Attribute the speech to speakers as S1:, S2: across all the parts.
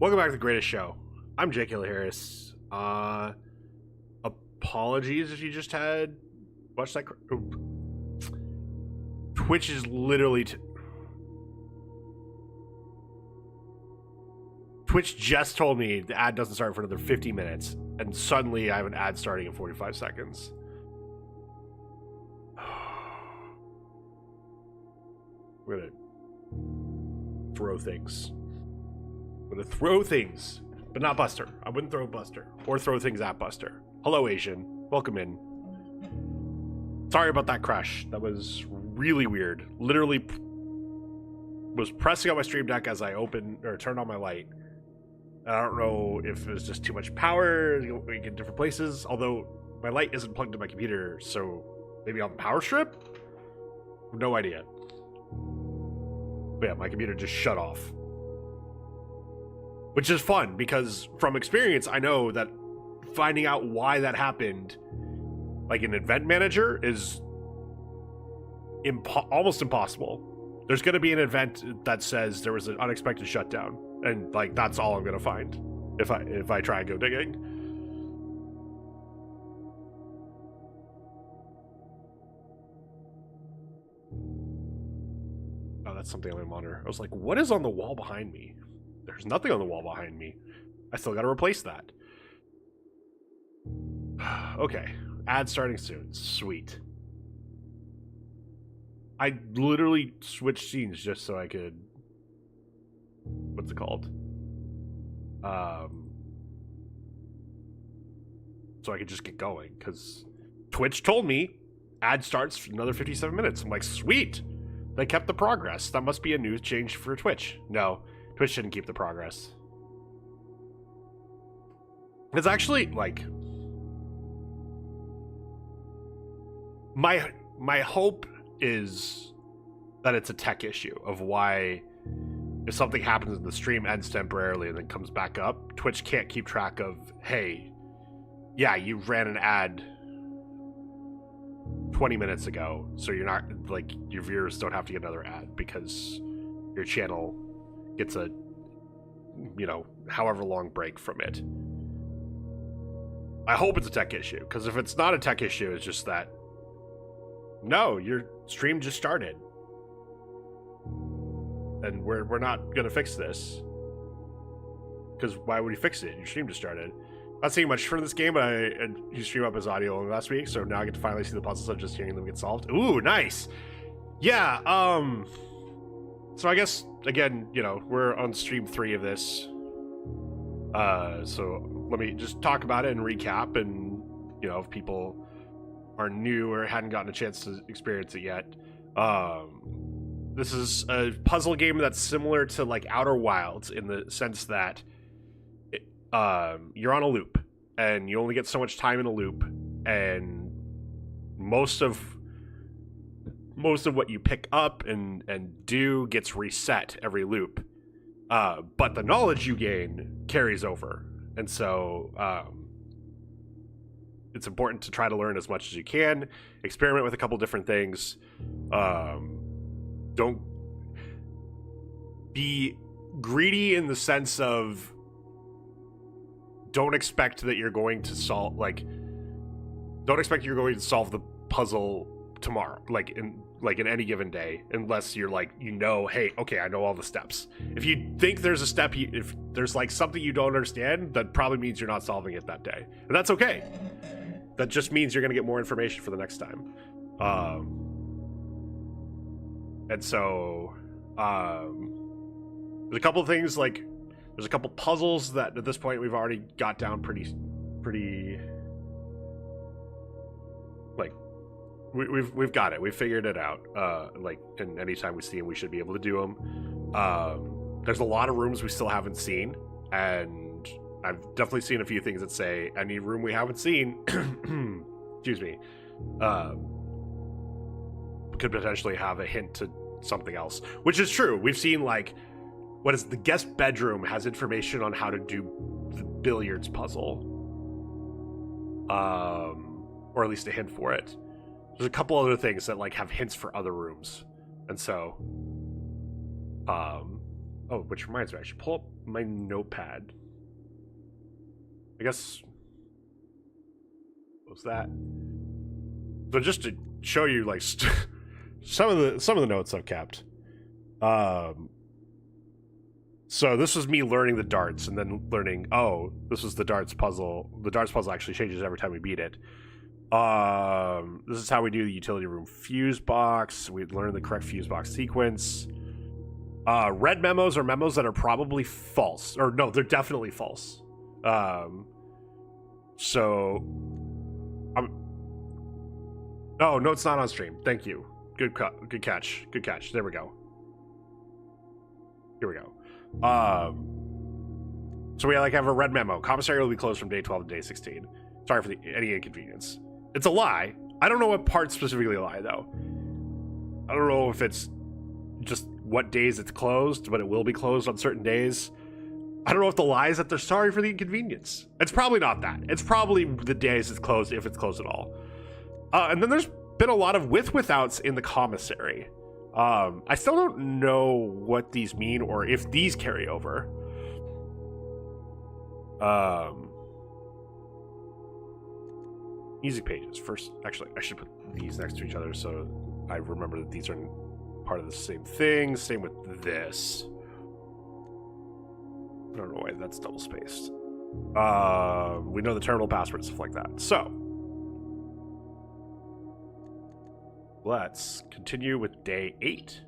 S1: Welcome back to the greatest show. I'm Jake Harris. Apologies if you just had watched that. Twitch is literally Twitch just told me the ad doesn't start for another 50 minutes, and suddenly I have an ad starting in 45 seconds. We're gonna throw things. I'm gonna throw things, but not Buster. I wouldn't throw Buster or throw things at Buster. Hello, Asian. Welcome in. Sorry about that crash. That was really weird. Literally was pressing on my stream deck as I opened or turned on my light. I don't know if it was just too much power going in different places, although my light isn't plugged into my computer, so maybe on the power strip? No idea. But yeah, my computer just shut off. Which is fun, because from experience, I know that finding out why that happened, like an event manager, is almost impossible. There's going to be an event that says there was an unexpected shutdown, and like that's all I'm going to find if I try and go digging. Oh, that's something on my monitor. I was like, what is on the wall behind me? There's nothing on the wall behind me. I still got to replace that. Okay, ad starting soon. Sweet. I literally switched scenes just so I could, what's it called? So I could just get going, because Twitch told me ad starts for another 57 minutes. I'm like, sweet. They kept the progress. That must be a new change for Twitch. No, Twitch didn't keep the progress. It's actually like my hope is that it's a tech issue of why if something happens and the stream ends temporarily and then comes back up, Twitch can't keep track of, hey, yeah, you ran an ad 20 minutes ago, so you're not, like, your viewers don't have to get another ad because your channel gets a, you know, however long break from it. I hope it's a tech issue, because if it's not a tech issue, it's just that, no, your stream just started. And we're not going to fix this. Because why would we fix it? Your stream just started. Not seeing much from this game, but you stream up as audio only last week, so now I get to finally see the puzzles of just hearing them get solved. Ooh, nice! Yeah, so I guess, again, you know, we're on stream 3 of this. So let me just talk about it and recap, and, you know, if people are new or hadn't gotten a chance to experience it yet. This is a puzzle game that's similar to, like, Outer Wilds in the sense that you're on a loop, and you only get so much time in a loop, and most of what you pick up and do gets reset every loop. But the knowledge you gain carries over, and so it's important to try to learn as much as you can, experiment with a couple different things. Don't be greedy in the sense of don't expect that you're going to solve, like, don't expect you're going to solve the puzzle tomorrow, like in any given day, unless you're like, you know, hey, okay, I know all the steps. If you think there's a step, if there's like something you don't understand, that probably means you're not solving it that day, and that's okay. That just means you're going to get more information for the next time. And so there's a couple of things, like there's a couple puzzles that at this point we've already got down pretty like we've got it. We've figured it out. Like, and anytime we see them, we should be able to do them. There's a lot of rooms we still haven't seen, and I've definitely seen a few things that say any room we haven't seen excuse me, could potentially have a hint to something else, which is true. We've seen, like, what is the guest bedroom has information on how to do the billiards puzzle, or at least a hint for it. There's a couple other things that, like, have hints for other rooms, and so Oh, which reminds me, I should pull up my notepad. I guess... What was that? So just to show you, like, some of the notes I've kept. So this was me learning the darts, and then learning, oh, this was the darts puzzle. The darts puzzle actually changes every time we beat it. This is how we do the utility room fuse box. We learn the correct fuse box sequence. Red memos are memos that are probably false. Or no, they're definitely false. So... Oh, no, it's not on stream. Thank you. Good catch. Good catch. There we go. Here we go. So we like have a red memo. Commissary will be closed from day 12 to day 16. Sorry for any inconvenience. It's a lie. I don't know what part specifically lie, though. I don't know if it's just what days it's closed, but it will be closed on certain days. I don't know if the lie is that they're sorry for the inconvenience. It's probably not that. It's probably the days it's closed, if it's closed at all. And then there's been a lot of with-withouts in the commissary. I still don't know what these mean or if these carry over. Music pages. First, actually, I should put these next to each other so I remember that these are part of the same thing. Same with this. I don't know why that's double-spaced. We know the terminal password, stuff like that. So, let's continue with day 8.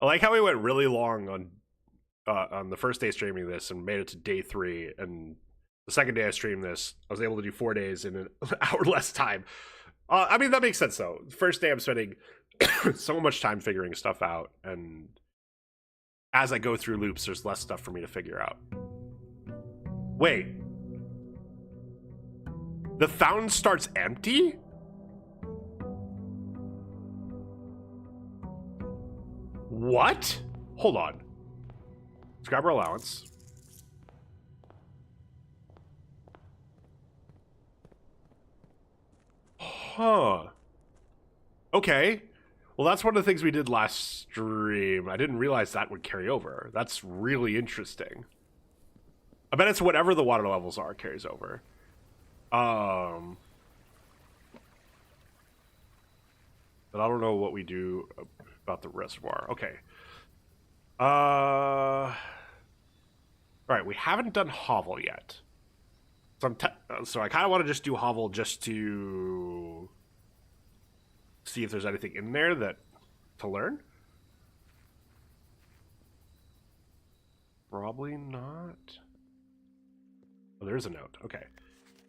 S1: I like how we went really long on the first day streaming this and made it to day 3, and the second day I streamed this, I was able to do 4 days in an hour less time. I mean, that makes sense, though. First day I'm spending so much time figuring stuff out, and as I go through loops, there's less stuff for me to figure out. Wait. The fountain starts empty? What? Hold on. Let's grab our allowance. Huh. Okay. Well, that's one of the things we did last stream. I didn't realize that would carry over. That's really interesting. I bet it's whatever the water levels are carries over. But I don't know what we do about the reservoir. Okay. All right, we haven't done hovel yet. So I kind of want to just do hovel just to see if there's anything in there to learn. Probably not. Oh, there's a note. Okay.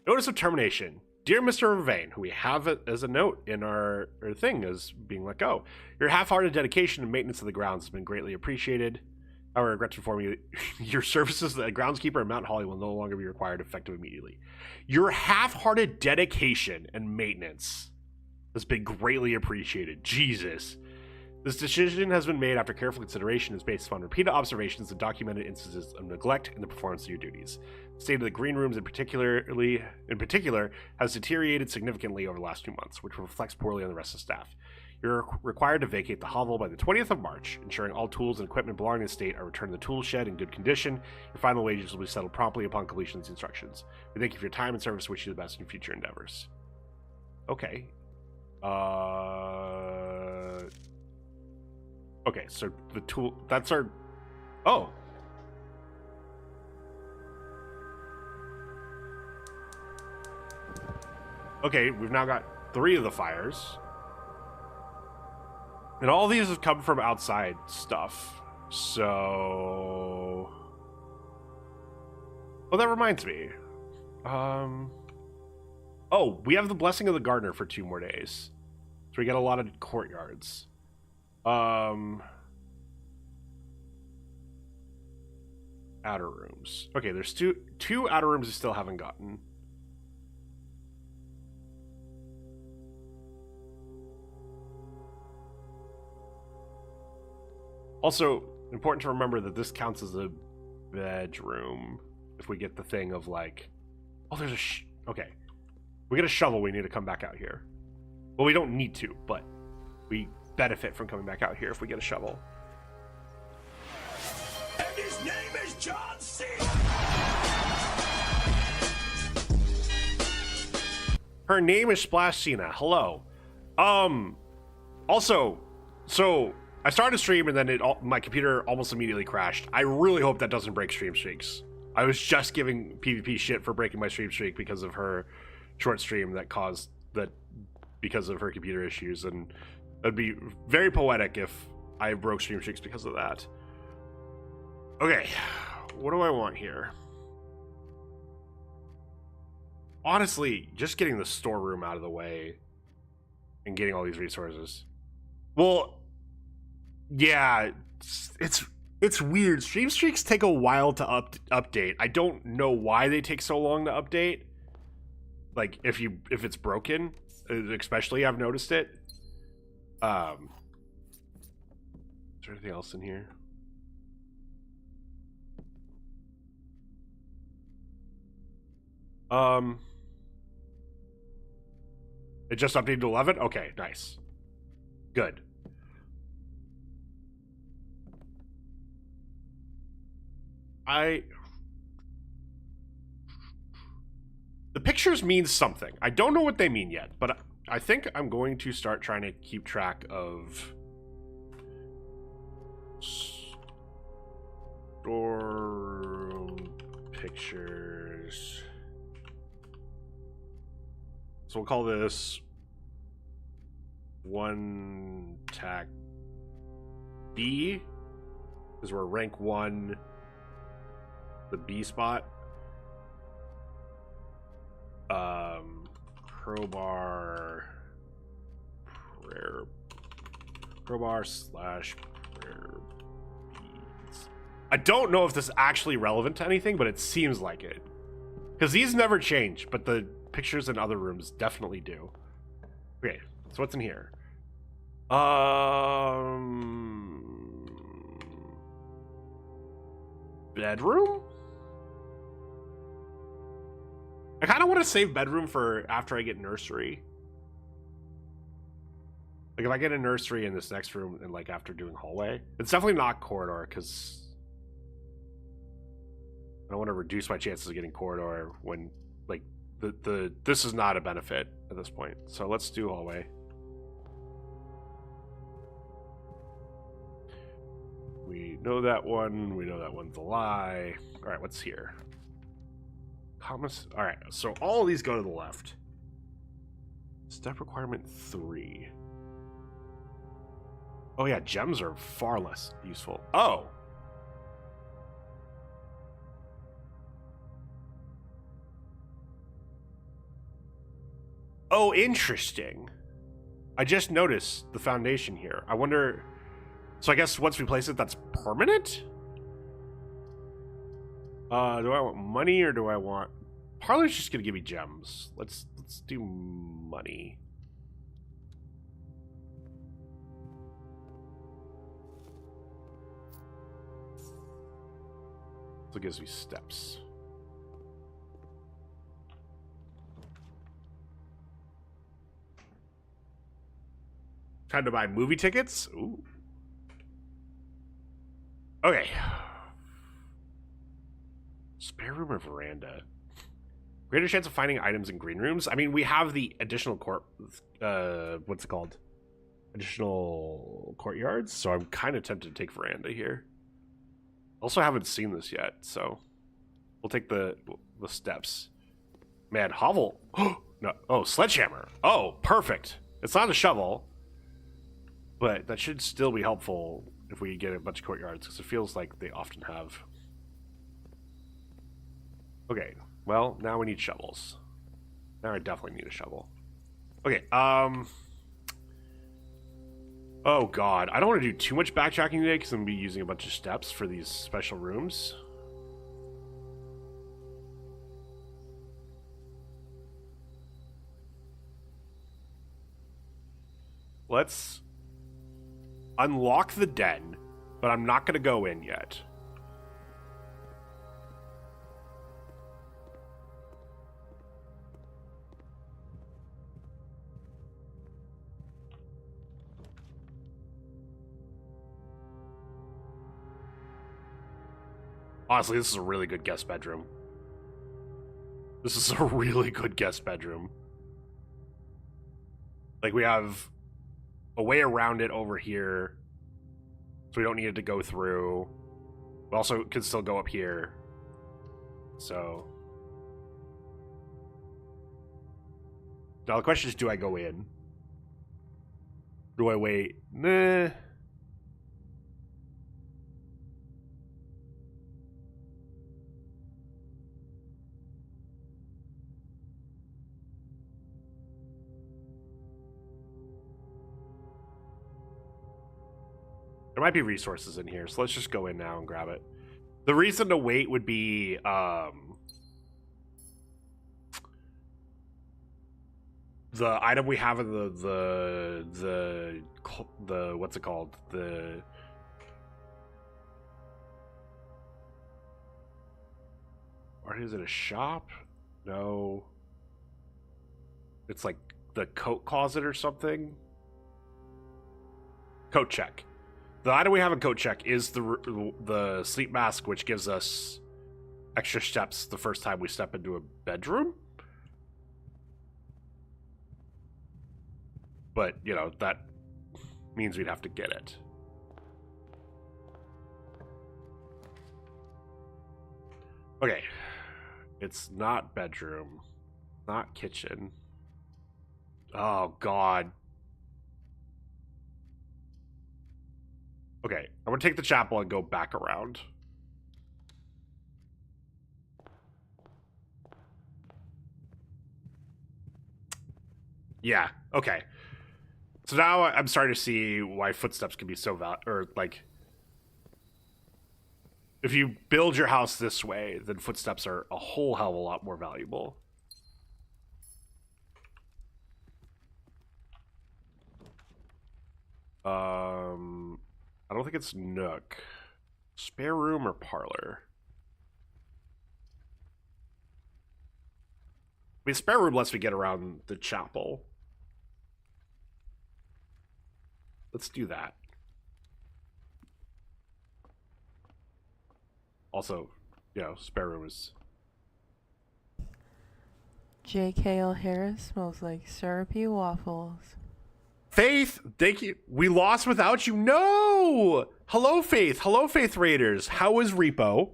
S1: Notice of termination. Dear Mr. Vane, who we have as a note in our thing as being let go. Your half-hearted dedication and maintenance of the grounds has been greatly appreciated. I regret to inform you that your services as a groundskeeper in Mount Holly will no longer be required effective immediately. Your half-hearted dedication and maintenance has been greatly appreciated. Jesus. This decision has been made after careful consideration and is based upon repeated observations and documented instances of neglect in the performance of your duties. The state of the green rooms in particular has deteriorated significantly over the last 2 months, which reflects poorly on the rest of the staff. You're required to vacate the hovel by the 20th of March, ensuring all tools and equipment belonging to the estate are returned to the tool shed in good condition. Your final wages will be settled promptly upon completion of these instructions. We thank you for your time and service. Wish you the best in future endeavors. Okay. Okay, so the tool, that's our, oh. Okay, we've now got 3 of the fires. And all these have come from outside stuff. So... Oh, that reminds me. Oh, we have the Blessing of the Gardener for 2 more days. So we get a lot of courtyards. Outer rooms. Okay, there's two outer rooms we still haven't gotten. Also, important to remember that this counts as a bedroom. If we get the thing of like... Oh, there's a... Okay. We get a shovel, we need to come back out here. Well, we don't need to, but we benefit from coming back out here if we get a shovel.
S2: And his name is John C.
S1: Her name is Splash Cena. Hello. Also, so I started a stream and then my computer almost immediately crashed. I really hope that doesn't break stream streaks. I was just giving PvP shit for breaking my stream streak because of her short stream that caused that because of her computer issues, and it'd be very poetic if I broke stream streaks because of that. Okay, what do I want here? Honestly, just getting the storeroom out of the way and getting all these resources. Well, yeah, it's weird. Stream streaks take a while to update. I don't know why they take so long to update. Like if it's broken, especially I've noticed it. Is there anything else in here? It just updated to 11? Okay, nice. Good. The pictures mean something. I don't know what they mean yet, but I think I'm going to start trying to keep track of storeroom pictures. So we'll call this one tac B, because we're rank 1, the B spot. Crowbar slash prayer beads. I don't know if this is actually relevant to anything, but it seems like it. Because these never change, but the pictures in other rooms definitely do. Okay, so what's in here? Bedroom? I kind of want to save bedroom for after I get nursery. Like if I get a nursery in this next room and like after doing hallway, it's definitely not corridor because I don't want to reduce my chances of getting corridor when like this is not a benefit at this point. So let's do hallway. We know that one. We know that one's a lie. All right, what's here? Comments. All right, so all of these go to the left. Step requirement 3. Oh yeah, gems are far less useful. Oh. Oh, interesting. I just noticed the foundation here. I wonder... So I guess once we place it, that's permanent? Do I want money or do I want... Parlor's just gonna give me gems. Let's do money. So it gives me steps. Time to buy movie tickets? Ooh. Okay. Spare room or veranda? Greater chance of finding items in green rooms? I mean, we have the additional what's it called? Additional courtyards, so I'm kind of tempted to take veranda here. Also haven't seen this yet, so we'll take the steps. Man, hovel. No. Oh, sledgehammer. Oh, perfect. It's not a shovel, but that should still be helpful if we get a bunch of courtyards, because it feels like they often have. Okay, well, now we need shovels. Now I definitely need a shovel. Okay, oh god, I don't want to do too much backtracking today because I'm going to be using a bunch of steps for these special rooms. Let's unlock the den, but I'm not going to go in yet. Honestly, this is a really good guest bedroom. This is a really good guest bedroom. Like, we have a way around it over here, so we don't need it to go through. We also can still go up here. So now the question is, do I go in? Do I wait? Nah. There might be resources in here, so let's just go in now and grab it. The reason to wait would be the item we have in the what's it called? Or is it a shop? No. It's like the coat closet or something. Coat check. The item we have in coat check is the sleep mask, which gives us extra steps the first time we step into a bedroom. But, you know, that means we'd have to get it. Okay. It's not bedroom. Not kitchen. Oh, God. Okay, I'm gonna take the chapel and go back around. Yeah, okay. So now I'm starting to see why footsteps can be so if you build your house this way, then footsteps are a whole hell of a lot more valuable. I don't think it's nook. Spare room or parlor? I mean, spare room lets me get around the chapel. Let's do that. Also, you know, spare room is...
S3: J.K.L. Harris smells like syrupy waffles.
S1: Faith, thank you. We lost without you. No! Hello, Faith. Hello, Faith Raiders. How was Repo?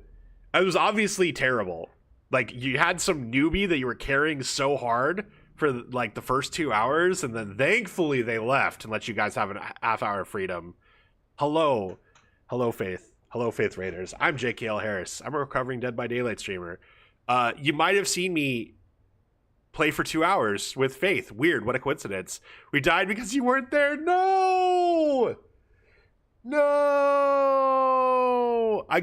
S1: It was obviously terrible. Like, you had some newbie that you were carrying so hard for, like, the first 2 hours, and then thankfully they left and let you guys have a half hour of freedom. Hello. Hello, Faith. Hello, Faith Raiders. I'm JKL Harris. I'm a recovering Dead by Daylight streamer. You might have seen me play for 2 hours with Faith. Weird. What a coincidence. We died because you weren't there. No! No! I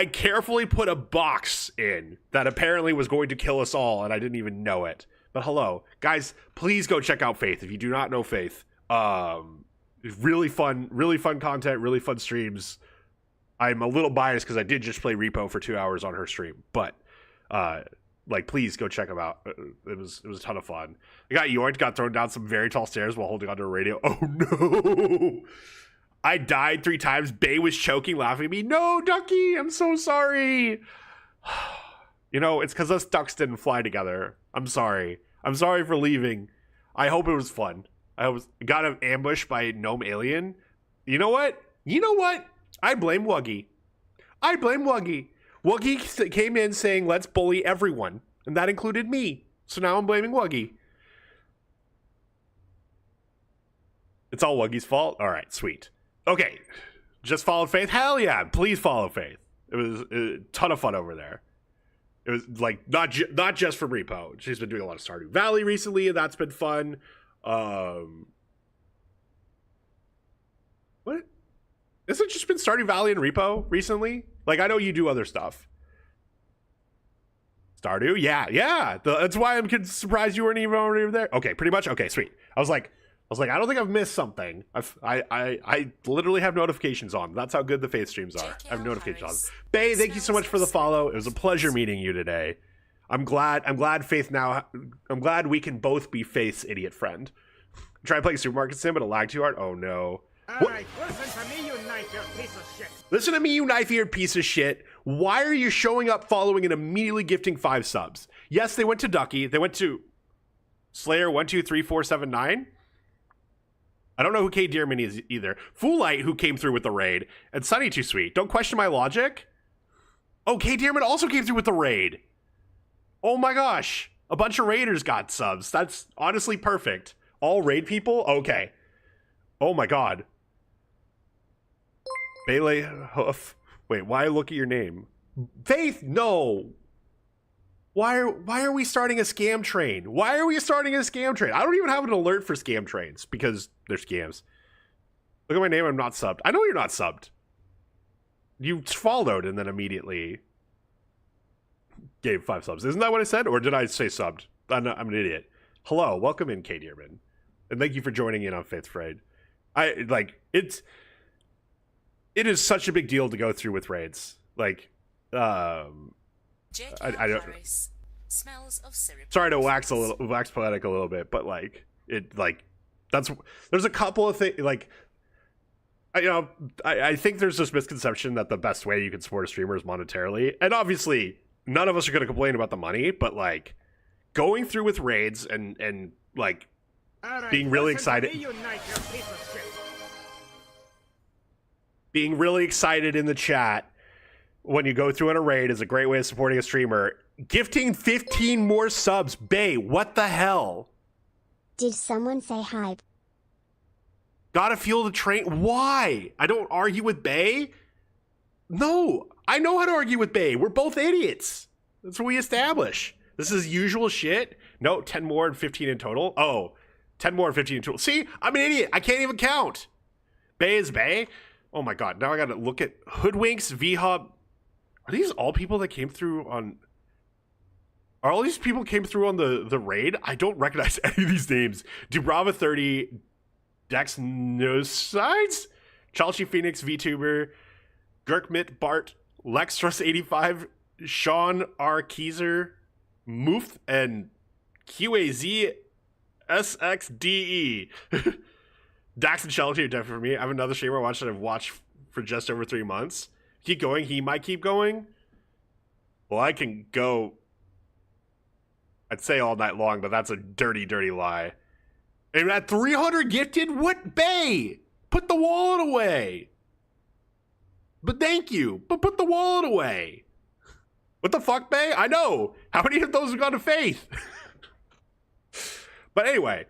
S1: carefully put a box in that apparently was going to kill us all, and I didn't even know it. But hello. Guys, please go check out Faith if you do not know Faith. Really fun content, really fun streams. I'm a little biased because I did just play Repo for 2 hours on her stream, but like, please go check them out. It was a ton of fun. I got yoinked, got thrown down some very tall stairs while holding onto a radio. Oh no! I died 3 times. Bay was choking, laughing at me. No, Ducky, I'm so sorry. You know, it's because us ducks didn't fly together. I'm sorry. I'm sorry for leaving. I hope it was fun. I got ambushed by Gnome Alien. You know what? I blame Wuggy. Wuggy came in saying, let's bully everyone. And that included me. So now I'm blaming Wuggy. It's all Wuggy's fault? All right, sweet. Okay. Just followed Faith? Hell yeah. Please follow Faith. It was a ton of fun over there. It was like not just for Repo. She's been doing a lot of Stardew Valley recently, and that's been fun. What? Isn't it just been Stardew Valley and Repo recently? Like, I know you do other stuff. Stardew? Yeah. That's why I'm surprised you weren't even over there. Okay, pretty much. Okay, sweet. I was like, I don't think I've missed something. I literally have notifications on. That's how good the Faith streams are. I have notifications on. Bay, thank you so much for the follow. It was a pleasure meeting you today. I'm glad Faith now. I'm glad we can both be Faith's idiot friend. Try playing Supermarket Sim, but it lagged too hard. Oh no.
S2: Alright, listen to me, you knife-eared piece of shit.
S1: Listen to me, you knife-eared piece of shit. Why are you showing up, following, and immediately gifting 5 subs? Yes, they went to Ducky. They went to Slayer 123479. I don't know who K. Dearman is either. Foolite, who came through with the raid, and Sunny Too Sweet. Don't question my logic. Oh, K. Dearman also came through with the raid. Oh my gosh. A bunch of raiders got subs. That's honestly perfect. All raid people? Okay. Oh my god. Bailey Hoof. Wait, why look at your name? Faith, no. Why are we starting a scam train? Why are we starting a scam train? I don't even have an alert for scam trains because they're scams. Look at my name, I'm not subbed. I know you're not subbed. You followed and then immediately gave 5 subs. Isn't that what I said? Or did I say subbed? I'm an idiot. Hello, welcome in, K. Dearman. And thank you for joining in on Faith Frayed. It is such a big deal to go through with raids. Like, I don't.
S4: Smells of syrup.
S1: Sorry to wax poetic a little bit, but there's a couple of things like, I think there's this misconception that the best way you can support a streamer is monetarily, and obviously none of us are going to complain about the money, but like going through with raids and like being really excited. Being really excited in the chat when you go through on a raid is a great way of supporting a streamer. Gifting 15 more subs. Bae, what the hell?
S5: Did someone say hi?
S1: Gotta fuel the train. Why? I don't argue with Bae. No, I know how to argue with Bae. We're both idiots. That's what we establish. This is usual shit. No, 10 more and 15 in total. Oh, 10 more and 15 in total. See, I'm an idiot. I can't even count. Bae is Bae. Oh my god, now I gotta look at Hoodwinks, V-Hub. Are these all people that came through on... Are all these people came through on the raid? I don't recognize any of these names. Dubrava 30, Dex Nosides, Chalchi Phoenix, VTuber, Gurkmit Bart, Lextrus 85, Sean R. Keyser, Moof, and QAZ SXDE. Dax and Chalchi are definitely for me. I have another streamer I watched that I've watched for just over 3 months. Keep going. He might keep going. Well, I can go... I'd say all night long, but that's a dirty, dirty lie. And at 300 gifted, what Bae? Put the wallet away. But thank you. But put the wallet away. What the fuck, Bae? I know. How many of those have gone to Faith? But anyway.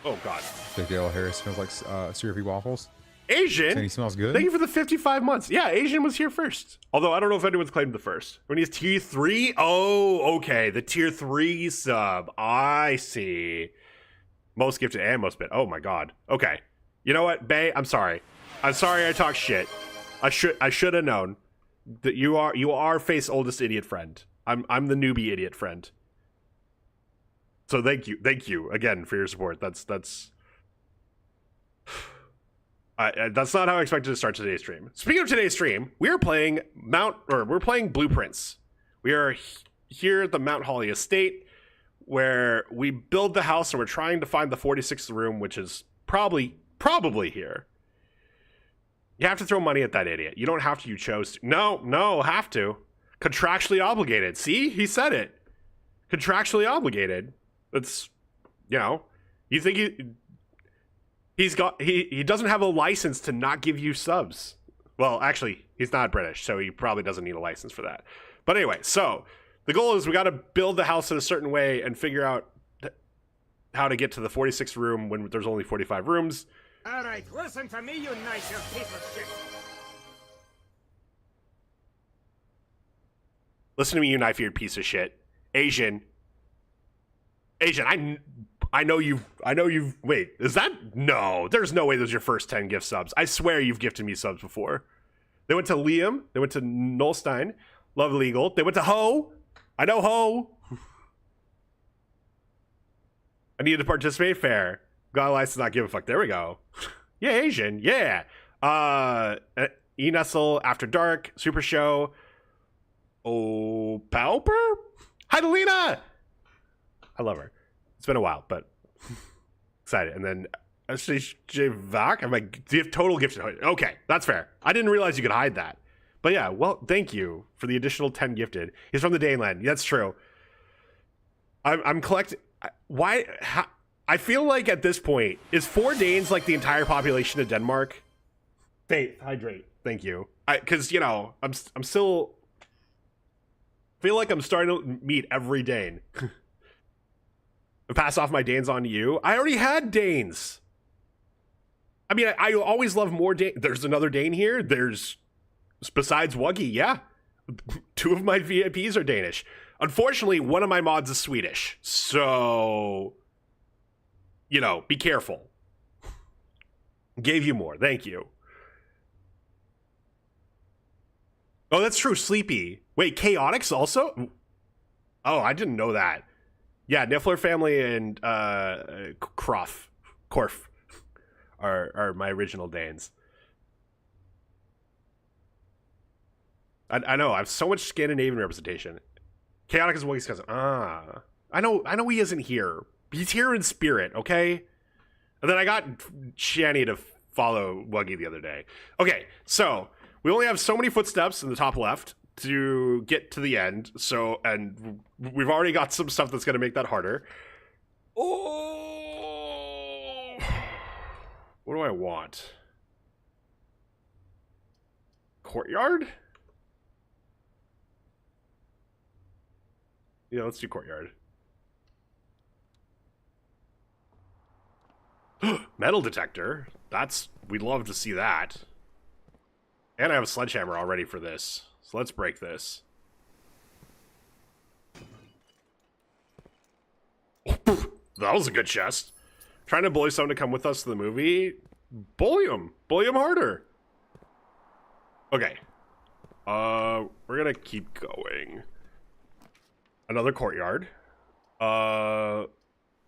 S1: Oh, God.
S6: Big Dale Harris smells like syrupy waffles.
S1: Asian.
S6: And he smells good.
S1: Thank you for the 55 months. Yeah, Asian was here first. Although I don't know if anyone's claimed the first. When he's tier 3? Oh, okay. The tier 3 sub. I see. Most gifted and most bit. Oh my god. Okay. You know what, Bae? I'm sorry. I'm sorry I talked shit. I should have known that you are Faith's oldest idiot friend. I'm the newbie idiot friend. So thank you again for your support. That's not how I expected to start today's stream. Speaking of today's stream, we are playing we're playing Blueprints. We are here at the Mount Holly Estate, where we build the house and we're trying to find the 46th room, which is probably here. You have to throw money at that idiot. You don't have to, you chose to. No, have to. Contractually obligated. See? He said it. Contractually obligated. It's, you think he doesn't have a license to not give you subs. Well, actually, he's not British, so he probably doesn't need a license for that. But anyway, so the goal is we got to build the house in a certain way and figure out how to get to the 46th room when there's only 45 rooms.
S2: All right, listen to me, you nice piece of shit.
S1: Listen to me, you knife-eared piece of shit. Asian, I know you've, wait, is that? No, there's no way those are your first 10 gift subs. I swear you've gifted me subs before. They went to Liam, they went to Nolstein, Love Legal, they went to Ho. I know Ho. I needed to participate, fair. Got a license, not give a fuck. There we go. Yeah, Asian, yeah. E-Nestle, After Dark, Super Show. Oh, Palper? Hi, Delina! I love her. It's been a while, but excited. And then SHJ I'm like, do you have total gifted? Okay, that's fair. I didn't realize you could hide that. But yeah, well, thank you for the additional 10 gifted. He's from the Daneland. That's true. I'm collecting. Why? I feel like at this point, is 4 Danes like the entire population of Denmark? Faith, hydrate. Thank you. Because, you know, I'm still... feel like I'm starting to meet every Dane. Pass off my Danes on to you. I already had Danes. I mean, I always love more Dane. There's another Dane here. There's... besides Wuggy, yeah. 2 of my VIPs are Danish. Unfortunately, one of my mods is Swedish. So, you know, be careful. Gave you more. Thank you. Oh, that's true. Sleepy. Wait, Chaotix also? Oh, I didn't know that. Yeah, Niffler family and Korf are my original Danes. I know. I have so much Scandinavian representation. Chaotic is Wuggy's cousin. Ah. I know he isn't here. He's here in spirit, okay? And then I got Shani to follow Wuggy the other day. Okay, so we only have so many footsteps in the top left to get to the end. So, and we've already got some stuff that's going to make that harder. Oh. What do I want? Courtyard? Yeah, let's do courtyard. Metal detector. We'd love to see that. And I have a sledgehammer already for this. So let's break this. That was a good chest. Trying to bully someone to come with us to the movie. Bully him. Bully him harder. Okay. We're gonna keep going. Another courtyard.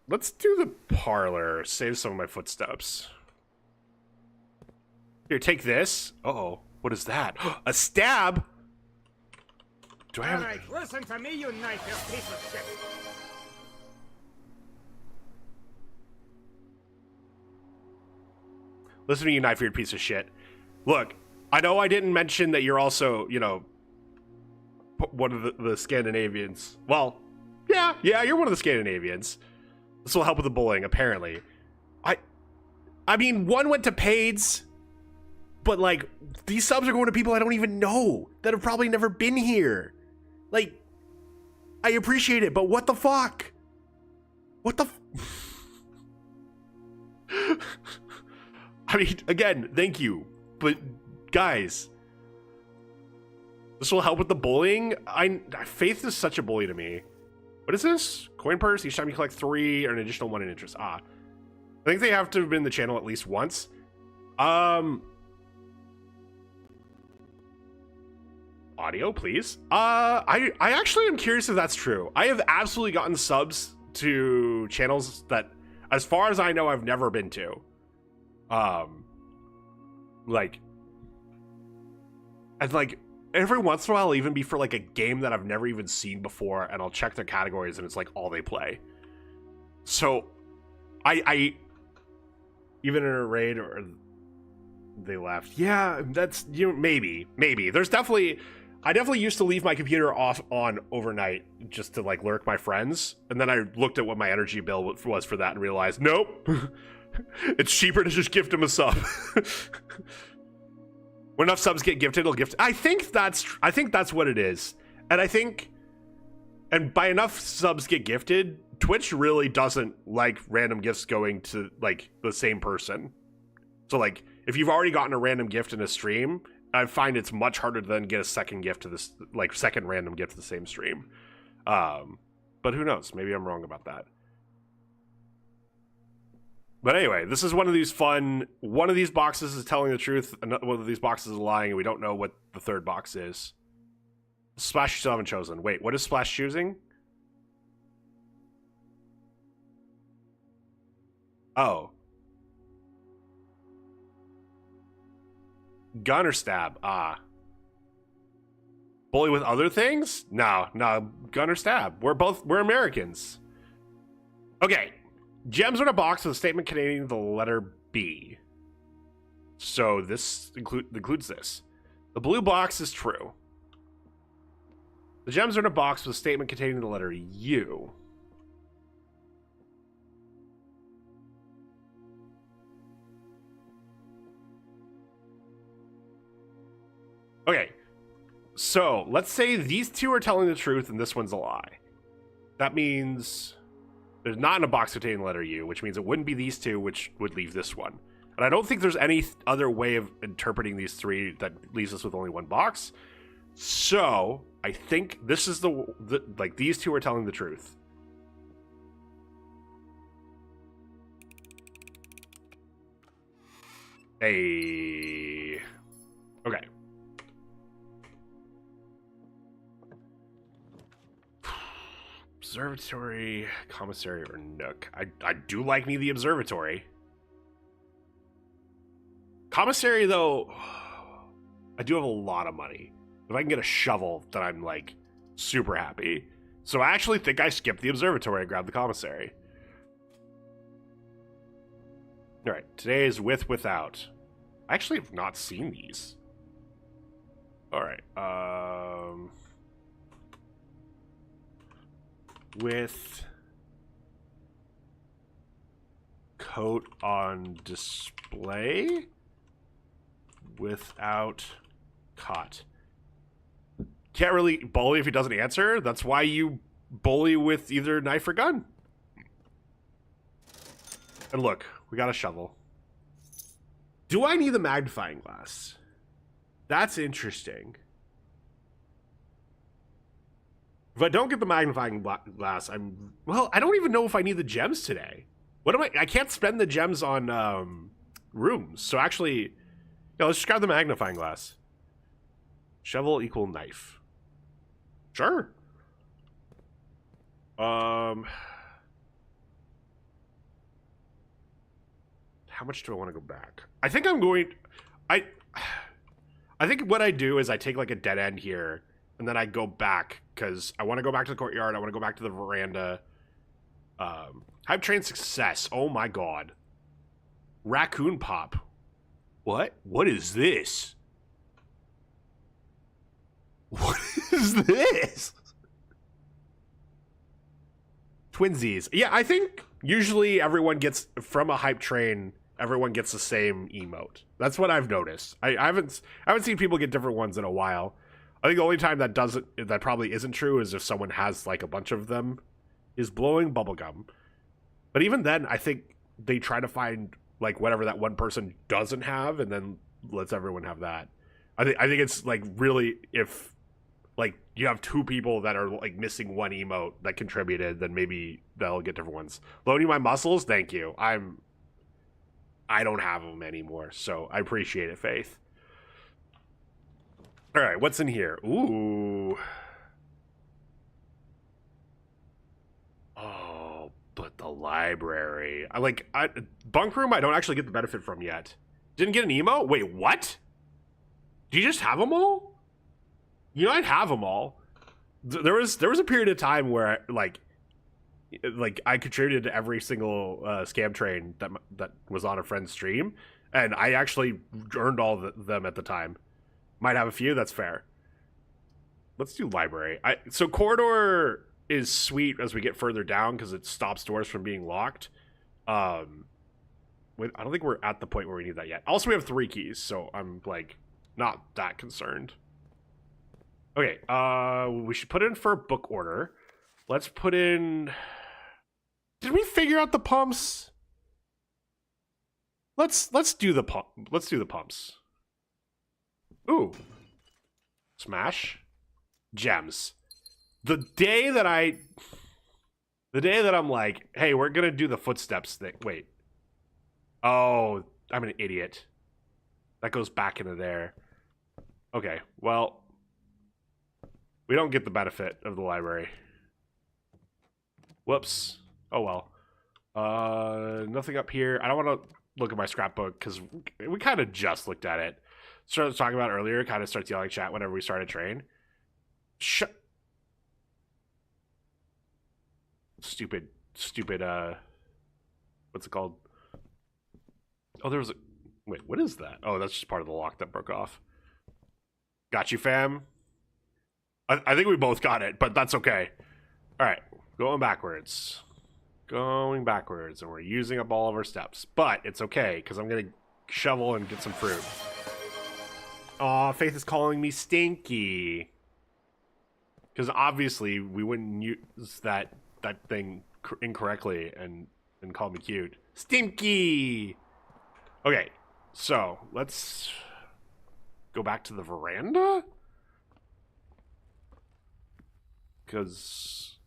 S1: Let's do the parlor. Save some of my footsteps. Here, take this. Uh-oh. What is that? A stab? Do I have...
S2: All right, listen to me, you knife, you piece of shit.
S1: Listen to me, you knife-eared piece of shit. Look, I know I didn't mention that you're also, you know, one of the Scandinavians. Well, yeah, you're one of the Scandinavians. This will help with the bullying, apparently. I mean, one went to Paids, but, like, these subs are going to people I don't even know that have probably never been here. Like, I appreciate it, but what the fuck? What the I mean, again, thank you, but guys, this will help with the bullying. Faith is such a bully to me. What is this? Coin purse. Each time you collect 3 or an additional 1 in interest. Ah, I think they have to have been in the channel at least once. Audio, please. I actually am curious if that's true. I have absolutely gotten subs to channels that, as far as I know, I've never been to. Like, and like every once in a while, I'll even be for like a game that I've never even seen before, and I'll check their categories, and it's like all they play. So, I even in a raid or they left. Yeah, that's, you know, maybe. There's definitely. I definitely used to leave my computer on overnight just to like lurk my friends, and then I looked at what my energy bill was for that and realized, nope, it's cheaper to just gift them a sub. When enough subs get gifted, it'll gift. I think that's what it is, and by enough subs get gifted, Twitch really doesn't like random gifts going to like the same person. So like, if you've already gotten a random gift in a stream, I find it's much harder to then get a second gift to this, like second random gift to the same stream. But who knows? Maybe I'm wrong about that. But anyway, this is one of these fun. One of these boxes is telling the truth. One of these boxes is lying, and we don't know what the third box is. Splash you still haven't chosen. Wait, what is Splash choosing? Oh. Gun or stab? Ah. Bully with other things? No. Gun or stab. We're Americans. Okay. Gems are in a box with a statement containing the letter B. So this includes this. The blue box is true. The gems are in a box with a statement containing the letter U. Okay, so let's say these two are telling the truth and this one's a lie. That means there's not in a box containing the letter U, which means it wouldn't be these two, which would leave this one. And I don't think there's any other way of interpreting these three that leaves us with only one box. So I think this is like these two are telling the truth. Okay. Observatory, commissary, or nook. I do like me the observatory. Commissary, though, I do have a lot of money. If I can get a shovel, then I'm, like, super happy. So I actually think I skipped the observatory and grabbed the commissary. Alright, today is without. I actually have not seen these. Alright, with coat on display, without caught. Can't really bully if he doesn't answer. That's why you bully with either knife or gun. And look, we got a shovel. Do I need the magnifying glass? That's interesting. If I don't get the magnifying glass, well, I don't even know if I need the gems today. What am I can't spend the gems on rooms. So actually, yeah, let's just grab the magnifying glass. Shovel equal knife. Sure. How much do I want to go back? I think I'm going I think what I do is I take like a dead end here and then I go back because I want to go back to the courtyard. I want to go back to the veranda. Hype train success. Oh my god. Raccoon pop. What? What is this? What is this? Twinsies. Yeah, I think usually everyone gets from a hype train. Everyone gets the same emote. That's what I've noticed. I haven't seen people get different ones in a while. I think the only time that probably isn't true is if someone has like a bunch of them, is blowing bubblegum. But even then, I think they try to find like whatever that one person doesn't have, and then lets everyone have that. I think it's like really if like you have two people that are like missing one emote that contributed, then maybe they'll get different ones. Loading my muscles, thank you. I don't have them anymore, so I appreciate it, Faith. All right, what's in here? Ooh. Oh, but the library. Bunk room I don't actually get the benefit from yet. Didn't get an emote? Wait, what? Do you just have them all? You know, I'd have them all. There was a period of time where like I contributed to every single scam train that was on a friend's stream, and I actually earned all of them at the time. Might have a few, that's fair. Let's do library. So corridor is sweet as we get further down because it stops doors from being locked. I don't think we're at the point where we need that yet. Also, we have 3 keys, so I'm like not that concerned. Okay, we should put in for book order. Let's put in. Did we figure out the pumps? Let's do the pump. Let's do the pumps. Ooh. Smash. Gems. The day that I'm like, hey, we're gonna do the footsteps thing. Wait. Oh, I'm an idiot. That goes back into there. Okay, well, we don't get the benefit of the library. Whoops. Oh well. Nothing up here. I don't want to look at my scrapbook because we kind of just looked at it. Started talking about earlier. Kind of starts yelling chat whenever we start a train. Stupid. what's it called? Oh, there was a... Wait, what is that? Oh, that's just part of the lock that broke off. Got you, fam. I think we both got it, but that's okay. All right, going backwards. Going backwards, and we're using up all of our steps. But it's okay, because I'm going to shovel and get some fruit. Aw, Faith is calling me stinky. Because obviously, we wouldn't use that thing incorrectly and call me cute. Stinky! Okay, so let's go back to the veranda? Because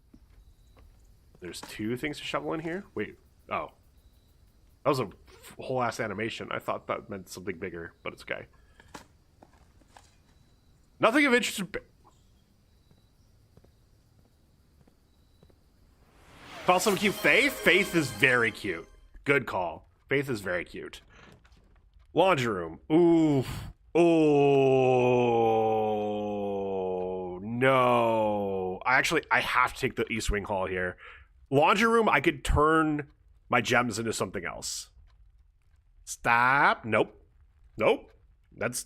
S1: there's 2 things to shovel in here? Wait, oh. That was a whole ass animation. I thought that meant something bigger, but it's okay. Nothing of interest. Call someone cute. Faith? Faith is very cute. Good call. Faith is very cute. Laundry room. Ooh. Oh no. I have to take the East Wing Hall here. Laundry room, I could turn my gems into something else. Stop. Nope. Nope. That's...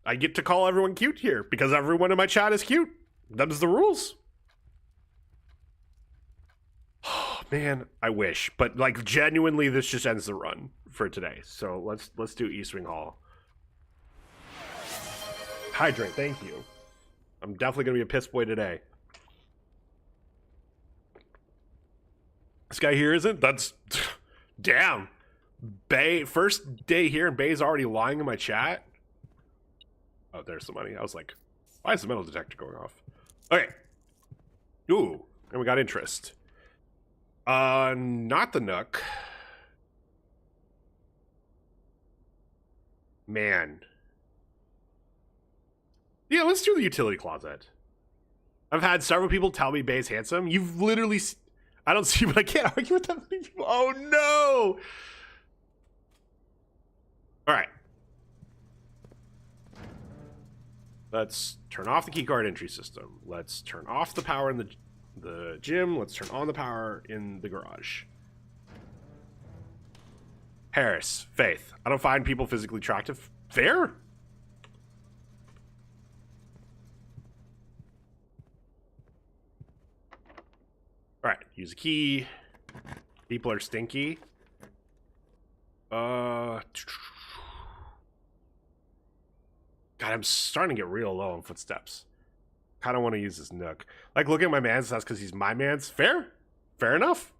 S1: I get to call everyone cute here because everyone in my chat is cute. Them's the rules. Oh, man, I wish. But, like, genuinely, this just ends the run for today. So let's do East Wing Hall. Hydrate, thank you. I'm definitely going to be a piss boy today. This guy here isn't? That's... Damn. Bay, first day here and Bay's already lying in my chat? Oh, there's the money. I was like, why is the metal detector going off? Okay. Ooh, and we got interest. Not the Nook. Man. Yeah, let's do the utility closet. I've had several people tell me Bay's handsome. You've literally... I don't see, but I can't argue with that many people. Oh, no! All right. Let's turn off the keycard entry system. Let's turn off the power in the gym. Let's turn on the power in the garage. Harris, Faith. I don't find people physically attractive. Fair? All right, use a key. People are stinky. God, I'm starting to get real low on footsteps. Kind of want to use this Nook. Like, look at my man's house because he's my man's. Fair? Fair enough.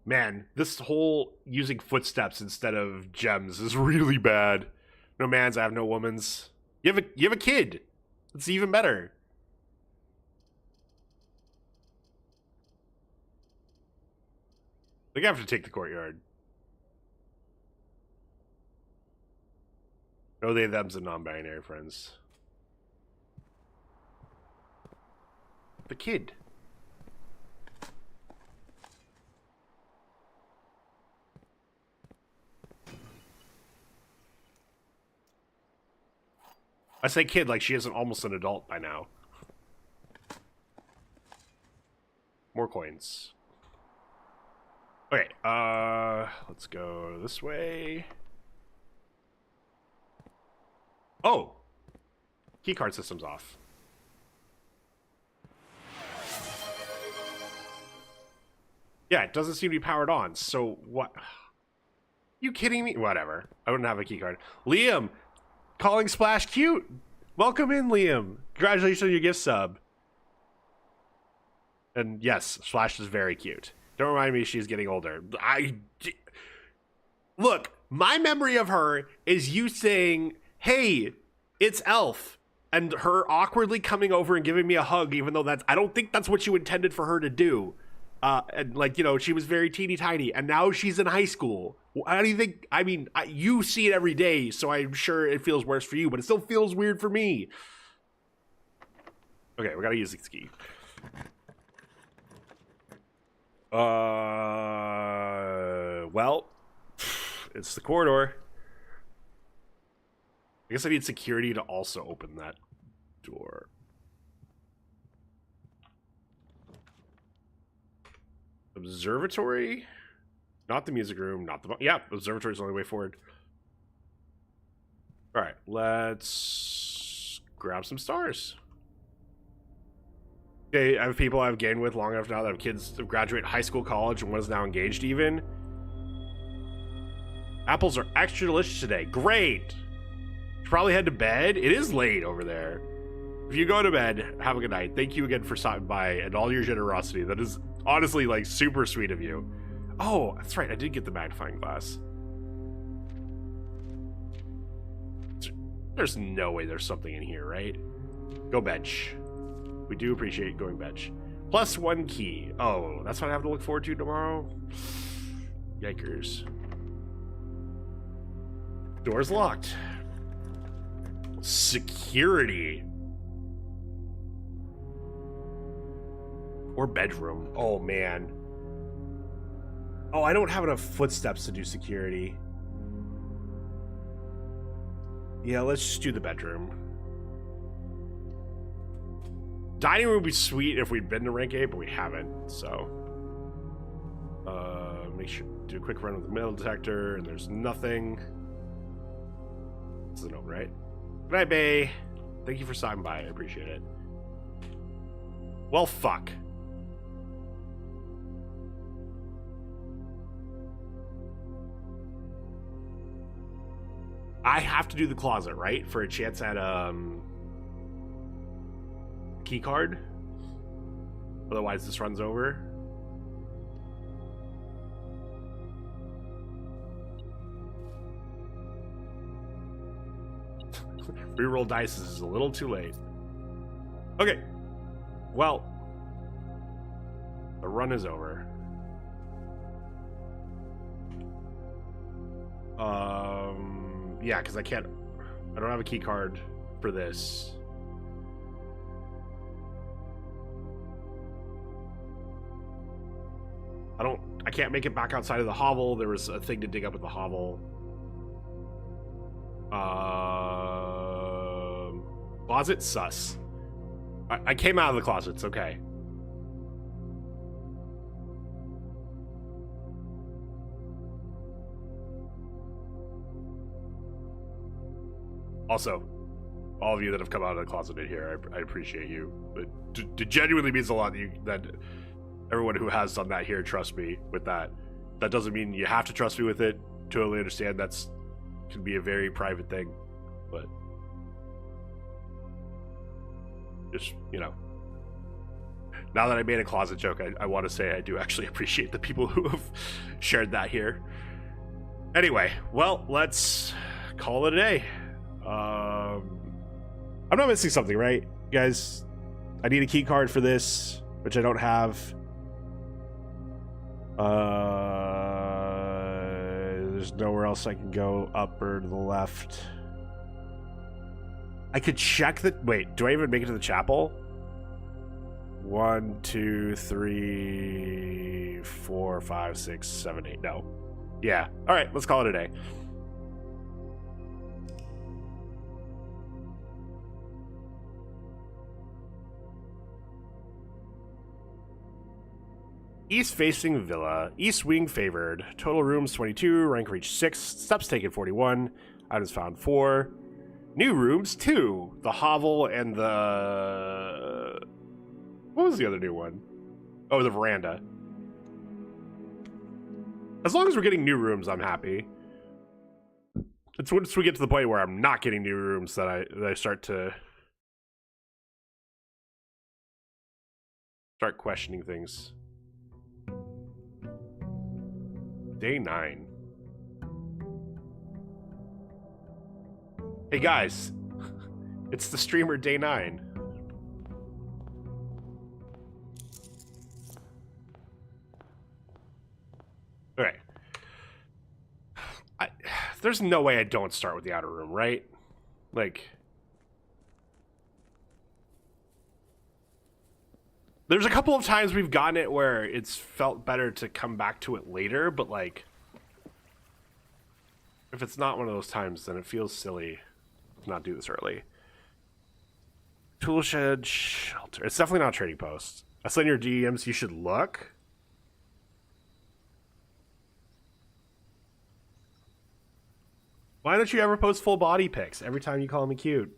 S1: Man, this whole using footsteps instead of gems is really bad. No man's, I have no woman's. You have a kid. It's even better. I think I have to take the courtyard. No, they, them's a non-binary, friends. The kid. I say kid like she isn't almost an adult by now. More coins. Okay, let's go this way. Oh! Keycard system's off. Yeah, it doesn't seem to be powered on, so what? You kidding me? Whatever. I wouldn't have a keycard. Liam! Calling Splash cute! Welcome in, Liam! Congratulations on your gift sub. And yes, Splash is very cute. Don't remind me she's getting older. Look, my memory of her is you saying, hey, it's Elf. And her awkwardly coming over and giving me a hug, even though I don't think that's what you intended for her to do. And like, you know, she was very teeny tiny and now she's in high school. How do you think, I mean, you see it every day, so I'm sure it feels worse for you, but it still feels weird for me. Okay, we gotta use this key. Well, it's the corridor. guess I need security to also open that door. Observatory? Not the music room, not the... Yeah, observatory is the only way forward. Alright, let's grab some stars. Okay, I have people I've gained with long enough now that have kids to graduate high school, college, and one is now engaged even. Apples are extra delicious today. Great! Should probably head to bed. It is late over there. If you go to bed, have a good night. Thank you again for stopping by and all your generosity. That is honestly, like, super sweet of you. Oh, that's right. I did get the magnifying glass. There's no way there's something in here, right? Go bench. We do appreciate going bench. Plus 1 key. Oh, that's what I have to look forward to tomorrow? Yikers. Door's locked. Security. Or bedroom. Oh, man. Oh, I don't have enough footsteps to do security. Yeah, let's just do the bedroom. Dining room would be sweet if we'd been to rank 8, but we haven't, so. Make sure to do a quick run with the metal detector, and there's nothing. This is a note, right? Good night, Bay. Thank you for stopping by. I appreciate it. Well, fuck. I have to do the closet, right? For a chance at key card. Otherwise this runs over. Reroll dice is a little too late. Okay. Well, the run is over. Yeah, because I don't have a key card for this. I can't make it back outside of the hovel. There was a thing to dig up at the hovel. Closet sus. I came out of the closet, it's okay. Also, all of you that have come out of the closet in here, I appreciate you. It genuinely means a lot that everyone who has done that here trusts me with that. That doesn't mean you have to trust me with it. Totally understand can be a very private thing, but just, you know. Now that I made a closet joke, I want to say I do actually appreciate the people who have shared that here. Anyway, well, let's call it a day. I'm not missing something, right, guys? I need a key card for this, which I don't have. There's nowhere else I can go up or to the left. I could check the... Wait, do I even make it to the chapel? 1, 2, 3, 4, 5, 6, 7, 8. No. Yeah. All right, let's call it a day. East-facing villa. East wing favored. Total rooms 22. Rank reached 6. Steps taken 41. Items found 4. New rooms 2. The hovel and the... What was the other new one? Oh, the veranda. As long as we're getting new rooms, I'm happy. It's once we get to the point where I'm not getting new rooms that I start questioning things. Day 9. Hey guys, it's the streamer Day 9. Okay. There's no way I don't start with the outer room, right? Like, there's a couple of times we've gotten it where it's felt better to come back to it later, but like, if it's not one of those times, then it feels silly. not do this early. Toolshed shelter. It's definitely not a trading post. I said in your DMs you should look. Why don't you ever post full body pics every time you call me cute?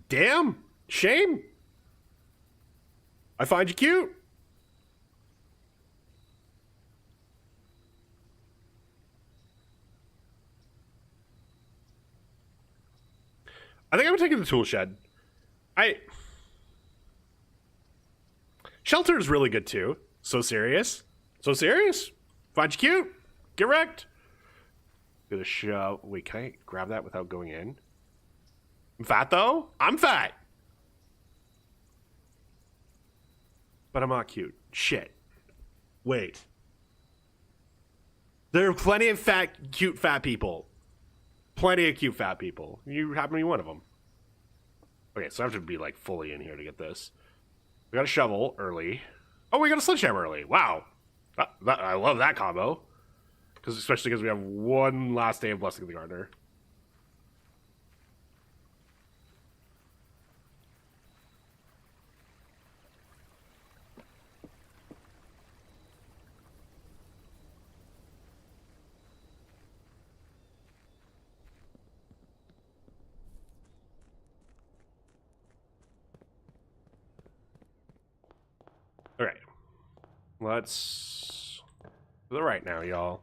S1: Damn! Shame! I find you cute! I think I'm taking the tool shed. Shelter is really good too. So serious. So serious. Find you cute. Get wrecked. Gonna show. Wait, can I grab that without going in? I'm fat though? I'm fat. But I'm not cute. Shit. Wait. There are plenty of cute fat people. Plenty of cute fat people. You happen to be one of them. Okay, so I have to be like fully in here to get this. We got a shovel early. Oh, we got a sledgehammer early. Wow. I love that combo. Especially because we have one last day of Blessing of the Gardener. Okay. Let's to the right now, y'all.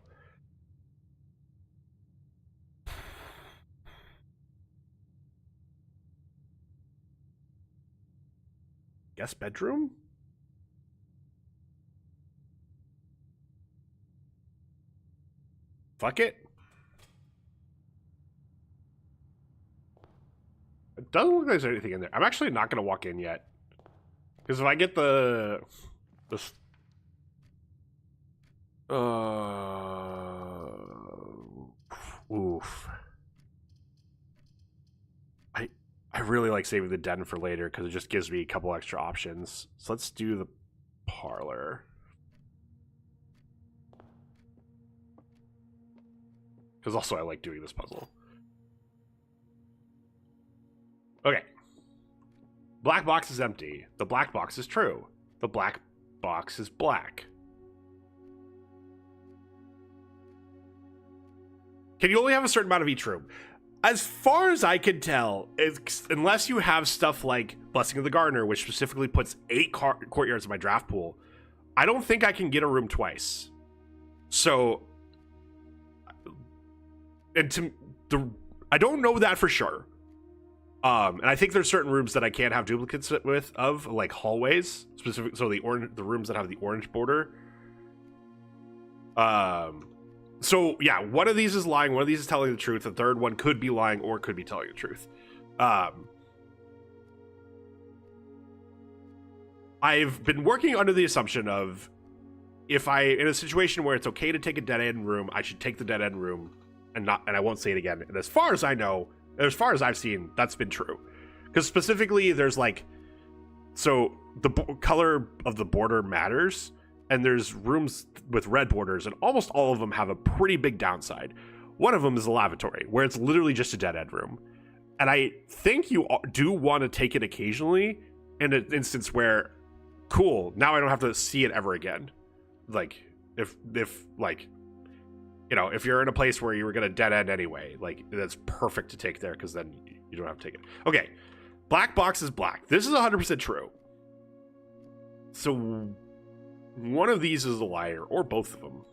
S1: Guest bedroom? Fuck it. It doesn't look like there's anything in there. I'm actually not going to walk in yet. Because if I get this oof. I really like saving the den for later because it just gives me a couple extra options. So let's do the parlor. Because also I like doing this puzzle. Okay. Black box is empty. The black box is true. The black box is black. Can you only have a certain amount of each room? As far as I can tell, unless you have stuff like Blessing of the Gardener, which specifically puts 8 courtyards in my draft pool, I don't think I can get a room twice. So, I don't know that for sure. And I think there's certain rooms that I can't have duplicates of, like hallways, specific. So the rooms that have the orange border. So yeah, one of these is lying, one of these is telling the truth. The third one could be lying or could be telling the truth. I've been working under the assumption of if in a situation where it's okay to take a dead end room, I should take the dead end room and I won't say it again. And as far as I know, as far as I've seen, that's been true. Because specifically, there's like, so the color of the border matters. And there's rooms with red borders, and almost all of them have a pretty big downside. One of them is a lavatory, where it's literally just a dead end room. And I think you do want to take it occasionally in an instance where, cool, now I don't have to see it ever again. Like, if like, you know, if you're in a place where you were going to dead end anyway, like, that's perfect to take there, because then you don't have to take it. Okay, black box is black. This is 100% true. So one of these is a liar, or both of them.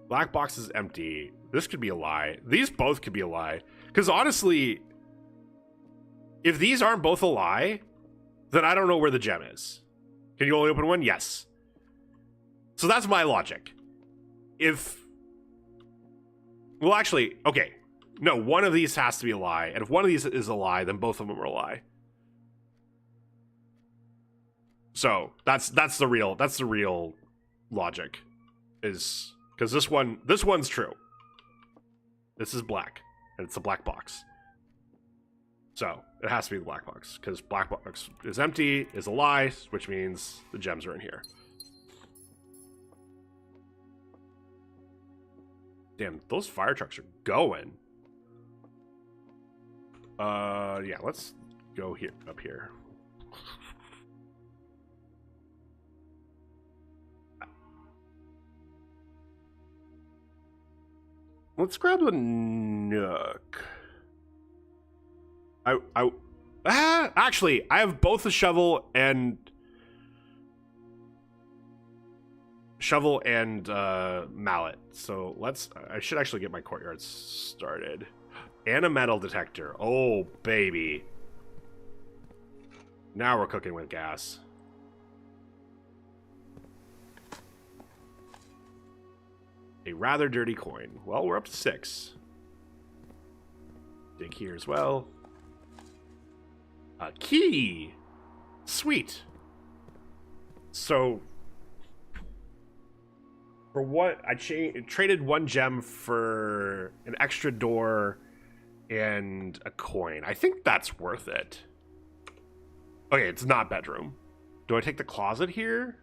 S1: Black box is empty. This could be a lie. These both could be a lie. Because honestly, if these aren't both a lie, then I don't know where the gem is. Can you only open one? Yes. So that's my logic. Well, actually, okay. No, one of these has to be a lie. And if one of these is a lie, then both of them are a lie. So that's the real logic, is because this one's true. This is black, and it's a black box. So it has to be the black box, because black box is empty, is a lie, which means the gems are in here. Damn, those fire trucks are going. Yeah, let's go here, up here. Let's grab the nook. Actually, I have both a shovel and mallet. So I should actually get my courtyard started. And a metal detector. Oh, baby. Now we're cooking with gas. A rather dirty coin. Well, we're up to 6. Dig here as well. A key! Sweet. So, for what? I traded 1 gem for an extra door and a coin. I think that's worth it. Okay, it's not bedroom. Do I take the closet here?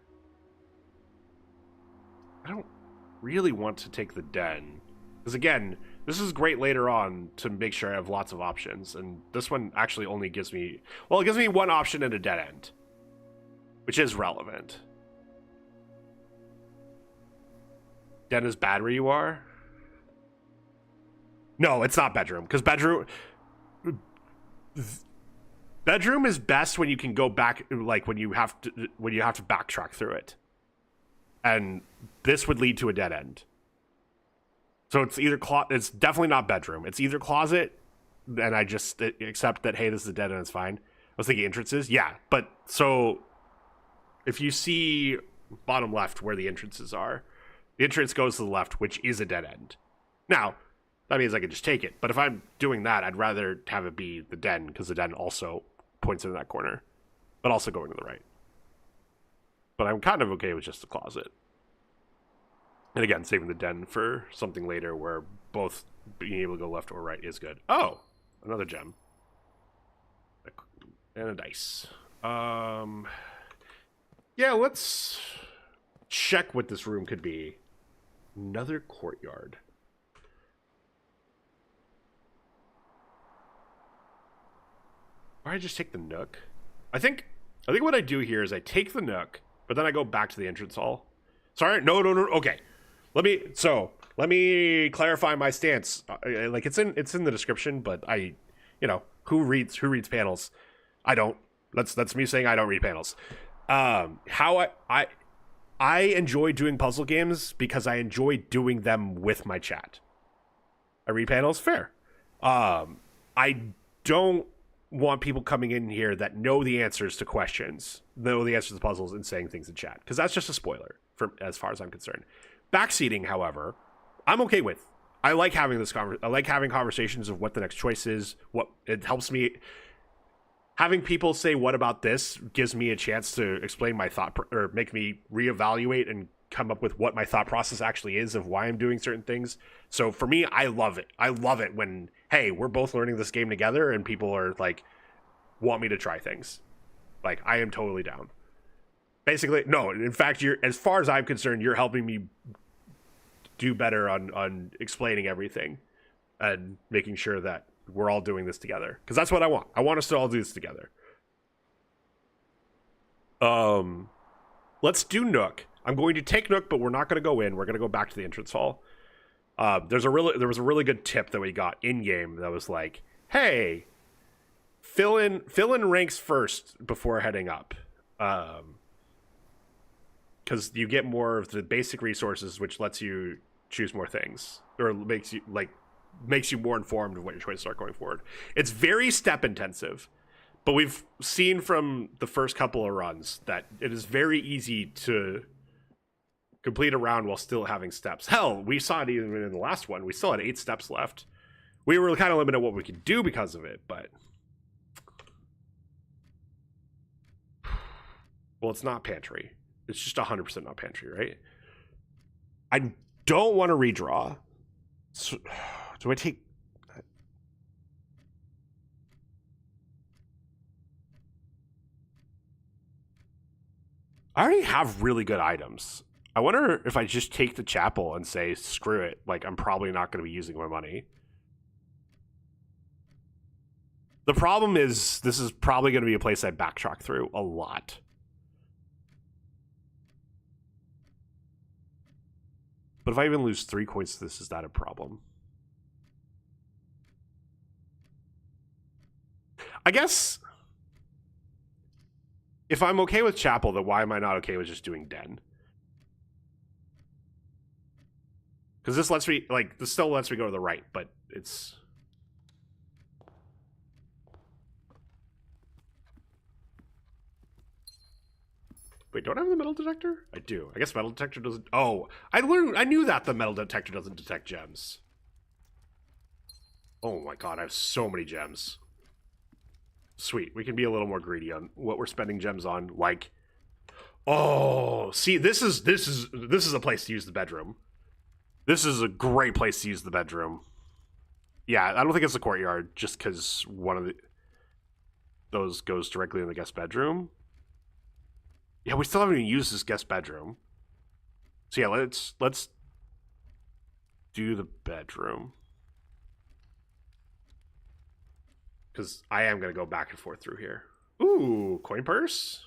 S1: I don't really want to take the den. Because again, this is great later on to make sure I have lots of options. And this one actually only gives me... Well, it gives me 1 option and a dead end. Which is relevant. Den is bad where you are? No, it's not bedroom. Because bedroom is best when you can go back, like when you have to backtrack through it. And this would lead to a dead end. So it's either it's definitely not bedroom. It's either closet, and I just accept that, hey, this is a dead end, it's fine. I was thinking entrances. Yeah, but so if you see bottom left where the entrances are, the entrance goes to the left, which is a dead end. Now, that means I can just take it. But if I'm doing that, I'd rather have it be the den, because the den also points into that corner, but also going to the right. But I'm kind of okay with just the closet. And again, saving the den for something later where both being able to go left or right is good. Oh, another gem. And a dice. Yeah, let's check what this room could be. Another courtyard. Or I just take the nook. I think what I do here is I take the nook, but then I go back to the entrance hall. Sorry, no. Okay, let me clarify my stance. Like it's in the description, but who reads panels? I don't. That's me saying I don't read panels. How I enjoy doing puzzle games because I enjoy doing them with my chat. I read panels, fair. I don't want people coming in here that know the answers to questions, know the answers to puzzles, and saying things in chat, because that's just a spoiler for as far as I'm concerned. Backseating, however, I'm okay with. I like having I like having conversations of what the next choice is. What it helps me. Having people say, "What about this?" gives me a chance to explain my thought or make me reevaluate and come up with what my thought process actually is of why I'm doing certain things. So for me, I love it. I love it when, hey, we're both learning this game together and people are like, want me to try things. Like, I am totally down. Basically, no, in fact, as far as I'm concerned, you're helping me do better on explaining everything and making sure that we're all doing this together. Because that's what I want. I want us to all do this together. Let's do Nook. I'm going to take Nook, but we're not going to go in. We're going to go back to the entrance hall. There was a really good tip that we got in game that was like, hey, fill in ranks first before heading up, because you get more of the basic resources, which lets you choose more things, or makes you more informed of what your choices are going forward. It's very step intensive, but we've seen from the first couple of runs that it is very easy to complete a round while still having steps. Hell, we saw it even in the last one. We still had 8 steps left. We were kind of limited what we could do because of it, but... Well, it's not pantry. It's just 100% not pantry, right? I don't want to redraw. So, do I take... I already have really good items. I wonder if I just take the chapel and say, screw it. Like, I'm probably not going to be using my money. The problem is this is probably going to be a place I backtrack through a lot. But if I even lose 3 coins to this, is that a problem? I guess if I'm okay with Chapel, then why am I not okay with just doing Den? Because this lets me, like, this still lets me go to the right, but it's... Wait, don't I have the metal detector? I do. I guess metal detector doesn't... Oh, I knew that the metal detector doesn't detect gems. Oh my god, I have so many gems. Sweet, we can be a little more greedy on what we're spending gems on. Like, oh, see, this is a place to use the bedroom. This is a great place to use the bedroom. Yeah, I don't think it's the courtyard, just because one of those goes directly in the guest bedroom. Yeah, we still haven't even used this guest bedroom. So yeah, let's do the bedroom. Because I am going to go back and forth through here. Ooh, coin purse.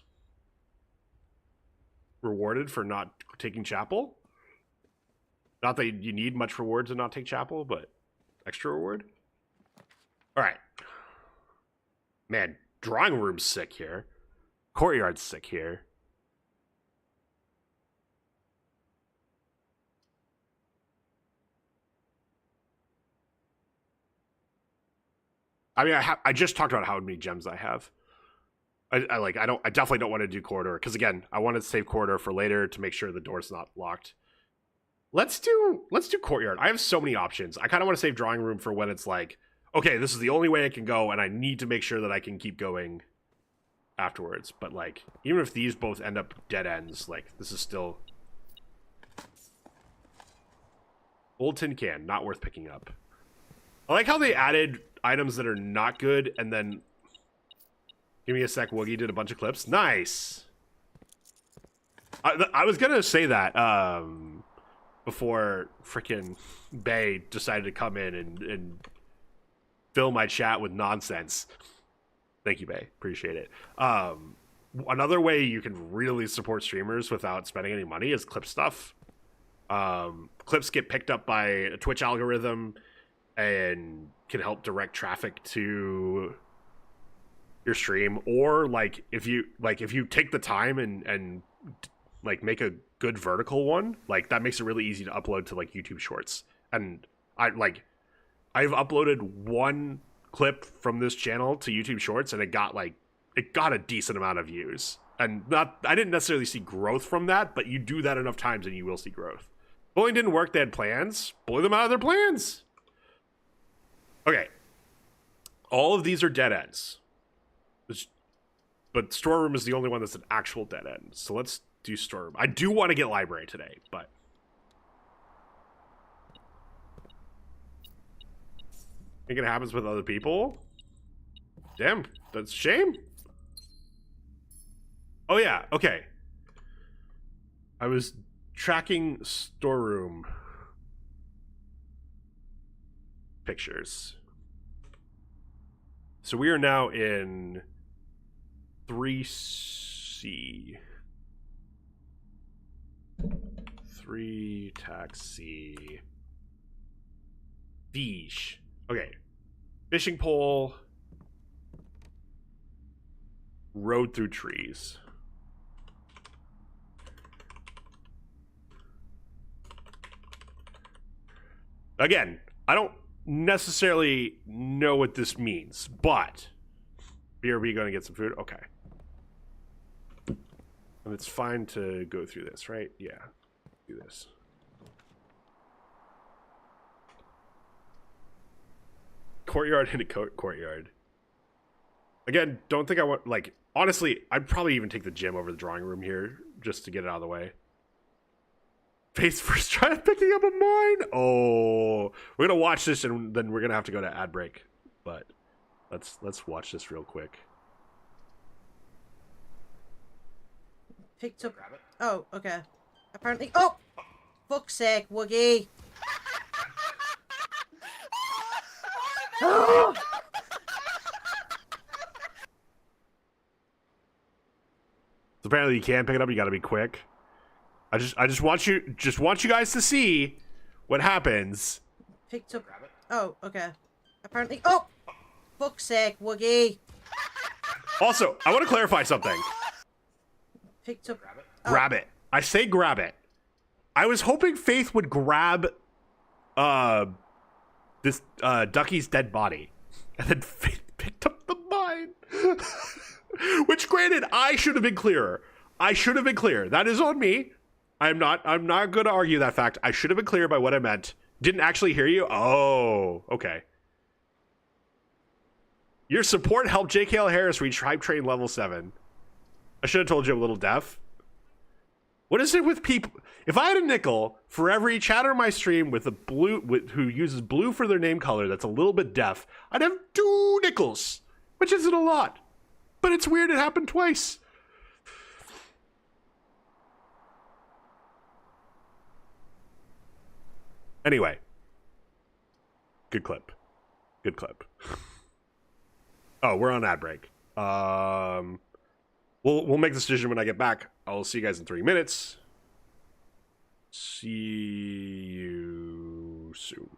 S1: Rewarded for not taking Chapel. Not that you need much reward to not take Chapel, but extra reward. All right. Man, drawing room's sick here. Courtyard's sick here. I mean, I just talked about how many gems I have. I definitely don't want to do corridor because again, I want to save corridor for later to make sure the door's not locked. Let's do courtyard. I have so many options. I kind of want to save drawing room for when it's like, okay, this is the only way I can go, and I need to make sure that I can keep going afterwards. But like, even if these both end up dead ends, like this is still old tin can, not worth picking up. I like how they added items that are not good, and then give me a sec. Woogie did a bunch of clips. Nice. I was gonna say that before frickin' Bay decided to come in and fill my chat with nonsense. Thank you, Bay. Appreciate it. Another way you can really support streamers without spending any money is clip stuff. Clips get picked up by a Twitch algorithm and can help direct traffic to your stream, or like if you take the time and like make a good vertical one, like that makes it really easy to upload to like YouTube Shorts. And I've uploaded one clip from this channel to YouTube Shorts, and it got a decent amount of views. And I didn't necessarily see growth from that, but you do that enough times and you will see growth. Bullying didn't work. They had plans. Bully them out of their plans. Okay, all of these are dead ends, but storeroom is the only one that's an actual dead end. So let's do storeroom. I do want to get library today, but think it happens with other people. Damn, that's a shame. Oh yeah, okay. I was tracking storeroom pictures. So we are now in 3C. 3 taxi. Fish. Okay. Fishing pole. Road through trees. Again, I don't necessarily know what this means, but BRB going to get some food? Okay. And it's fine to go through this, right? Yeah. Do this. Courtyard and a courtyard. Again, don't think I want, like, honestly, I'd probably even take the gym over the drawing room here just to get it out of the way. Face first try at picking up a mine. Oh, we're gonna watch this and then we're gonna have to go to ad break. But let's watch this real quick.
S7: Picked up. Oh, okay. Apparently. Oh, fuck's sake, Woogie.
S1: So apparently you can't pick it up. You got to be quick. I just want you guys to see what happens.
S7: Picked up. Oh, okay. Apparently. Oh, fuck's sake, Woogie.
S1: Also, I want to clarify something.
S7: Picked up.
S1: Grab it. I say grab it. I was hoping Faith would grab this Ducky's dead body, and then Faith picked up the mine. Which, granted, I should have been clearer. I should have been clear. That is on me. I'm not going to argue that fact. I should have been clear by what I meant. Didn't actually hear you. Oh, okay. Your support helped JKL Harris reach Hype Train level 7. I should have told you I'm a little deaf. What is it with people? If I had a nickel for every chatter in my stream with a blue who uses blue for their name color that's a little bit deaf, I'd have 2 nickels, which isn't a lot. But it's weird it happened twice. Anyway. Good clip. Good clip. Oh, we're on ad break. We'll make the decision when I get back. I'll see you guys in 3 minutes. See you soon.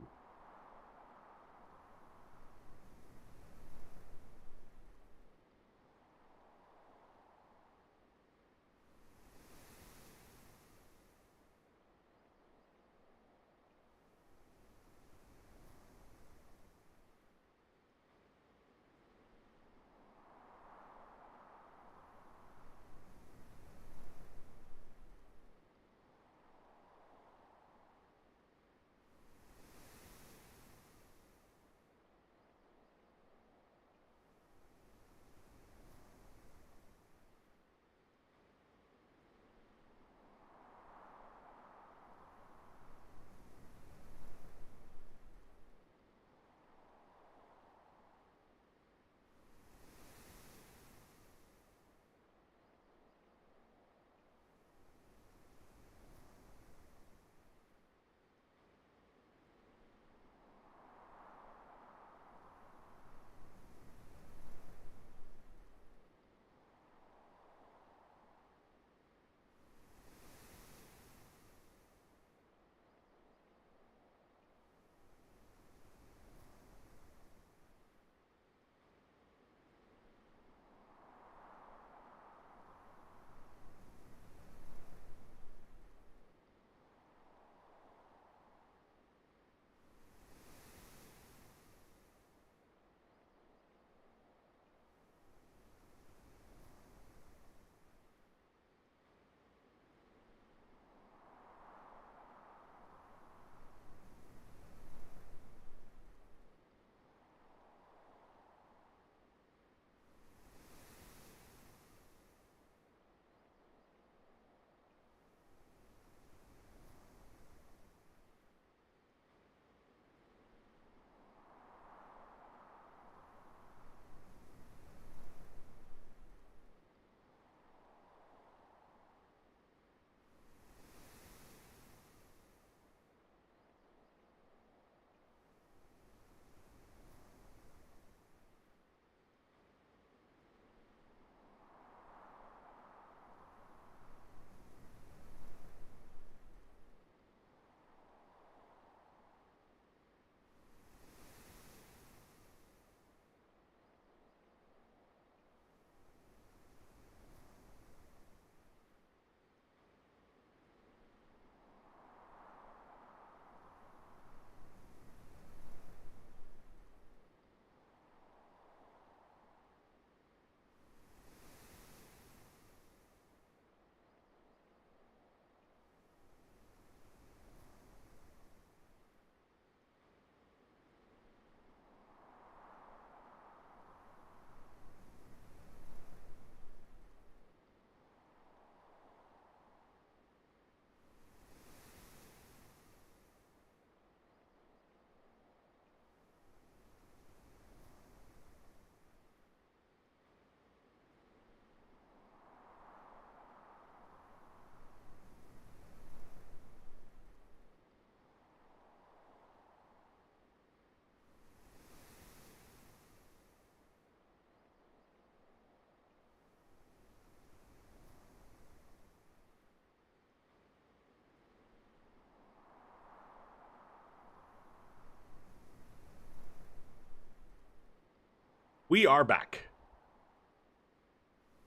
S1: We are back.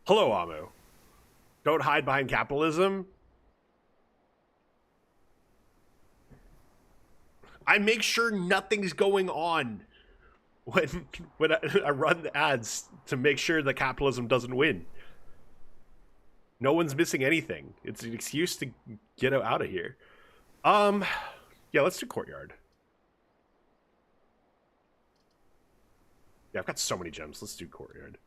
S1: Hello, Amu. Don't hide behind capitalism. I make sure nothing's going on when I run the ads to make sure that capitalism doesn't win. No one's missing anything. It's an excuse to get out of here. Yeah, let's do courtyard. Yeah, I've got so many gems. Let's do courtyard.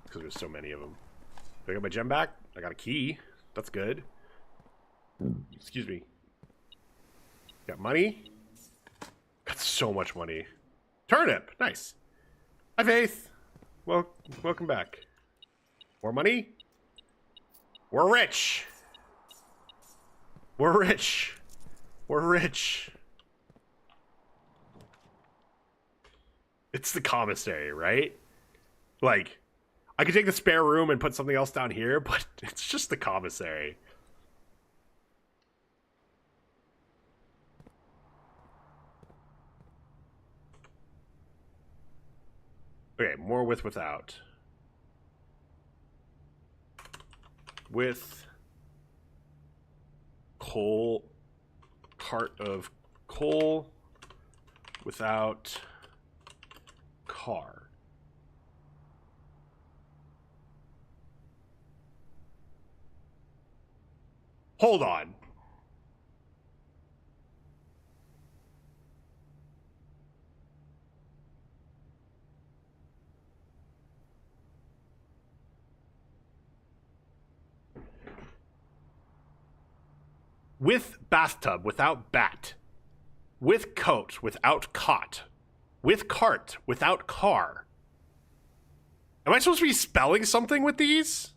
S1: Because there's so many of them. Do I get my gem back? I got a key. That's good. Excuse me. Got money. Got so much money. Turnip. Nice. Hi, Faith. Well, welcome back. More money? We're rich. We're rich. We're rich. It's the commissary, right? Like, I could take the spare room and put something else down here, but it's just the commissary. Okay, more with without. With coal, cart of coal, without car. Hold on. With bathtub, without bat. With coat, without cot. With cart, without car. Am I supposed to be spelling something with these?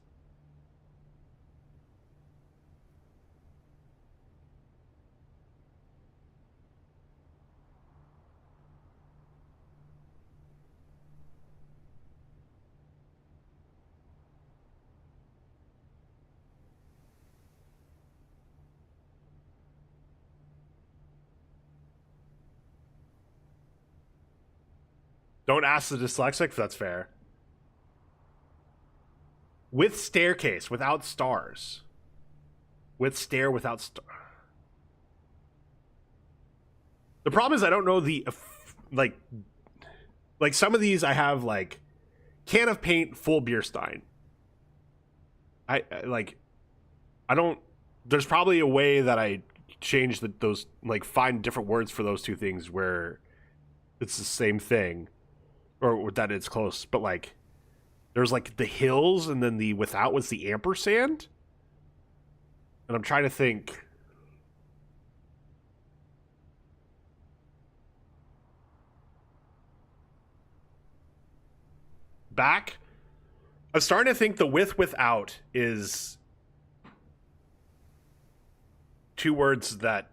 S1: Don't ask the dyslexic if that's fair. With staircase, without stars. With stair, without star. The problem is I don't know the, like some of these I have, like, can of paint, full beer stein. I don't, there's probably a way that I change those, like, find different words for those two things where it's the same thing. Or that it's close, but like there's like the hills and then the without was the ampersand. And I'm trying to think. Back. I'm starting to think the with without is two words that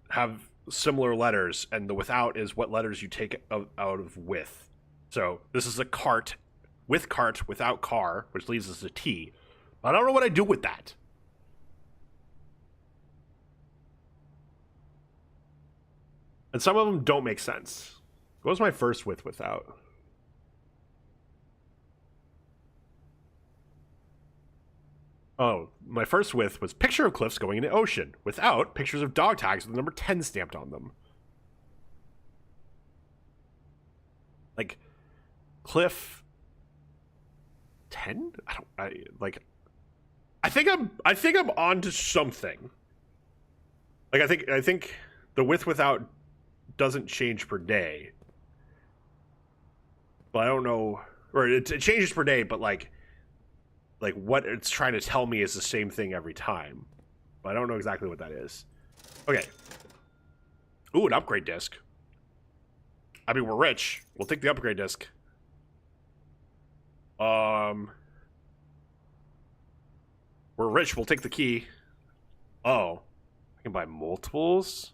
S1: have similar letters, and the without is what letters you take out of with. So this is a cart, with cart, without car, which leaves us a T. I don't know what I do with that. And some of them don't make sense. What was my first with without? Oh, my first with was picture of cliffs going into ocean. Without, pictures of dog tags with the number 10 stamped on them. Like, cliff 10? I think I'm onto something. Like I think the with without doesn't change per day. But I don't know, or it changes per day, but like what it's trying to tell me is the same thing every time. But I don't know exactly what that is. Okay. Ooh, an upgrade disc. I mean, we're rich. We'll take the upgrade disc. We're rich. We'll take the key. Oh, I can buy multiples.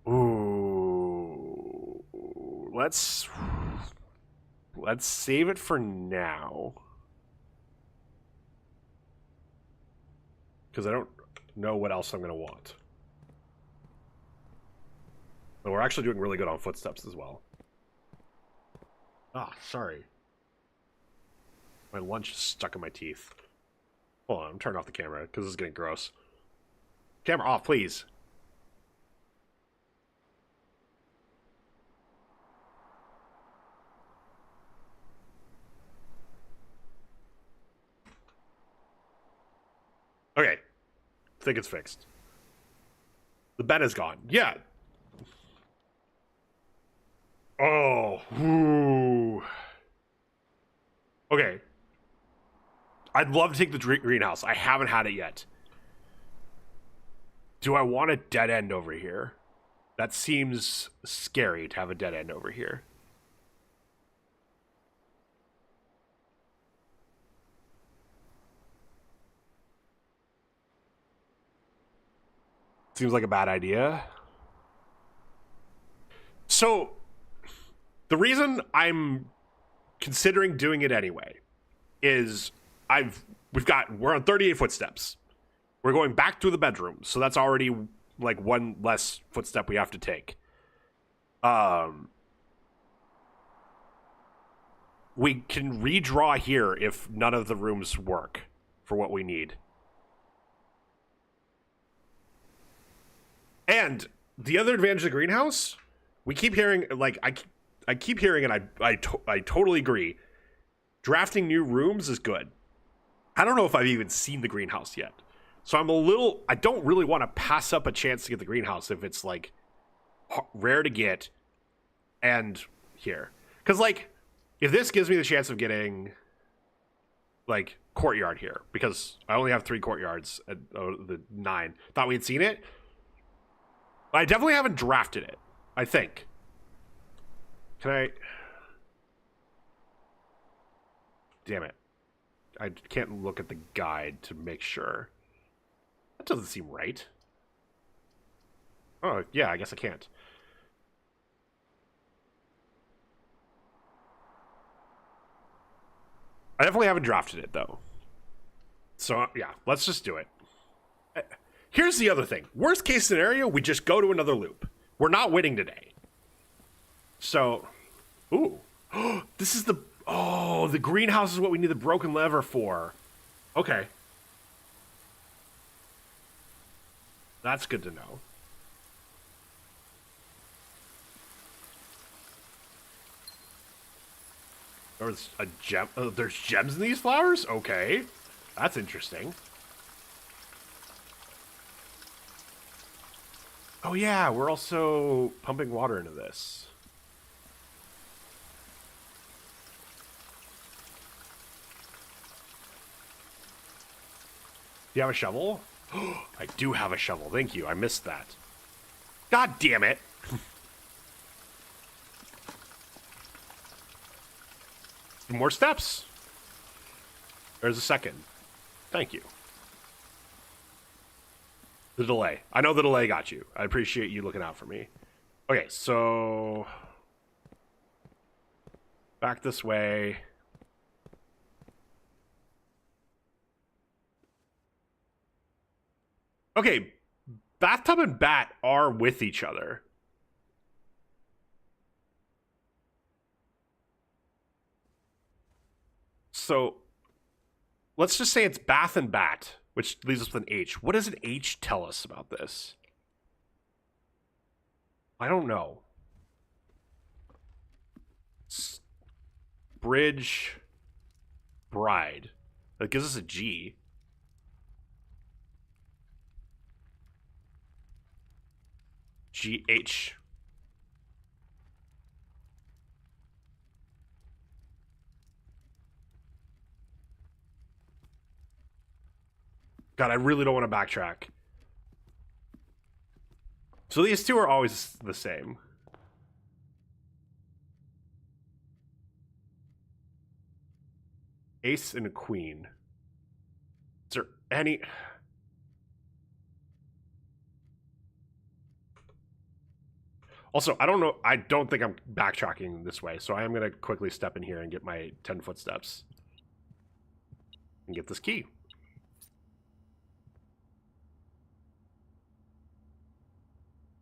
S1: Ooh, let's save it for now, because I don't know what else I'm gonna want. And we're actually doing really good on footsteps as well. Ah, sorry. My lunch is stuck in my teeth. Hold on, I'm turning off the camera because this is getting gross. Camera off, please. Okay. I think it's fixed. The bed is gone. Yeah. Oh. Ooh. Okay. I'd love to take the greenhouse. I haven't had it yet. Do I want a dead end over here? That seems scary to have a dead end over here. Seems like a bad idea. So, the reason I'm considering doing it anyway is we're on 38 footsteps. We're going back to the bedroom, so that's already like one less footstep we have to take. We can redraw here if none of the rooms work for what we need. And the other advantage of the greenhouse, we keep hearing, like, I keep hearing, and I totally agree, drafting new rooms is good. I don't know if I've even seen the greenhouse yet. So I don't really want to pass up a chance to get the greenhouse if it's, like, rare to get and here. Because, like, if this gives me the chance of getting, like, courtyard here, because I only have 3 courtyards at the 9. Thought we had seen it. I definitely haven't drafted it, I think. Can I... Damn it. I can't look at the guide to make sure. That doesn't seem right. Oh, yeah, I guess I can't. I definitely haven't drafted it, though. So, yeah, let's just do it. Here's the other thing. Worst case scenario, we just go to another loop. We're not winning today. So, ooh. This is the... Oh, the greenhouse is what we need the broken lever for. Okay. That's good to know. There's a gem... there's gems in these flowers? Okay. That's interesting. Oh yeah, we're also pumping water into this. Do you have a shovel? I do have a shovel. Thank you. I missed that. God damn it. More steps. There's a second. Thank you. The delay. I know the delay got you. I appreciate you looking out for me. Okay, so... back this way. Okay, bathtub and bat are with each other. So, let's just say it's bath and bat, which leaves us with an H. What does an H tell us about this? I don't know. Bridge, bride. That gives us a G. GH. God, I really don't want to backtrack. So these two are always the same. Ace and a queen. Is there any... Also, I don't know. I don't think I'm backtracking this way, so I am going to quickly step in here and get my 10 footsteps. And get this key.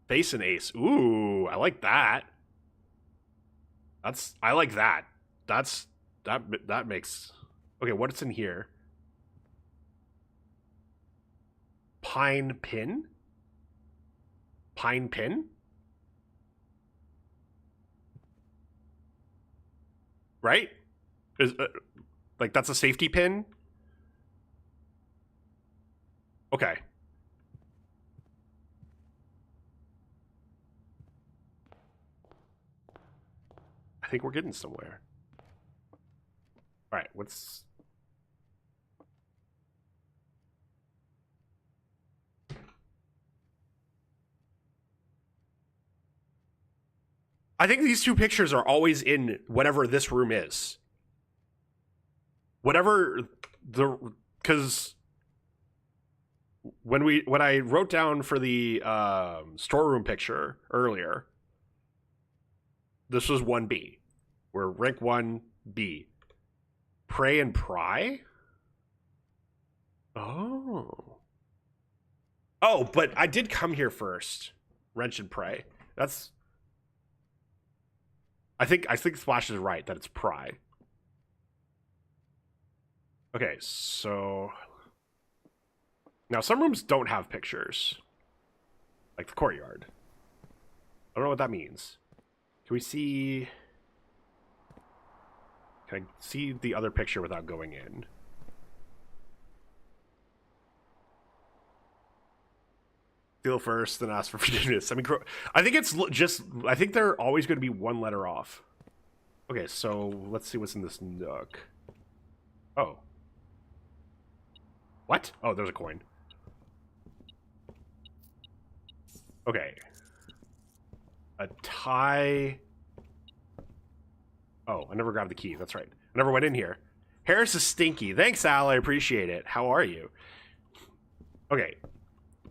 S1: Face and ace. Ooh, I like that. I like that. That makes... Okay, what's in here? Pine pin? Pine pin? Right? Is like that's a safety pin? Okay. I think we're getting somewhere. All right, what's... I think these two pictures are always in whatever this room is. Whatever the... Because when I wrote down for the storeroom picture earlier, this was 1B. We're rank 1B. Pray and pry? Oh. Oh, but I did come here first. Wrench and pray. That's... I think Splash is right that it's pry. Okay, so... Now, some rooms don't have pictures. Like the courtyard. I don't know what that means. Can we see... Can I see the other picture without going in? Feel first, then ask for forgiveness. I mean, I think it's just... I think they're always going to be one letter off. Okay, so let's see what's in this nook. Oh. What? Oh, there's a coin. Okay. A tie... Oh, I never grabbed the key. That's right. I never went in here. Harris is stinky. Thanks, Al. I appreciate it. How are you? Okay.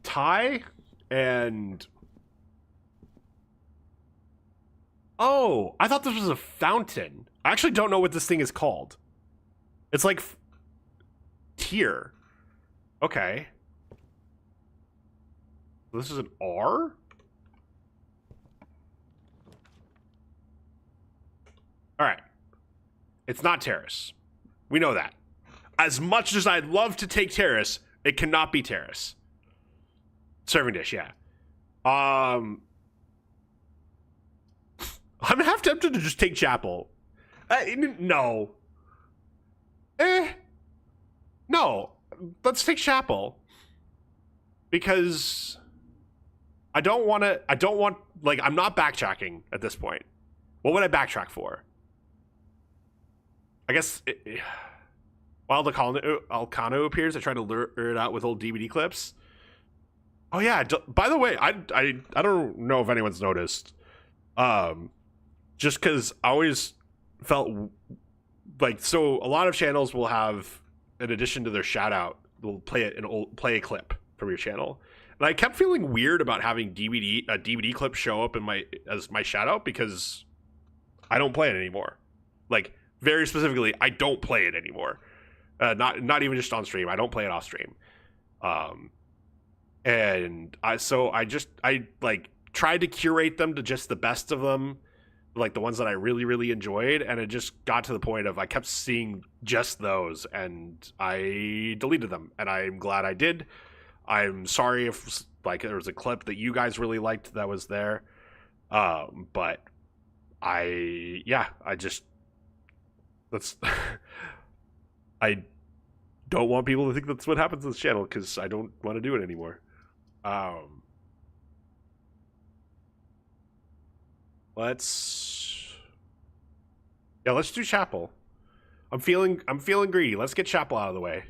S1: Tie and... Oh, I thought this was a fountain. I actually don't know what this thing is called. It's like... Tier. Okay. This is an R? Alright. It's not terrace. We know that. As much as I'd love to take terrace, it cannot be terrace. Serving dish, yeah. I'm half tempted to just take chapel. No. No. Let's take chapel. Because I don't want, like, I'm not backtracking at this point. What would I backtrack for? I guess while the Alcano appears, I try to lure it out with old DVD clips. Oh yeah, by the way, I don't know if anyone's noticed. Just because I always felt like, so a lot of channels will have, in addition to their shout out, they'll play a clip from your channel. And I kept feeling weird about having DVD clip show up in as my shout out because I don't play it anymore. Like, very specifically, I don't play it anymore. Not even just on stream. I don't play it off stream. And I like tried to curate them to just the best of them, like the ones that I really, really enjoyed, and it just got to the point of I kept seeing just those, and I deleted them, and I'm glad I did. I'm sorry if like there was a clip that you guys really liked that was there, but I don't want people to think that's what happens to this channel because I don't want to do it anymore. Let's do chapel. I'm feeling greedy. Let's get chapel out of the way.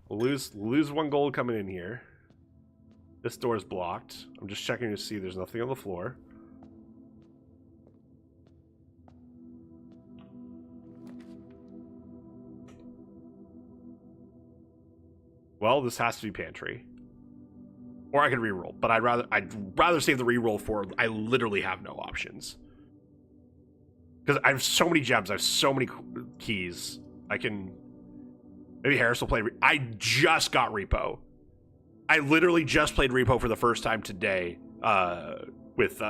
S1: We'll lose 1 gold coming in here. This door's blocked. I'm just checking to see there's nothing on the floor. Well, this has to be pantry. Or I could reroll, but I'd rather save the reroll for I literally have no options. Because I have so many gems, I have so many keys. I can... Maybe Harris will play... I just got repo. I literally just played Repo for the first time today with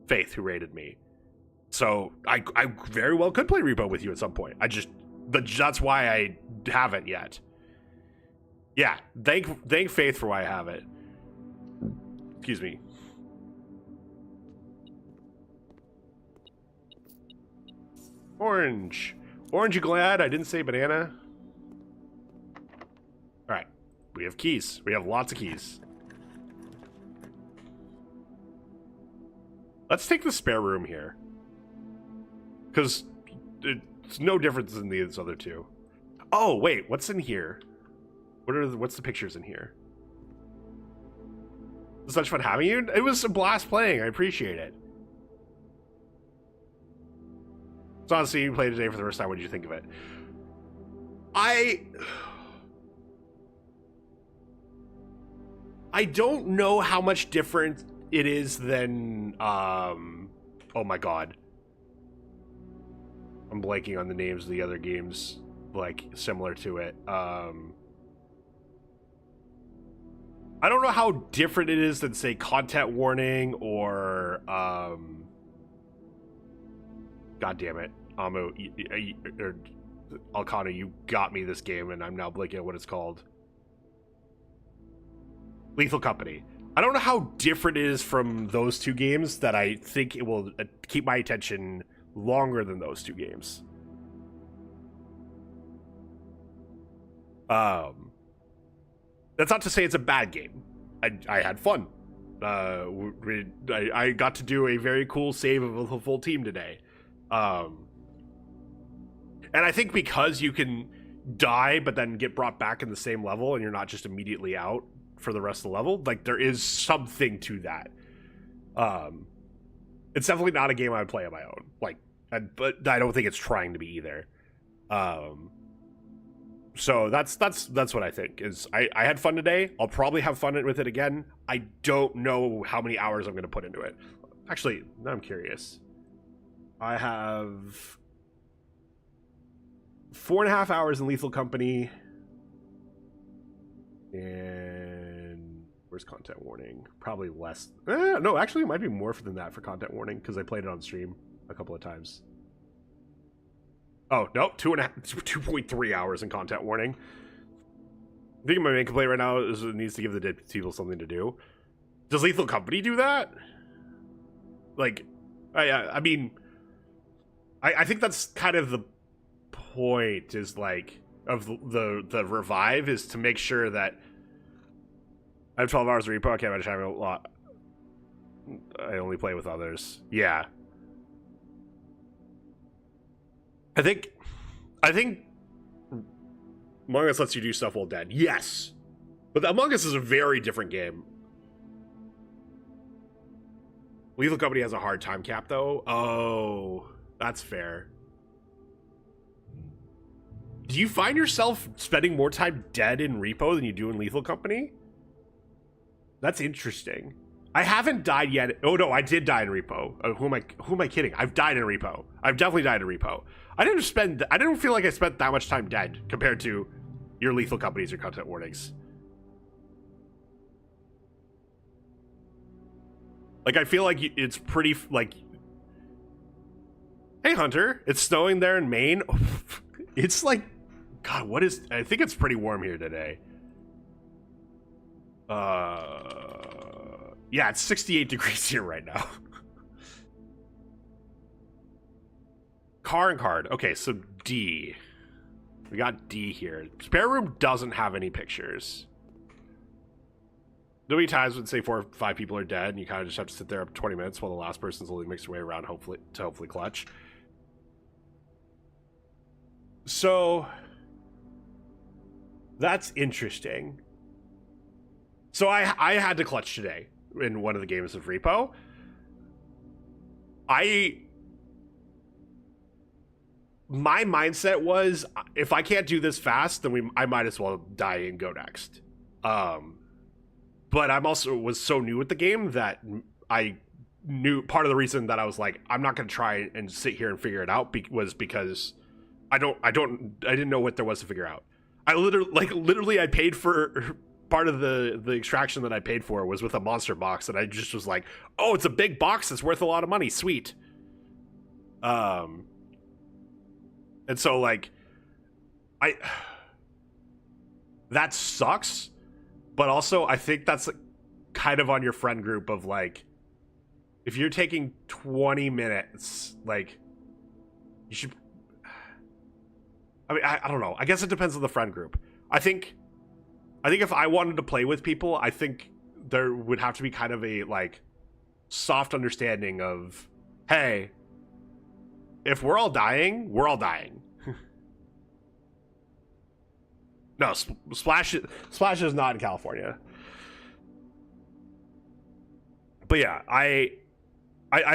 S1: Faith, who raided me. So I very well could play Repo with you at some point. That's why I haven't yet. Yeah, thank Faith for why I have it. Excuse me. Orange. Orange, you glad I didn't say banana? Alright. We have keys. We have lots of keys. Let's take the spare room here. Because it's no difference than these other two. Oh, wait. What's in here? What's the pictures in here? It was such fun having you. It was a blast playing. I appreciate it. So honestly, you played today for the first time. What did you think of it? I don't know how much different it is than oh my god. I'm blanking on the names of the other games like similar to it. I don't know how different it is than say content warning or God damn it. Amu, or Alcana, you got me this game, and I'm now blanking at what it's called. Lethal Company. I don't know how different it is from those two games that I think it will keep my attention longer than those two games. That's not to say it's a bad game. I had fun. I got to do a very cool save of a full team today. And I think because you can die but then get brought back in the same level and you're not just immediately out for the rest of the level, like there is something to that. It's definitely not a game I would play on my own. But I don't think it's trying to be either. So that's what I think is I had fun today. I'll probably have fun with it again. I don't know how many hours I'm going to put into it. Actually, now I'm curious. I have 4.5 hours in Lethal Company. And where's content warning? Probably less. No, actually it might be more than that for content warning because I played it on stream a couple of times. Oh, no, 2.3 hours in content warning. I think my main complaint right now is it needs to give the dead people something to do. Does Lethal Company do that? Like, I mean, I think that's kind of the point is like of the revive is to make sure that I have 12 hours of repo. I can't imagine having a lot. I only play with others. Yeah. I think Among Us lets you do stuff while dead. Yes. But Among Us is a very different game. Lethal Company has a hard time cap, though. Oh, that's fair. Do you find yourself spending more time dead in Repo than you do in Lethal Company? That's interesting. I haven't died yet. Oh no, I did die in Repo. Who am I kidding? I've died in Repo. I've definitely died in Repo. I didn't feel like I spent that much time dead compared to your Lethal Companies or content warnings. Like I feel like it's pretty like. Hey Hunter, it's snowing there in Maine. It's like, God, what is? I think it's pretty warm here today. Yeah, it's 68 degrees here right now. Car and card. Okay, so D. We got D here. Spare room doesn't have any pictures. There'll be times when say 4 or 5 people are dead, and you kind of just have to sit there up 20 minutes while the last person's only makes their way around, hopefully clutch. So that's interesting. So I had to clutch today in one of the games of Repo. My mindset was, if I can't do this fast, then I might as well die and go next. But I'm also was so new with the game that I knew part of the reason that I was like, I'm not going to try and sit here and figure it out was because I didn't know what there was to figure out. I literally I paid for part of the extraction that I paid for was with a monster box, and I just was like, oh, it's a big box that's worth a lot of money, sweet. And so like that sucks, but also I think that's kind of on your friend group of like, if you're taking 20 minutes, like you should, I mean, I don't know. I guess it depends on the friend group. I think if I wanted to play with people, I think there would have to be kind of a like soft understanding of, hey, if we're all dying, we're all dying. No, Splash is not in California. But yeah, I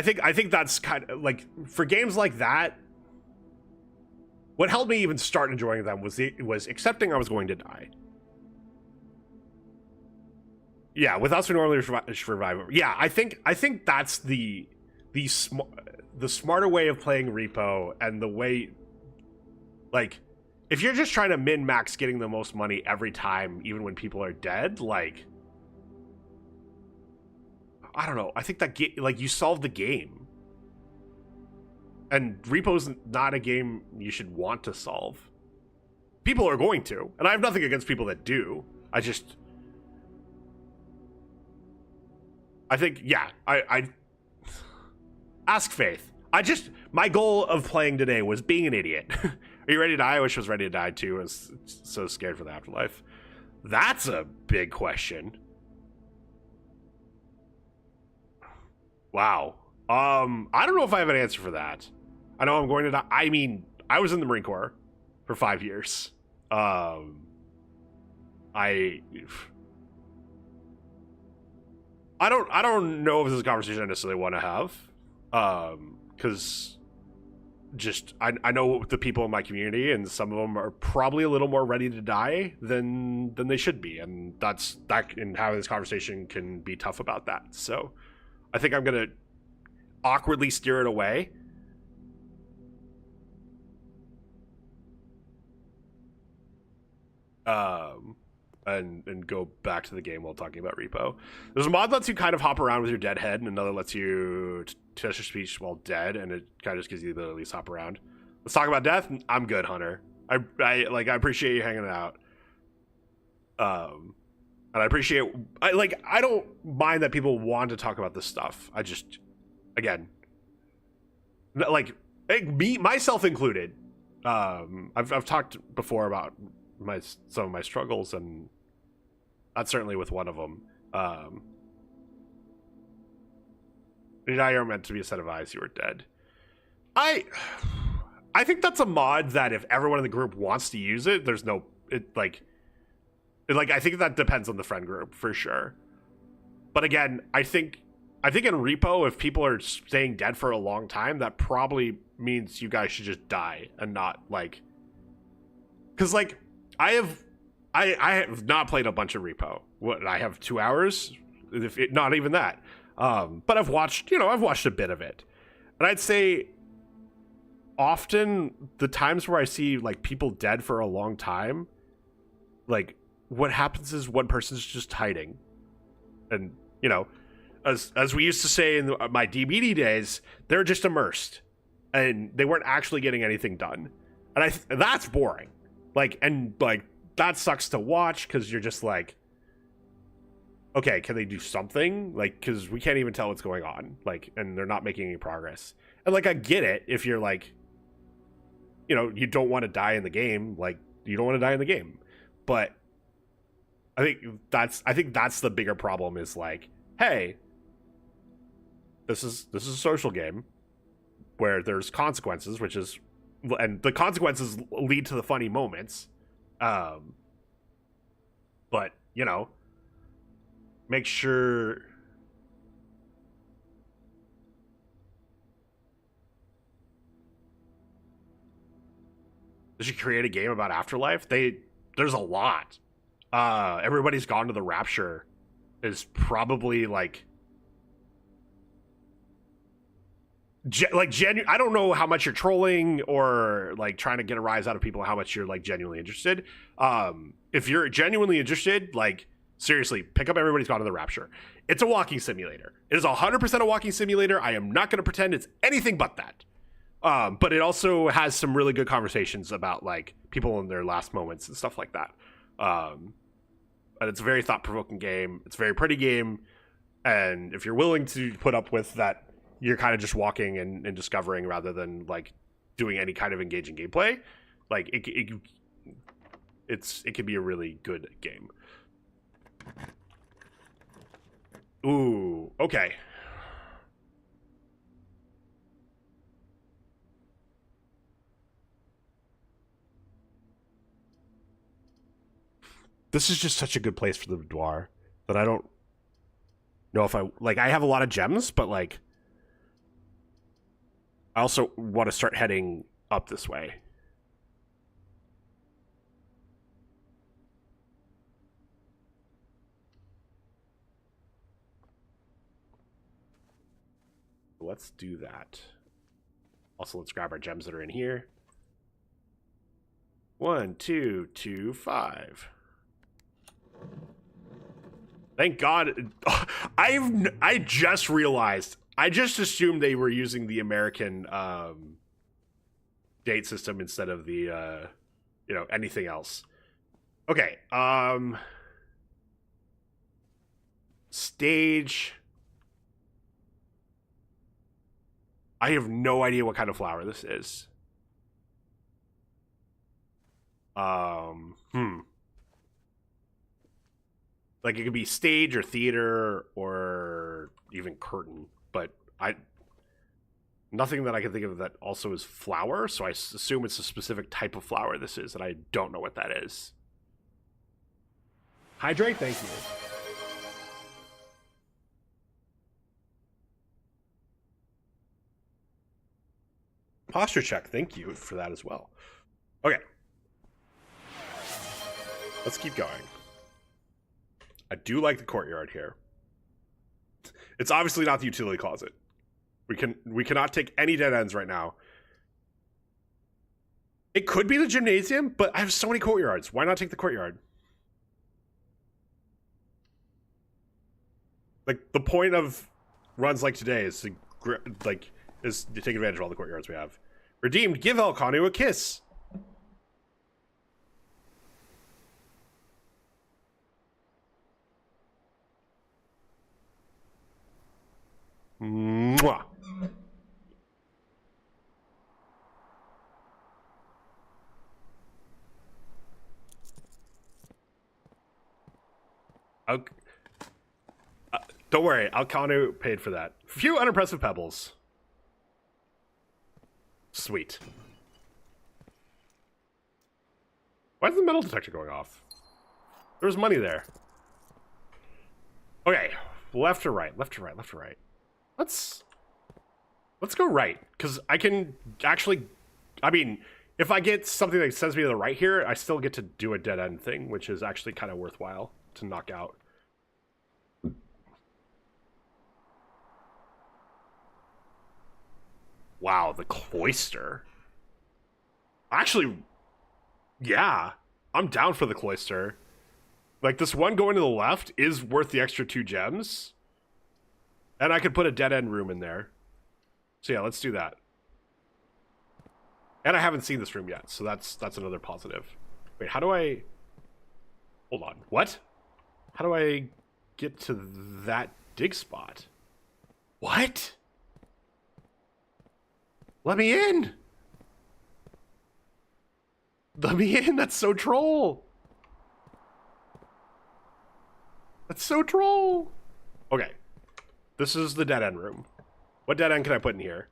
S1: think that's kind of like, for games like that, what helped me even start enjoying them was accepting I was going to die. Yeah, with us we normally survive. Yeah, I think that's the smarter way of playing repo, and the way, like, if you're just trying to min-max getting the most money every time, even when people are dead, like, I don't know. I think that like you solve the game. And repo's not a game you should want to solve. People are going to, and I have nothing against people that do. I think, yeah, I ask Faith. My goal of playing today was being an idiot. Are you ready to die? I wish I was ready to die too. I was so scared for the afterlife. That's a big question. Wow. I don't know if I have an answer for that. I know I'm going to die. I mean, I was in the Marine Corps for 5 years. I don't know if this is a conversation I necessarily want to have. Because just I know the people in my community, and some of them are probably a little more ready to die than they should be, and that and having this conversation can be tough about that. So I think I'm gonna awkwardly steer it away. And go back to the game while talking about repo. There's a mod that lets you kind of hop around with your dead head, and another lets you test your speech while dead, and it kind of just gives you the ability to at least hop around. Let's talk about death. I'm good, Hunter. I appreciate you hanging out. And I appreciate, I don't mind that people want to talk about this stuff. I just, again, like, myself included. I've talked before about some of my struggles, and that's certainly with one of them. You are meant to be a set of eyes. You were dead. I think that's a mod that if everyone in the group wants to use it, there's no I think that depends on the friend group for sure. But again, I think in repo, if people are staying dead for a long time, that probably means you guys should just die and not because I have not played a bunch of repo. What, I have 2 hours, not even that. But I've watched a bit of it, and I'd say often the times where I see people dead for a long time, what happens is one person's just hiding, and as we used to say in my DBD days, they're just immersed, and they weren't actually getting anything done, and that's boring. That sucks to watch, because you're just okay, can they do something? Because we can't even tell what's going on, and they're not making any progress. And I get it if you're you don't want to die in the game, you don't want to die in the game, but I think that's the bigger problem is hey, this is a social game where there's consequences, and the consequences lead to the funny moments. But make sure they should create a game about afterlife. There's a lot. Everybody's Gone to the Rapture is probably I don't know how much you're trolling or trying to get a rise out of people, how much you're genuinely interested. If you're genuinely interested, Seriously, pick up Everybody's Gone to the Rapture. It's a walking simulator. It is 100% a walking simulator. I am not going to pretend it's anything but that. But it also has some really good conversations about like people in their last moments and stuff like that. And it's a very thought-provoking game. It's a very pretty game. And if you're willing to put up with that, you're kind of just walking and discovering rather than like doing any kind of engaging gameplay. Like it can be a really good game. Ooh, okay. This is just such a good place for the boudoir that I don't know if I have a lot of gems, but like I also want to start heading up this way. Let's do that. Also, let's grab our gems that are in here. 1, 2, 2, 5. Thank God. I just realized. I just assumed they were using the American date system instead of the anything else. Okay. Stage. I have no idea what kind of flower this is. Like it could be stage or theater or even curtain, but nothing that I can think of that also is flower, so I assume it's a specific type of flower this is, and I don't know what that is. Hydrate, thank you. Posture check, thank you for that as well. Okay. Let's keep going. I do like the courtyard here. It's obviously not the utility closet. We cannot take any dead ends right now. It could be the gymnasium, but I have so many courtyards. Why not take the courtyard? Like the point of runs like today is to take advantage of all the courtyards we have. Redeemed, give Elcano a kiss. Mwah. Don't worry, Elcano paid for that. Few unimpressive pebbles. Sweet. Why is the metal detector going off? There was money there. Okay, left to right, left to right, left to right. Let's go right, because I can actually, I mean, if I get something that sends me to the right here, I still get to do a dead end thing, which is actually kind of worthwhile to knock out. Wow, the cloister. Actually, yeah, I'm down for the cloister. Like, this one going to the left is worth the extra 2 gems. And I could put a dead-end room in there. So yeah, let's do that. And I haven't seen this room yet, so that's another positive. Wait, how do I... Hold on, what? How do I get to that dig spot? What? Let me in! Let me in, that's so troll! That's so troll! Okay. This is the dead end room. What dead end can I put in here?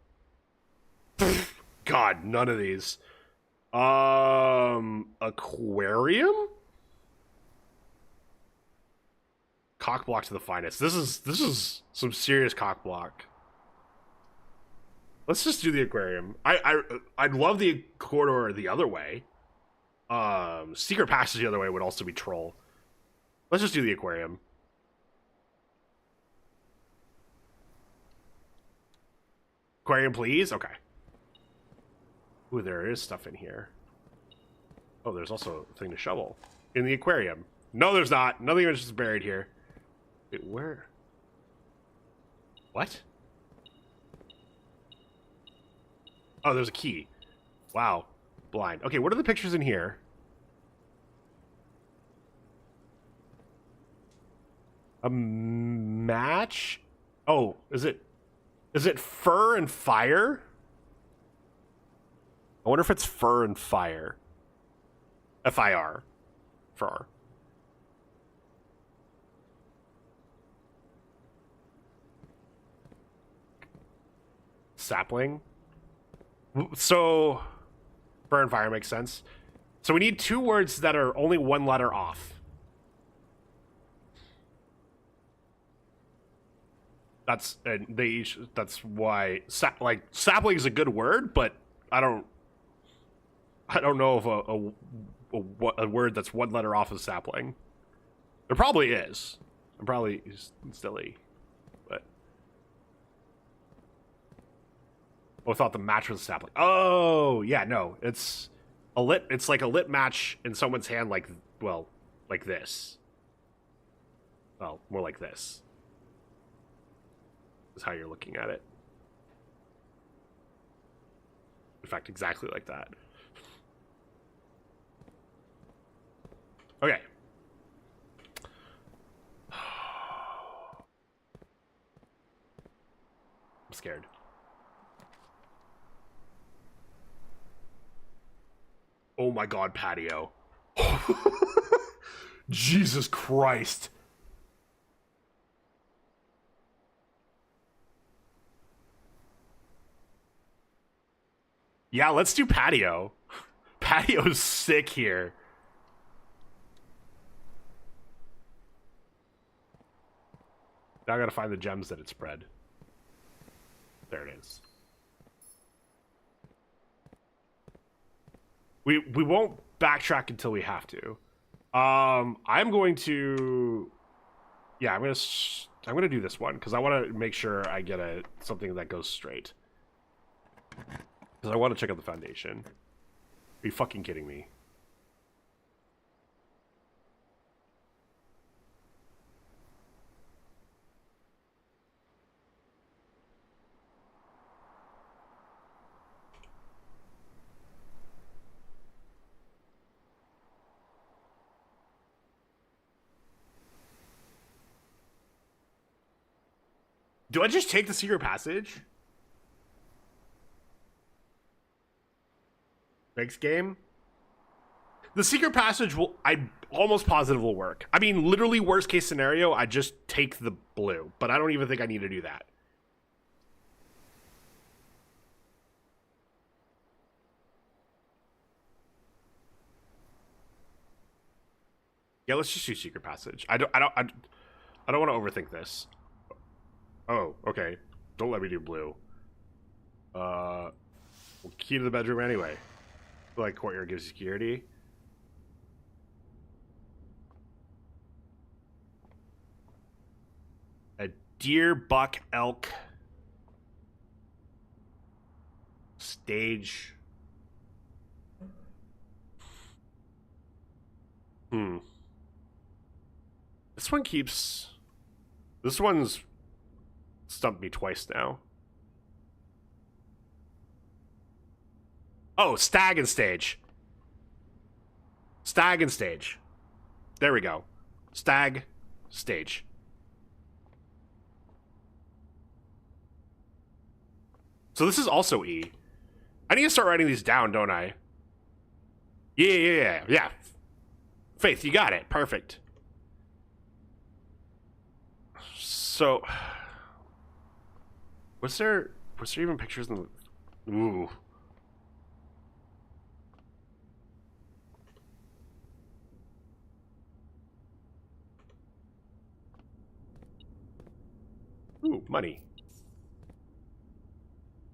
S1: God, none of these. Aquarium? Cock block to the finest. This is some serious cock block. Let's just do the aquarium. I'd love the corridor the other way. Secret passage the other way would also be troll. Let's just do the aquarium. Aquarium, please? Okay. Ooh, there is stuff in here. Oh, there's also a thing to shovel. In the aquarium. No, there's not. Nothing is just buried here. Wait, where? What? Oh, there's a key. Wow. Blind. Okay, what are the pictures in here? A match? Oh, is it fur and fire? I wonder if it's fur and fire. F-I-R. Fur. Sapling? So, fur and fire makes sense. So we need 2 words that are only 1 letter off. That's that's why sapling is a good word, but I don't know if a word that's 1 letter off is sapling. There probably is. I'm probably silly, but I thought the match was a sapling. Oh yeah, no, it's a lit. It's like a lit match in someone's hand, like this. Well, more like this. Is how you're looking at it. In fact, exactly like that. Okay. I'm scared. Oh my god, patio. Jesus Christ. Yeah, let's do patio. Patio's sick here. Now I gotta find the gems that it spread. There it is. We won't backtrack until we have to. I'm going to... Yeah, I'm gonna do this one, because I want to make sure I get something that goes straight. Because I want to check out the foundation. Are you fucking kidding me? Do I just take the secret passage? Next game? The secret passage I'm almost positive will work. I mean, literally worst case scenario, I just take the blue. But I don't even think I need to do that. Yeah, let's just do secret passage. I don't want to overthink this. Oh, okay. Don't let me do blue. Well, key to the bedroom anyway. Like courtyard gives security. A deer, buck, elk. Stage. This one keeps... This one's stumped me twice now. Oh, stag and stage. Stag and stage. There we go. Stag, stage. So this is also E. I need to start writing these down, don't I? Yeah. Faith, you got it. Perfect. So, was there even pictures in the... Ooh. Ooh, money.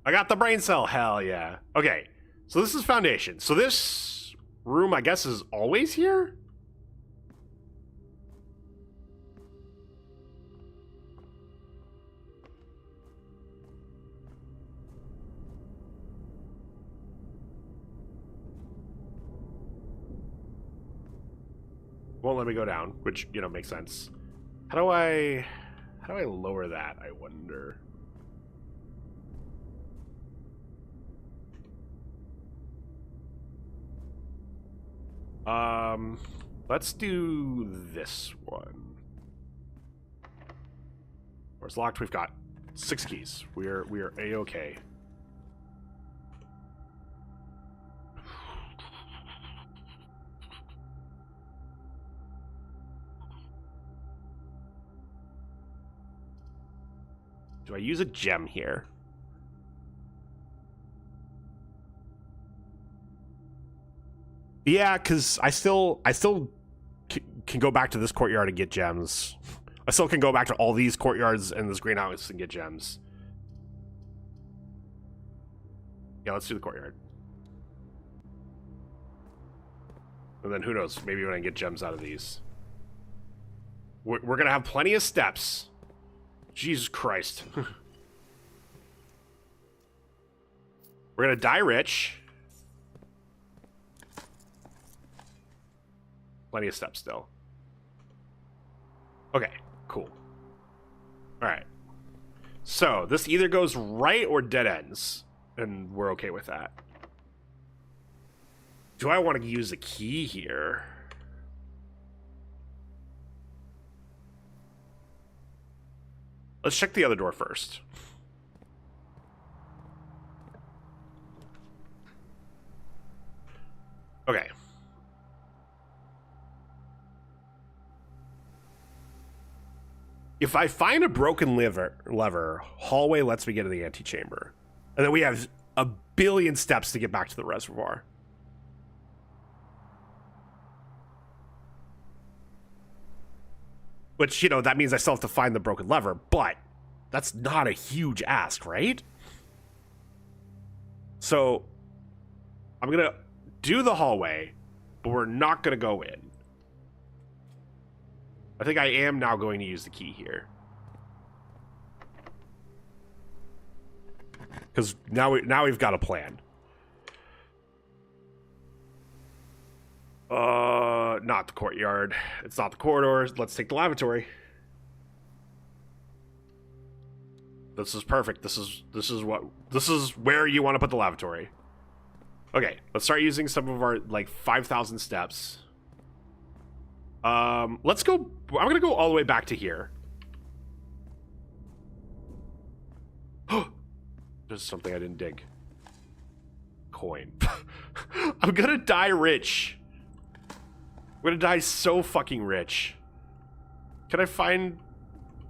S1: I got the brain cell. Hell yeah. Okay, so this is foundation. So this room, I guess, is always here? won't let me go down, which, you know, makes sense. How do I lower that, I wonder? Let's do this one. Or it's locked. We've got 6 keys. We are A-okay. Do I use a gem here? Yeah, because I still can go back to this courtyard and get gems. I still can go back to all these courtyards and this greenhouse and get gems. Yeah, let's do the courtyard. And then who knows, maybe when I get gems out of these. We're going to have plenty of steps. Jesus Christ. We're going to die rich. Plenty of steps still. Okay, cool. Alright. So, this either goes right or dead ends. And we're okay with that. Do I want to use a key here? Let's check the other door first. Okay. If I find a broken lever, hallway lets me get to the antechamber. And then we have a billion steps to get back to the reservoir. Which, you know, that means I still have to find the broken lever, but that's not a huge ask, right? So, I'm gonna do the hallway, but we're not gonna go in. I think I am now going to use the key here. Because now we've got a plan. Not the courtyard. It's not the corridors. Let's take the lavatory. This is perfect. This is where you want to put the lavatory. Okay, let's start using some of our like 5,000 steps. Let's go. I'm gonna go all the way back to here. There's something I didn't dig. Coin. I'm gonna die rich. I'm gonna die so fucking rich. Can I find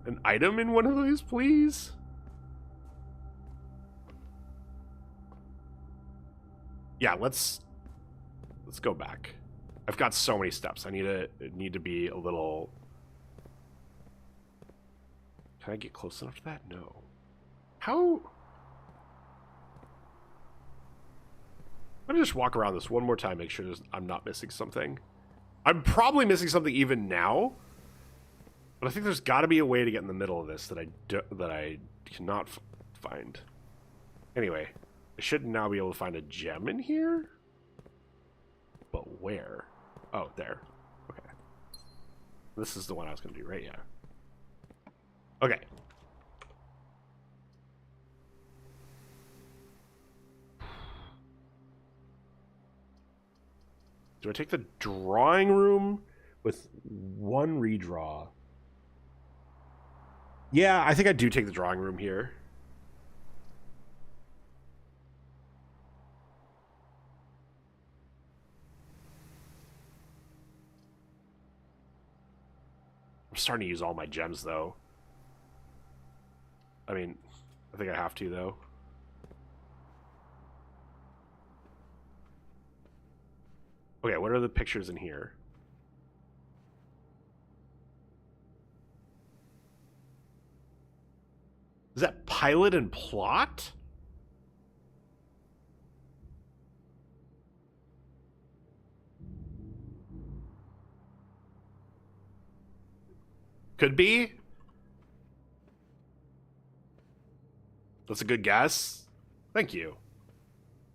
S1: an item in one of these, please? Yeah, let's go back. I've got so many steps. I need to be a little. Can I get close enough to that? No. How? I'm gonna just walk around this one more time, make sure I'm not missing something. I'm probably missing something even now, but I think there's got to be a way to get in the middle of this that I cannot find. Anyway, I should now be able to find a gem in here, but where? Oh, there. Okay. This is the one I was going to do, right? Yeah. Okay. Do I take the drawing room with one redraw? Yeah, I think I do take the drawing room here. I'm starting to use all my gems, though. I mean, I think I have to, though. Okay, what are the pictures in here? Is that pilot and plot? Could be. That's a good guess. Thank you.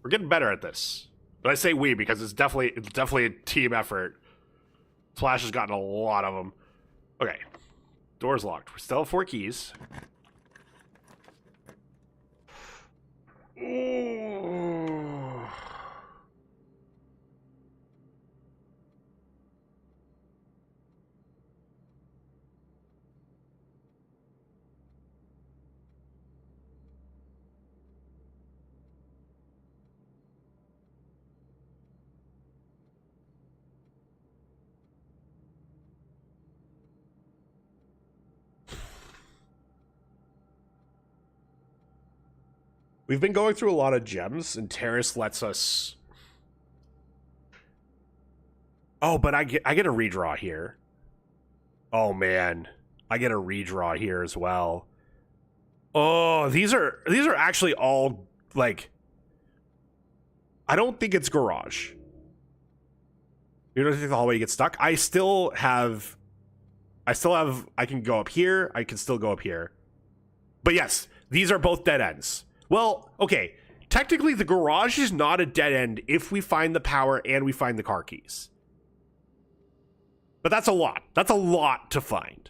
S1: We're getting better at this. But I say we because it's definitely a team effort. Splash has gotten a lot of them. Okay. Door's locked. We still have 4 keys. Ooh. We've been going through a lot of gems, and Terrace lets us... Oh, but I get a redraw here. Oh, man. I get a redraw here as well. Oh, these are actually all, like... I don't think it's garage. You don't think the hallway gets stuck? I can go up here. I can still go up here. But yes, these are both dead ends. Well, okay. Technically, the garage is not a dead end if we find the power and we find the car keys. But that's a lot. That's a lot to find.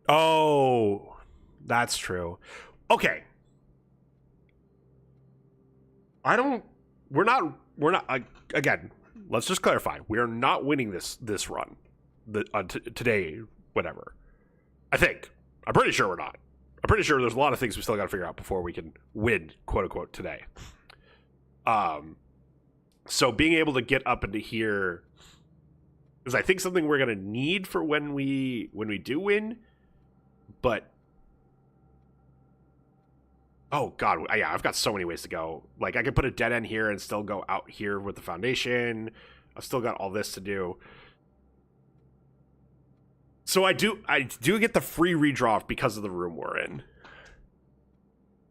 S1: Oh, that's true. Okay. We're not, again, let's just clarify. We are not winning this run. Today, whatever. I think. I'm pretty sure we're not. I'm pretty sure there's a lot of things we still got to figure out before we can win, quote unquote, today. So being able to get up into here is, I think, something we're gonna need for when we do win. But oh god, yeah, I've got so many ways to go. Like, I could put a dead end here and still go out here with the foundation. I've still got all this to do. So I do get the free redraw because of the room we're in.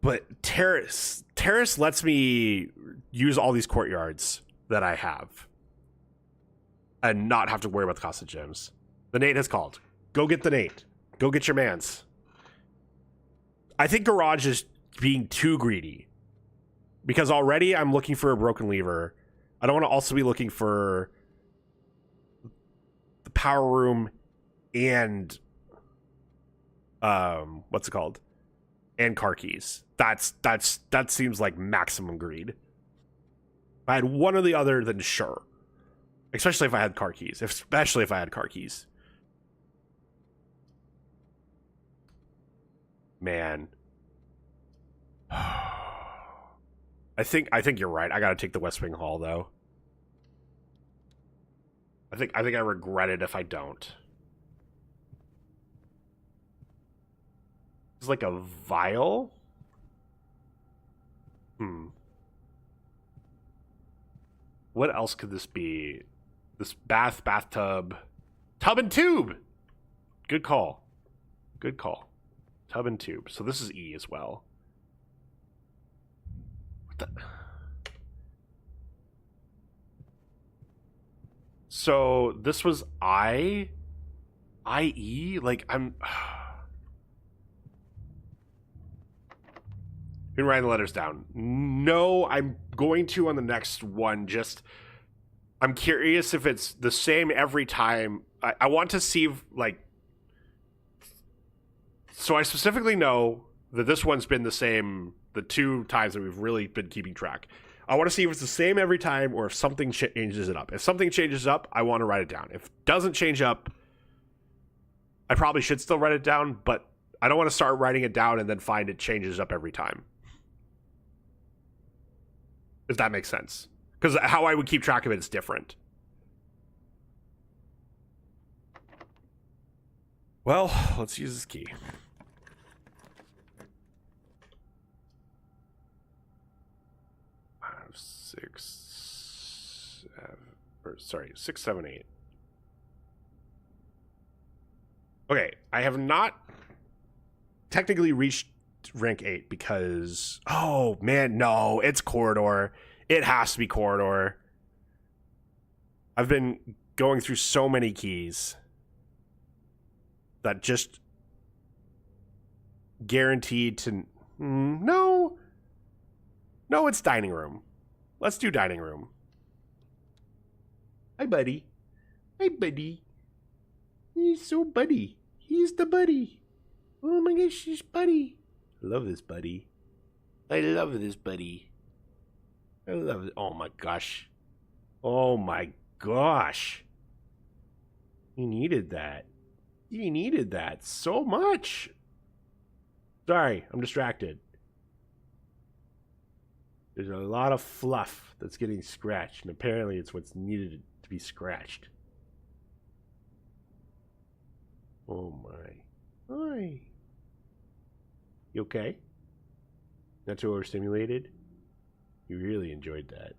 S1: But Terrace lets me use all these courtyards that I have and not have to worry about the cost of gems. The Nate has called. Go get the Nate. Go get your mans. I think garage is being too greedy because already I'm looking for a broken lever. I don't want to also be looking for the power room and what's it called? And car keys. That seems like maximum greed. If I had one or the other, then sure. Especially if I had car keys. Especially if I had car keys. Man. I think you're right. I gotta take the West Wing Hall though. I think I regret it if I don't. It's like a vial? What else could this be? This bathtub. Tub and tube! Good call. Good call. Tub and tube. So this is E as well. What the... So this was I? IE? Like, I'm... Been writing the letters down. No, I'm going to on the next one. Just, I'm curious if it's the same every time. I want to see, like, so I specifically know that this one's been the same the 2 times that we've really been keeping track. I want to see if it's the same every time or if something changes it up. If something changes up, I want to write it down. If it doesn't change up, I probably should still write it down, but I don't want to start writing it down and then find it changes up every time. If that makes sense. Because how I would keep track of it is different. Well, let's use this key. 6, 7, 8. Okay, I have not technically reached rank 8 because, oh man, no, it's corridor. It has to be corridor. I've been going through so many keys that just guaranteed to, no, it's dining room. Let's do dining room. Hi, buddy. Hi, buddy. He's so buddy. He's the buddy. Oh my gosh, he's buddy. I love this buddy. I love this buddy. I love it. Oh my gosh. Oh my gosh. He needed that. He needed that so much. Sorry, I'm distracted. There's a lot of fluff that's getting scratched, and apparently it's what's needed to be scratched. Oh my. Hi. You okay? Not too overstimulated? You really enjoyed that.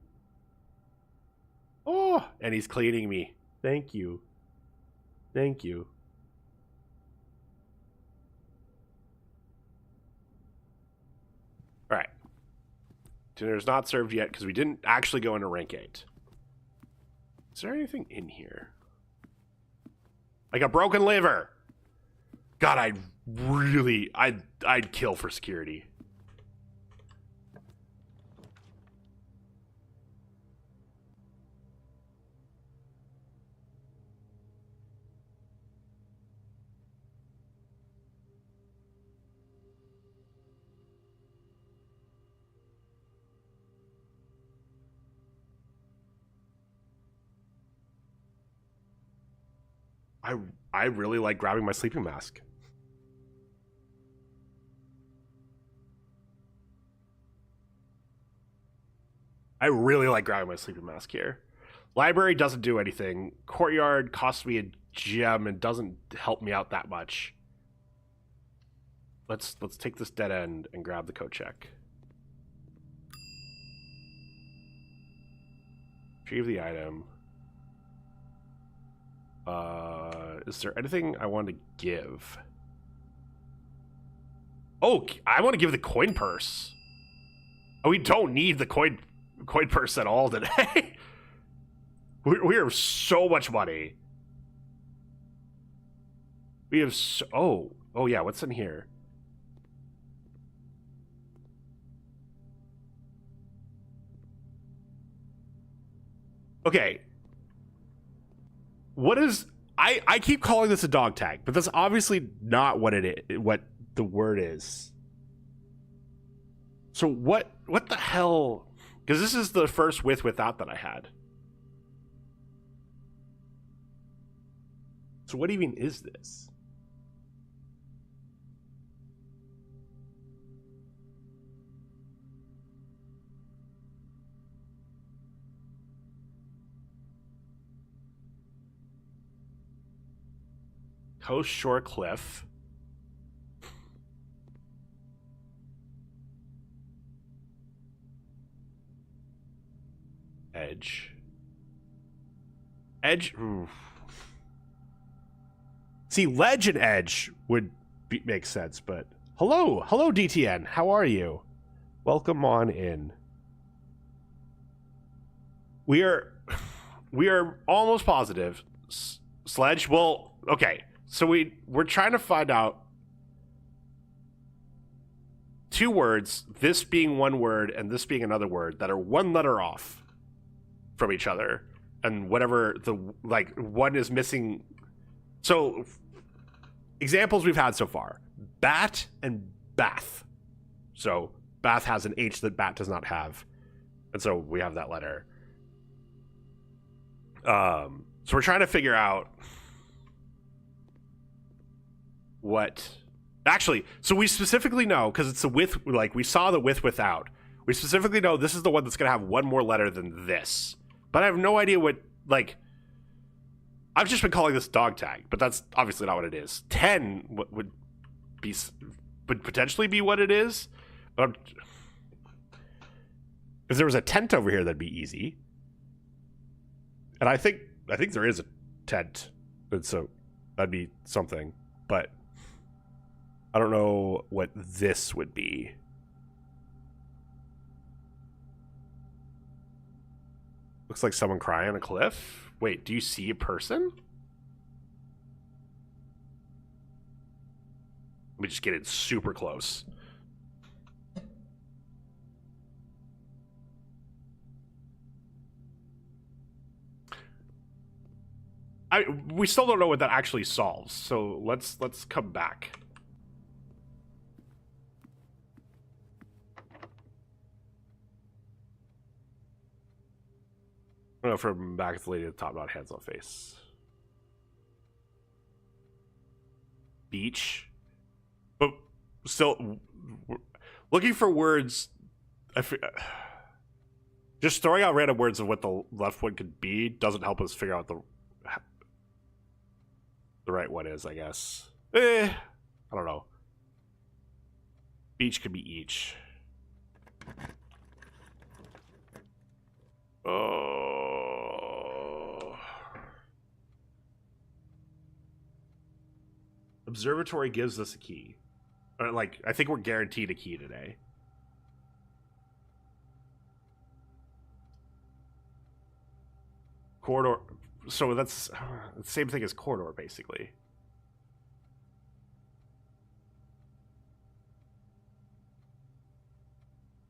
S1: Oh, and he's cleaning me. Thank you. Thank you. All right. Dinner's not served yet because we didn't actually go into rank 8. Is there anything in here? Like a broken liver. God, I'd kill for security. I really like grabbing my sleeping mask. I really like grabbing my sleeping mask here. Library doesn't do anything. Courtyard costs me a gem and doesn't help me out that much. Let's take this dead end and grab the coat check. Retrieve the item. Is there anything I want to give? Oh, I want to give the coin purse. Oh, we don't need the coin purse at all today. we have so much money. We have so... Oh yeah, what's in here? Okay. What is... I keep calling this a dog tag, but that's obviously not what it is, what the word is. So what the hell? Because this is the first without that I had. So what even is this? Coast Shore Cliff. Edge. Ooh. See, ledge and edge would make sense, but hello DTN, how are you? Welcome on in. We are almost positive. Sledge. Well, okay. So we're trying to find out two words, this being one word and this being another word, that are one letter off from each other, and whatever one is missing. So examples we've had so far: bat and bath. So bath has an H that bat does not have, and so we have that letter. So we're trying to figure out what actually, so we specifically know, because it's the with, like we saw the without, we specifically know this is the one that's going to have one more letter than this, but I have no idea what, like, I've just been calling this dog tag, but that's obviously not what it is. 10 would potentially be what it is, but if there was a tent over here, that'd be easy, and I think there is a tent, and so that'd be something, but I don't know what this would be. Looks like someone crying on a cliff. Wait, do you see a person? Let me just get it super close. We still don't know what that actually solves, so let's come back. I don't know, from back at the lady at the top, not hands on face. Beach. But still, looking for words. Just throwing out random words of what the left one could be doesn't help us figure out the right one is, I guess. I don't know. Beach could be each. Oh. Observatory gives us a key. Or like, I think we're guaranteed a key today. Corridor. So that's the same thing as corridor, basically.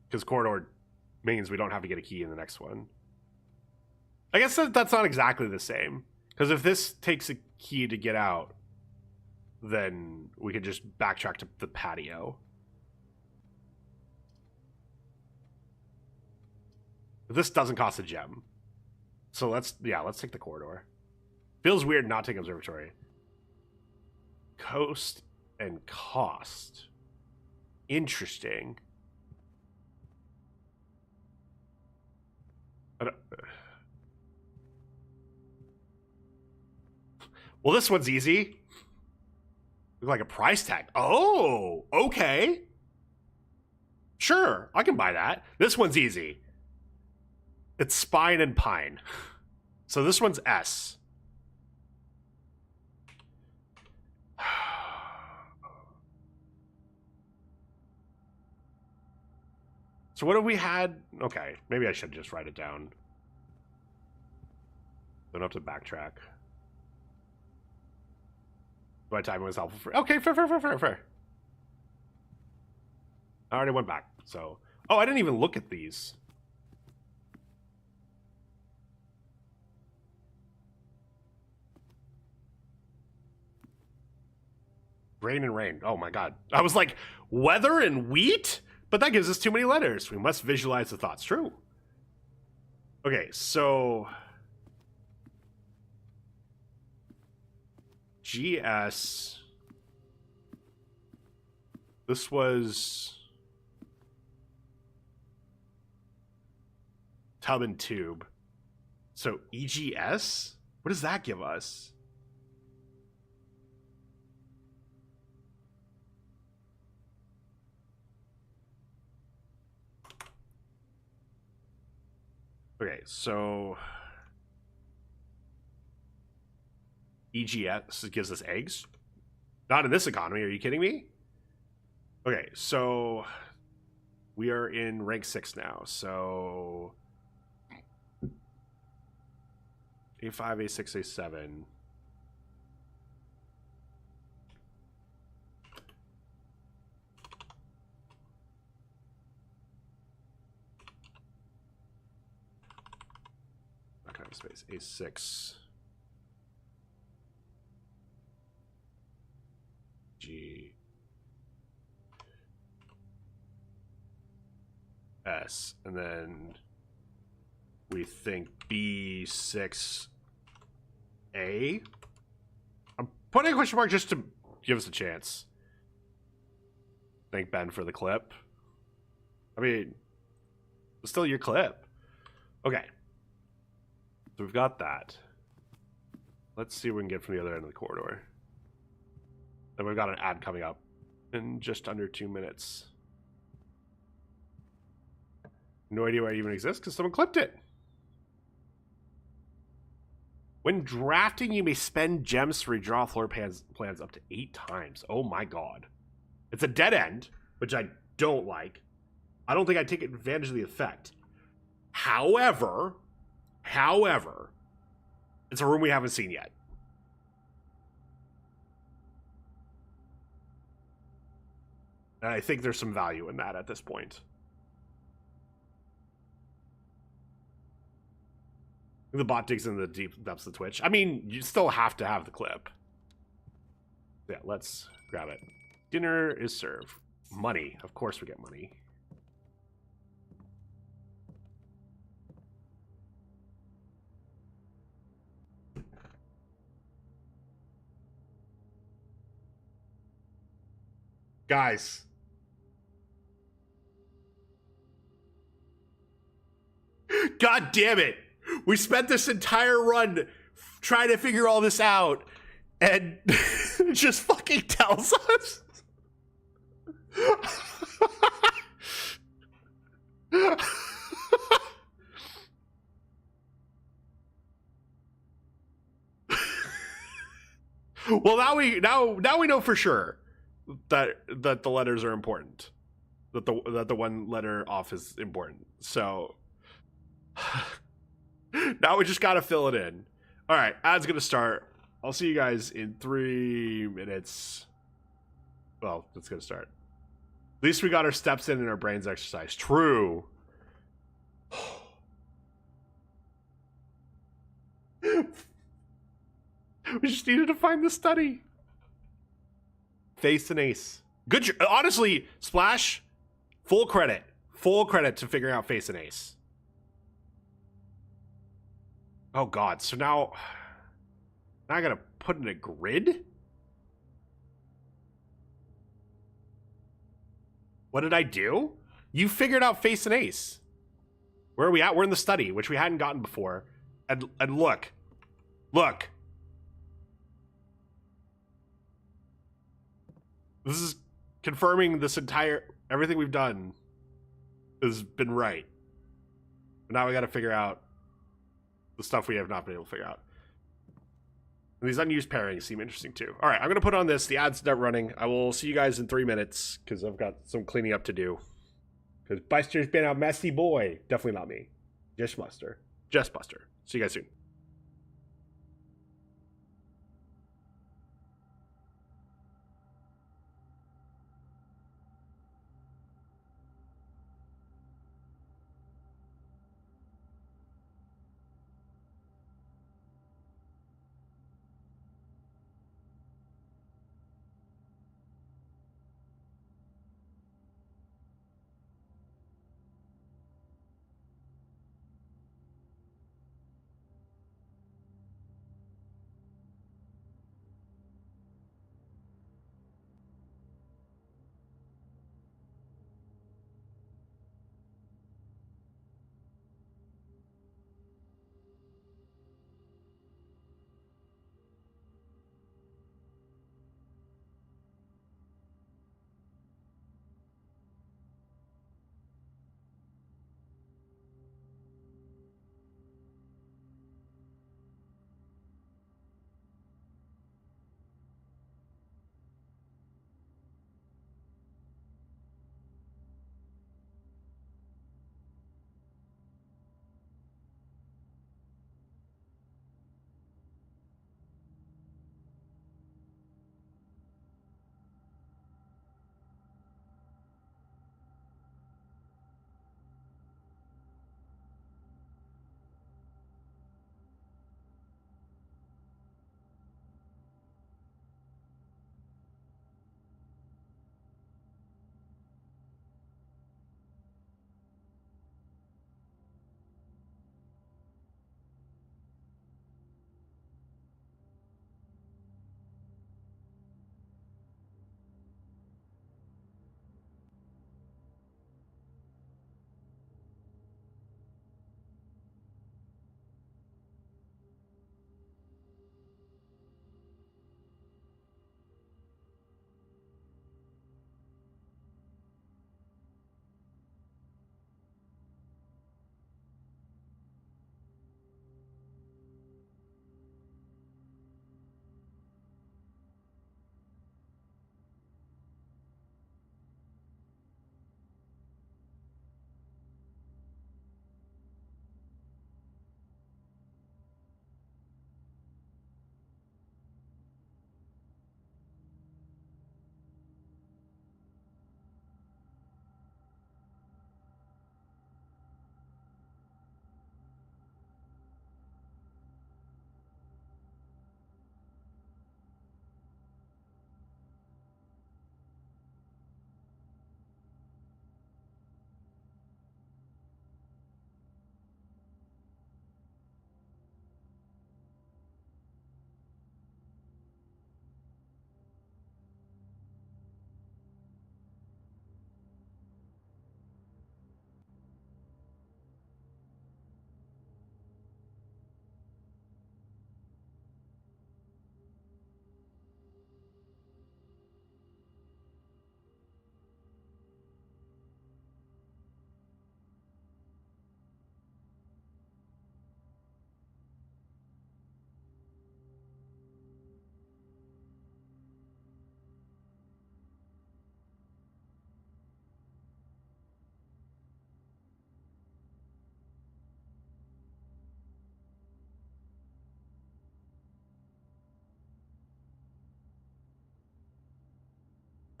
S1: Because corridor means we don't have to get a key in the next one. I guess that's not exactly the same. Because if this takes a key to get out, then we can just backtrack to the patio. This doesn't cost a gem. So let's take the corridor. Feels weird not taking observatory. Coast and cost. Interesting. Well, this one's easy. Look like a price tag. Oh, okay. Sure, I can buy that. This one's easy. It's spine and pine. So this one's S. So what have we had? Okay, maybe I should just write it down. Don't have to backtrack. My time was helpful for. Okay, fair. I already went back, so. Oh, I didn't even look at these. Rain and rain. Oh my god. I was like, weather and wheat? But that gives us too many letters. We must visualize the thoughts. True. Okay, so GS. This was tub and tube. So EGS? What does that give us? Okay, so EGS gives us eggs? Not in this economy, are you kidding me? Okay, so we are in rank 6 now, so A5, A6, A7. Space A6 G S, and then we think B6 A. I'm putting a question mark just to give us a chance. Thank Ben for the clip. I mean, it's still your clip. Okay. So we've got that. Let's see what we can get from the other end of the corridor. Then we've got an ad coming up in just under 2 minutes. No idea why it even exists because someone clipped it. When drafting, you may spend gems to redraw floor plans up to 8 times. Oh my god. It's a dead end, which I don't like. I don't think I take advantage of the effect. However, it's a room we haven't seen yet. And I think there's some value in that at this point. The bot digs in the deep depths of Twitch. I mean, you still have to have the clip. Yeah, let's grab it. Dinner is served. Money. Of course we get money. Guys. God damn it. We spent this entire run trying to figure all this out, and it just fucking tells us. Well, now we know for sure that the letters are important. That the one letter off is important. So now we just gotta fill it in. All right, ad's gonna start. I'll see you guys in 3 minutes. Well, it's gonna start. At least we got our steps in and our brains exercised. True. We just needed to find the study. Face and ace. Good. Honestly, Splash, full credit. Full credit to figuring out face and ace. Oh God. So now I gotta put in a grid? What did I do? You figured out face and ace. Where are we at? We're in the study, which we hadn't gotten before. And look. Look. This is confirming this entire... Everything we've done has been right. But now we gotta figure out the stuff we have not been able to figure out. And these unused pairings seem interesting too. Alright, I'm gonna put on this. The ad's not running. I will see you guys in 3 minutes, because I've got some cleaning up to do. Because Buster's been a messy boy. Definitely not me. Just Buster. Just Buster. See you guys soon.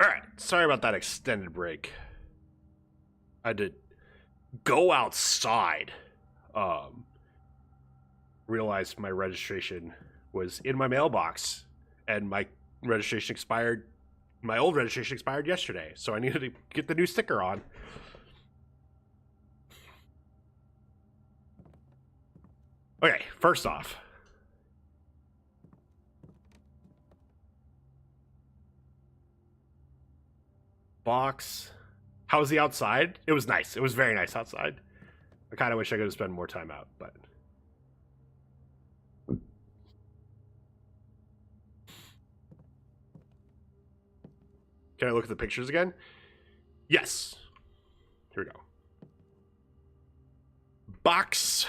S1: Alright, sorry about that extended break. I had to go outside. Realized my registration was in my mailbox, and my registration expired. My old registration expired yesterday, so I needed to get the new sticker on. Okay, first off, box. How was the outside? It was nice. It was very nice outside. I kind of wish I could have spent more time out, but can I look at the pictures again? Yes. Here we go. Box.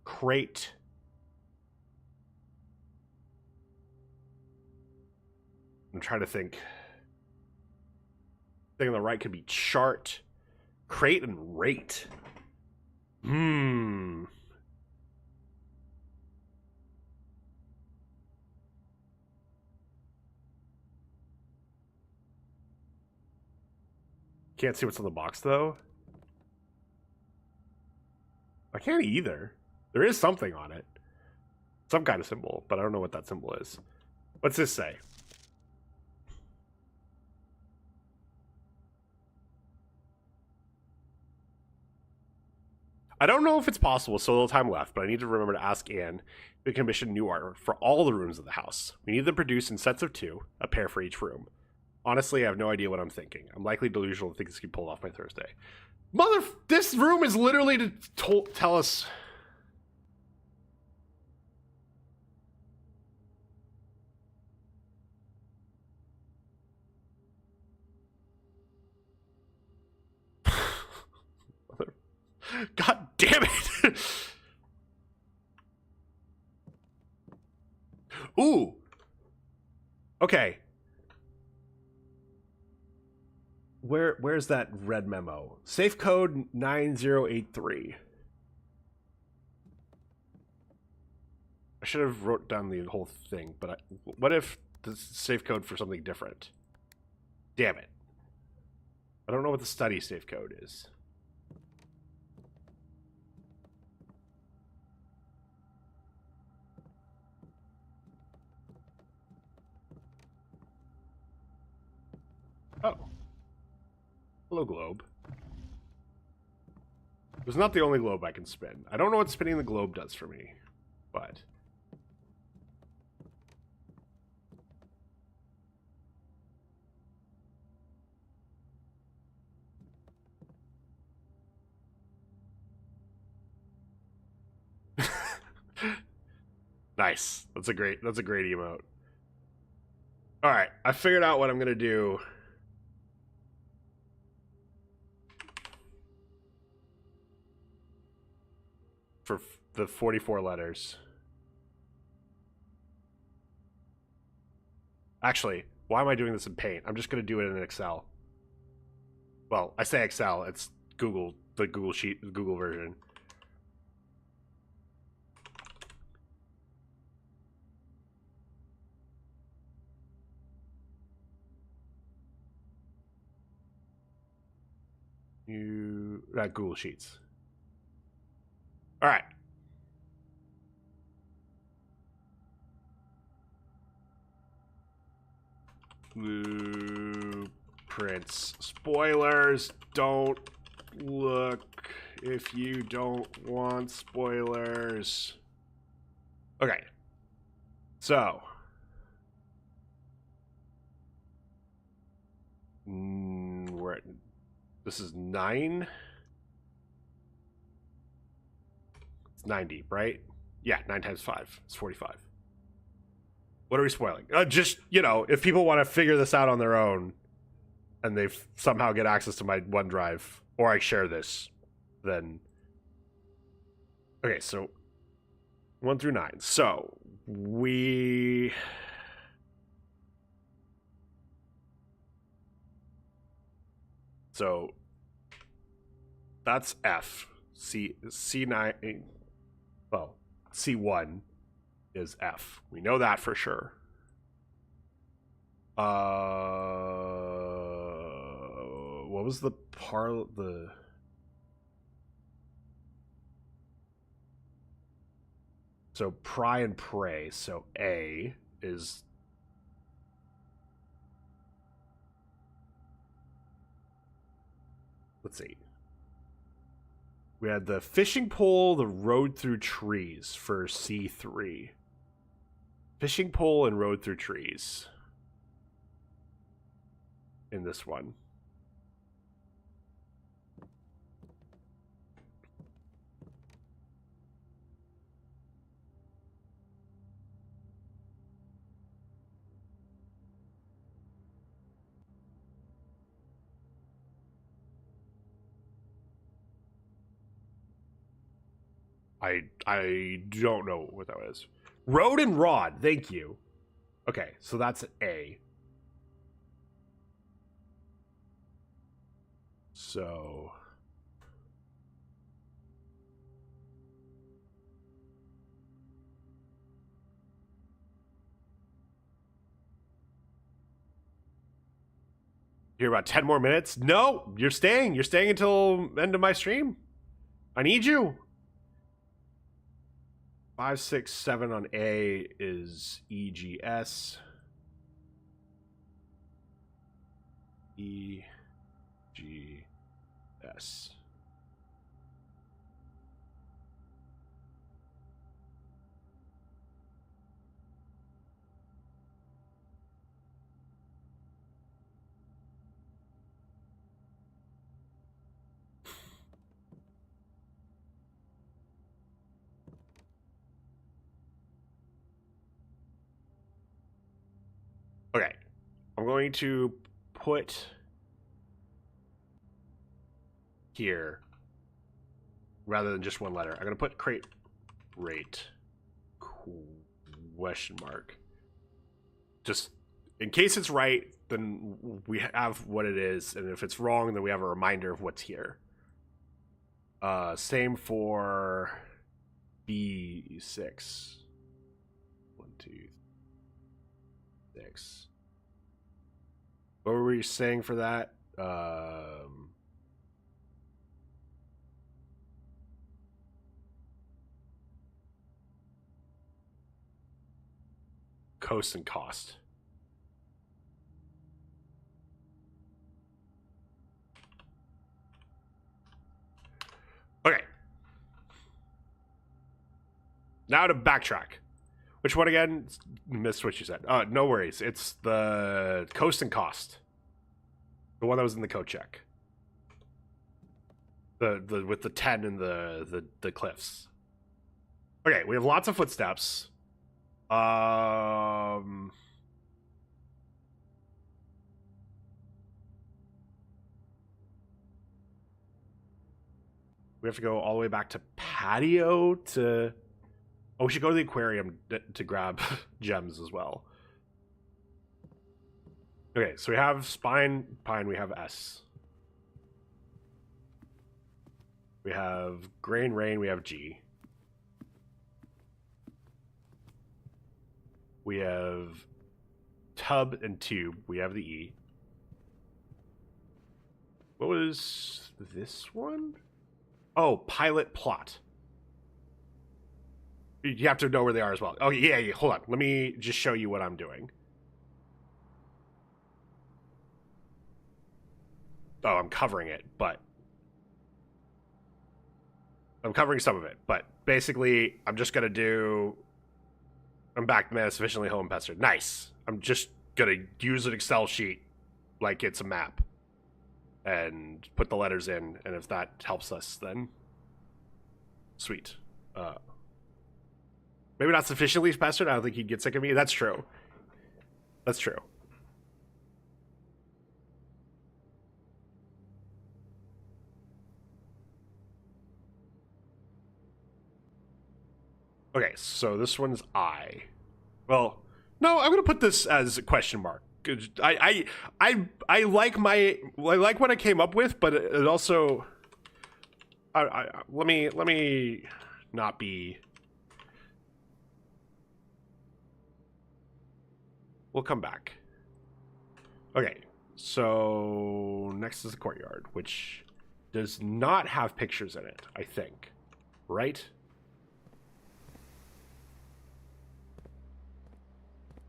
S1: Crate. I'm trying to think. Thing on the right could be chart, crate, and rate. Can't see what's on the box though. I can't either. There is something on it. Some kind of symbol, but I don't know what that symbol is. What's this say? I don't know if it's possible, so little time left, but I need to remember to ask Anne to commission new art for all the rooms of the house. We need them produced in sets of 2, a pair for each room. Honestly, I have no idea what I'm thinking. I'm likely delusional to think this could be pulled off by Thursday. This room is literally to tell us... God damn it! Ooh! Okay. Where's that red memo? Safe code 9083. I should have wrote down the whole thing, but what if the safe code for something different? Damn it. I don't know what the study safe code is. Oh. Hello, globe. It was not the only globe I can spin. I don't know what spinning the globe does for me, but... Nice. That's a great emote. Alright, I figured out what I'm gonna do. For the 44 letters. Actually, why am I doing this in Paint? I'm just going to do it in Excel. Well, I say Excel, it's Google, the Google sheet, the Google version. Google Sheets. All right. Blueprints. Spoilers. Don't look if you don't want spoilers. Okay. So. This is 9. 90, right? Yeah, 9 times 5 is 45. What are we spoiling? Just, you know, if people want to figure this out on their own and they somehow get access to my OneDrive, or I share this, then... Okay, so 1 through 9. So, So, that's F. C9... Well, C1 is F. We know that for sure. What was the So pry and pray. So A is let's see. We had the fishing pole, the road through trees for C3. Fishing pole and road through trees in this one. I don't know what that was. Road and rod, thank you. Okay, so that's A. So you're about 10 more minutes? No, you're staying. You're staying until end of my stream. I need you. 5, 6, 7 on A is EGS. EGS. Okay, I'm going to put here rather than just one letter. I'm going to put crate rate question mark. Just in case it's right, then we have what it is, and if it's wrong, then we have a reminder of what's here. Same for B6. 1, 2, 6. What were we saying for that? Coast and cost. Okay. Now to backtrack. Which one again? Missed what you said. No worries. It's the coast and cost. The one that was in the code check. The with the 10 and the cliffs. Okay, we have lots of footsteps. We have to go all the way back to patio to... Oh, we should go to the aquarium to grab gems as well. Okay, so we have spine, pine, we have S. We have grain, rain, we have G. We have tub and tube, we have the E. What was this one? Oh, pilot plot. You have to know where they are as well. Oh, yeah, hold on. Let me just show you what I'm doing. Oh, I'm covering it, but... I'm covering some of it, but basically, I'm just gonna do... I'm back, man, sufficiently home pestered. Nice. I'm just gonna use an Excel sheet like it's a map. And put the letters in, and if that helps us, then... Sweet. Maybe not sufficiently pestered. I don't think he'd get sick of me. That's true. That's true. Okay, so this one's I. Well, no, I'm gonna put this as a question mark. I like what I came up with, but it also. Let me not be. We'll come back. Okay, so next is the courtyard, which does not have pictures in it, I think. Right?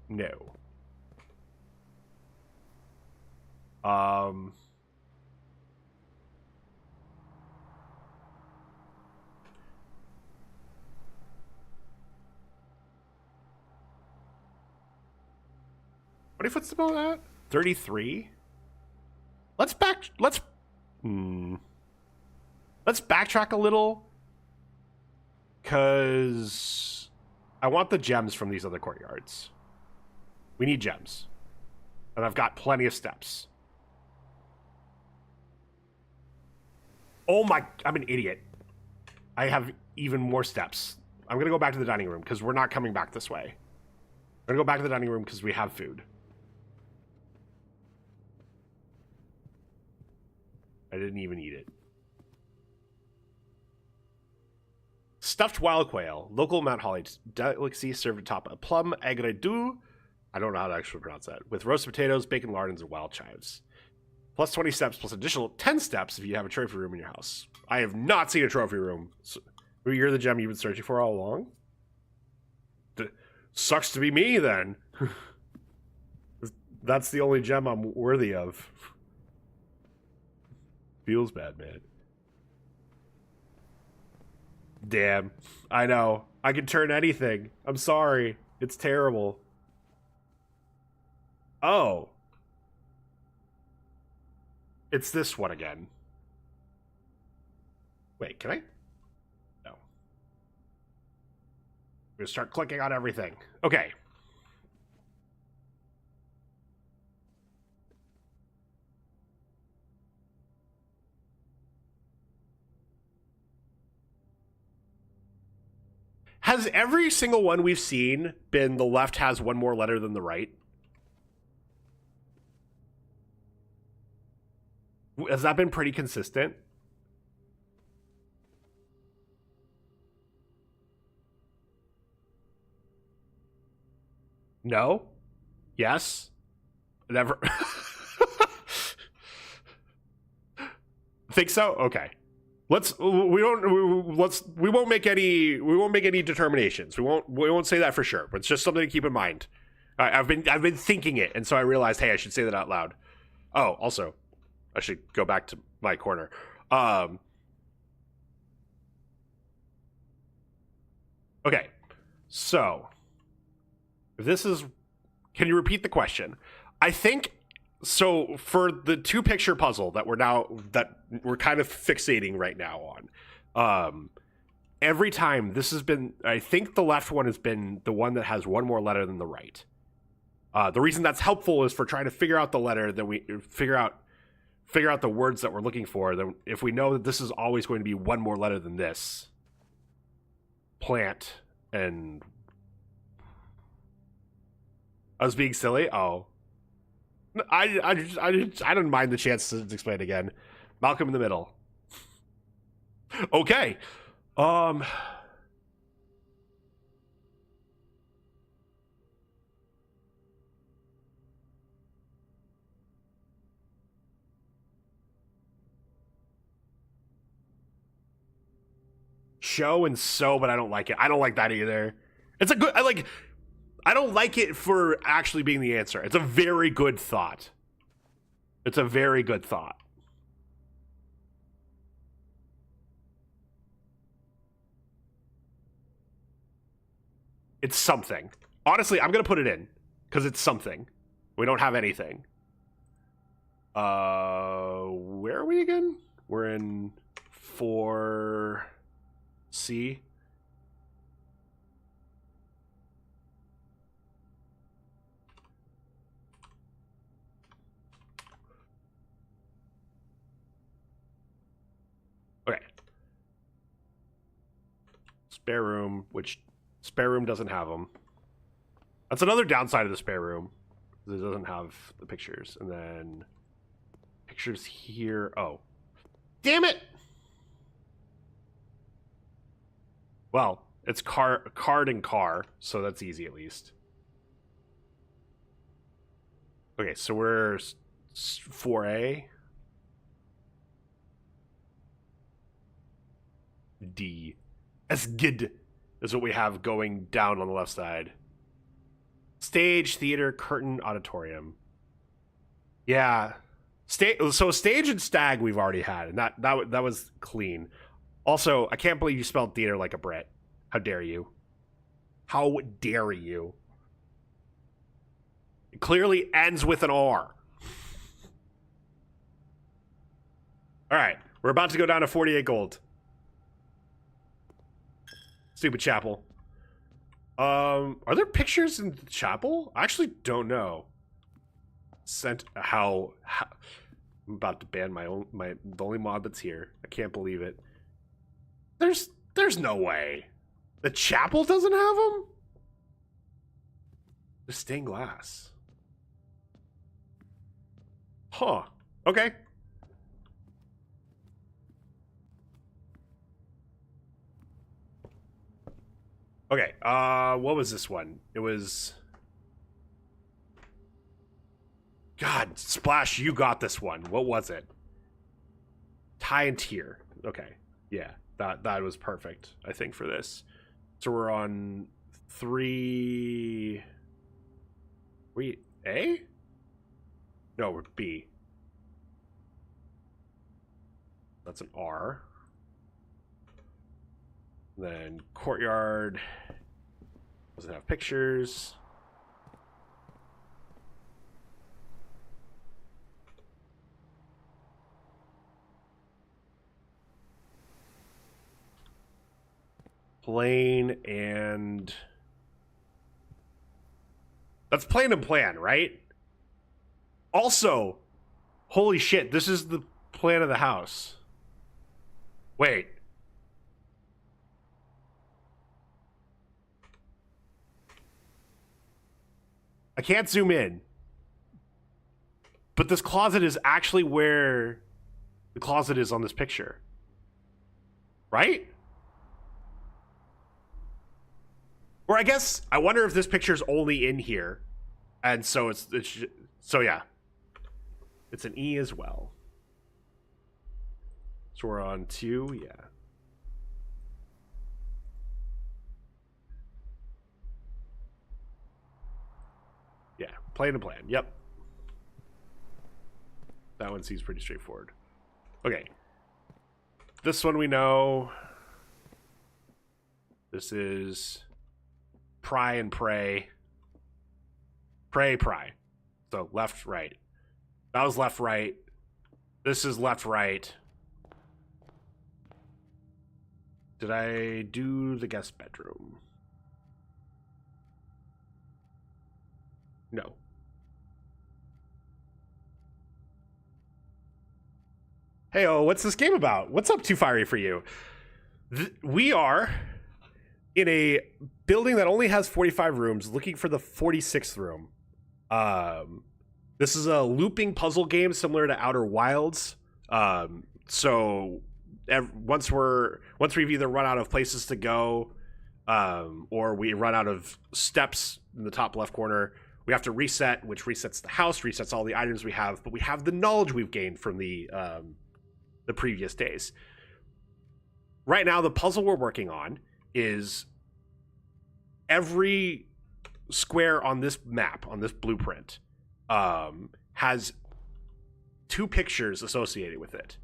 S1: No. What if it's about that? 33? Let's backtrack a little, cause I want the gems from these other courtyards. We need gems. And I've got plenty of steps. Oh my, I'm an idiot. I have even more steps. I'm gonna go back to the dining room because we're not coming back this way. I'm gonna go back to the dining room because we have food. I didn't even eat it. Stuffed wild quail, local Mount Holly delicacy served atop a plum agredu. I don't know how to actually pronounce that. With roasted potatoes, bacon lardons, and wild chives. Plus 20 steps, plus additional 10 steps if you have a trophy room in your house. I have not seen a trophy room. So, you're the gem you've been searching for all along? Sucks to be me, then. That's the only gem I'm worthy of. Feels bad, man. Damn. I know. I can turn anything. I'm sorry. It's terrible. Oh. It's this one again. Wait, can I? No. I'm gonna start clicking on everything. Okay. Has every single one we've seen been the left has one more letter than the right? Has that been pretty consistent? No? Yes? Never? Think so? Okay. We won't make any determinations. We won't say that for sure, but it's just something to keep in mind. I've been thinking it, and so I realized, hey, I should say that out loud. Oh, also, I should go back to my corner. Okay, so this is. Can you repeat the question? I think so. For the two picture puzzle that we're kind of fixating right now on, every time this has been, I think the left one has been the one that has one more letter than the right. The reason that's helpful is for trying to figure out the letter, then we figure out the words that we're looking for. Then if we know that this is always going to be one more letter than this, plant and I was being silly. Oh, I didn't mind the chance to explain it again. Malcolm in the Middle. Okay. Show and so, but I don't like it. I don't like that either. It's a good. I don't like it for actually being the answer. It's a very good thought. It's a very good thought. It's something. Honestly, I'm going to put it in because it's something. We don't have anything. Where are we again? We're in 4C. Okay. Spare room, which spare room doesn't have them. That's another downside of the spare room. It doesn't have the pictures. And then pictures here. Oh. Damn it! Well, it's card and car, so that's easy at least. Okay, so we're 4A. D. Esgid is what we have going down on the left side. Stage, theater, curtain, auditorium. Yeah. So stage and stag we've already had, and that was clean. Also, I can't believe you spelled theater like a Brit. How dare you? How dare you? It clearly ends with an R. All right, we're about to go down to 48 gold. Stupid chapel. Are there pictures in the chapel? I actually don't know. How I'm about to ban the only mod that's here. I can't believe it. There's no way. The chapel doesn't have them? The stained glass. Huh. Okay. Okay, what was this one? It was... God, Splash, you got this one. What was it? Tie and tier. Okay, yeah, that was perfect, I think, for this. So we're on 3... Wait, A? No, we're B. That's an R. Then courtyard doesn't have pictures. Plain and that's plain and plan, right? Also, holy shit, this is the plan of the house. Wait. I can't zoom in, but this closet is actually where the closet is on this picture, right? Or I guess I wonder if this picture is only in here, and so it's so yeah, it's an E as well. So we're on 2, yeah. Yeah, plan to plan. Yep. That one seems pretty straightforward. Okay. This one we know. This is pry and pray. Pray, pry. So left, right. That was left, right. This is left, right. Did I do the guest bedroom? No. Hey, what's this game about? What's up, Too Fiery for You? We are in a building that only has 45 rooms, looking for the 46th room. This is a looping puzzle game similar to Outer Wilds. So once we've either run out of places to go, or we run out of steps in the top left corner, we have to reset, which resets the house, resets all the items we have, but we have the knowledge we've gained from the previous days. Right now, the puzzle we're working on is every square on this map, on this blueprint, has 2 pictures associated with it.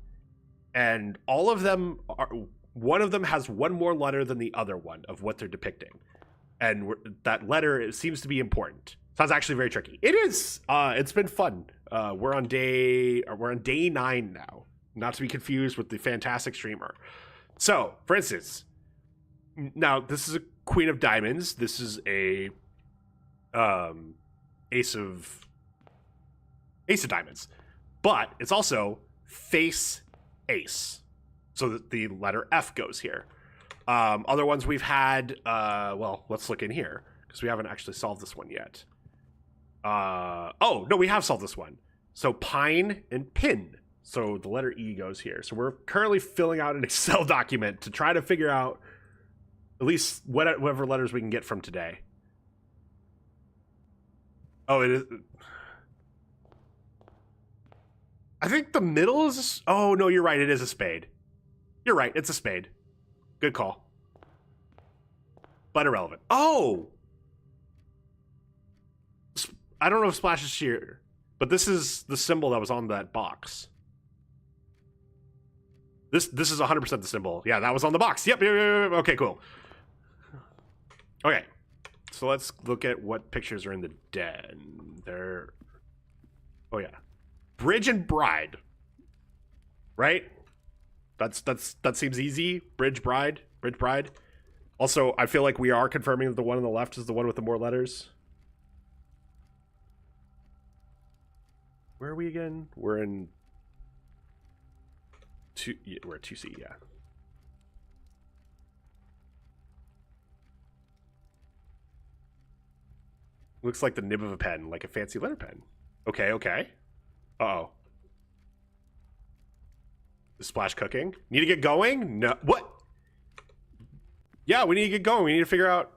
S1: And all of them are, one of them has one more letter than the other one of what they're depicting. And that letter, it seems to be important. Sounds actually very tricky. It is. It's been fun. We're on day 9 now. Not to be confused with the fantastic streamer. So, for instance, now this is a Queen of Diamonds. This is a Ace of Diamonds. But it's also face ace. So that the letter F goes here. Other ones we've had, well, let's look in here because we haven't actually solved this one yet. Oh, no, we have solved this one. So pine and pin. So the letter E goes here. So we're currently filling out an Excel document to try to figure out at least whatever letters we can get from today. Oh, it is. I think the middle is... Oh, no, you're right. It is a spade. You're right. It's a spade. Good call. But irrelevant. Oh! I don't know if Splash is here, but this is the symbol that was on that box. This is 100% the symbol. Yeah, that was on the box. Yep. Okay, cool. Okay. So let's look at what pictures are in the den. There. Oh yeah. Bridge and bride. Right? That seems easy. Bridge bride. Also, I feel like we are confirming that the one on the left is the one with the more letters. Where are we again? We're in we're at 2C, yeah. Looks like the nib of a pen, like a fancy letter pen. Okay. Uh-oh. Is Splash cooking? Need to get going? No. What? Yeah, we need to get going. We need to figure out...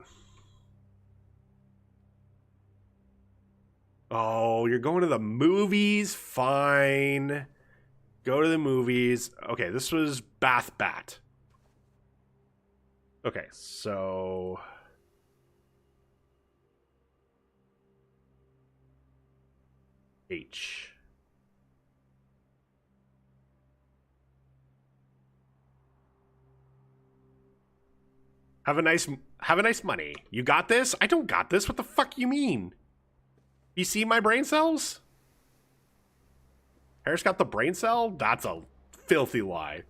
S1: Oh, you're going to the movies? Fine. Go to the movies. Okay, this was Bath Bat. Okay, so... H. Have a nice money. You got this? I don't got this. What the fuck you mean? You see my brain cells? Harris got the brain cell? That's a filthy lie.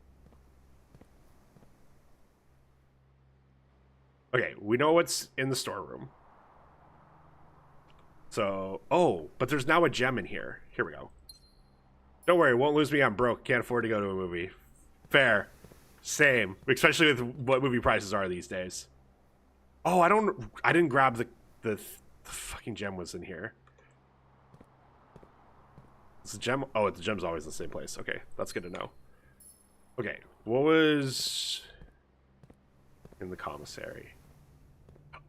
S1: Okay, we know what's in the storeroom. So, oh, but there's now a gem in here. Here we go. Don't worry, won't lose me. I'm broke. Can't afford to go to a movie. Fair. Same. Especially with what movie prices are these days. Oh, I didn't grab the fucking gem was in here. Is the gem? Oh, the gem's always in the same place. Okay, that's good to know. Okay, what was in the commissary?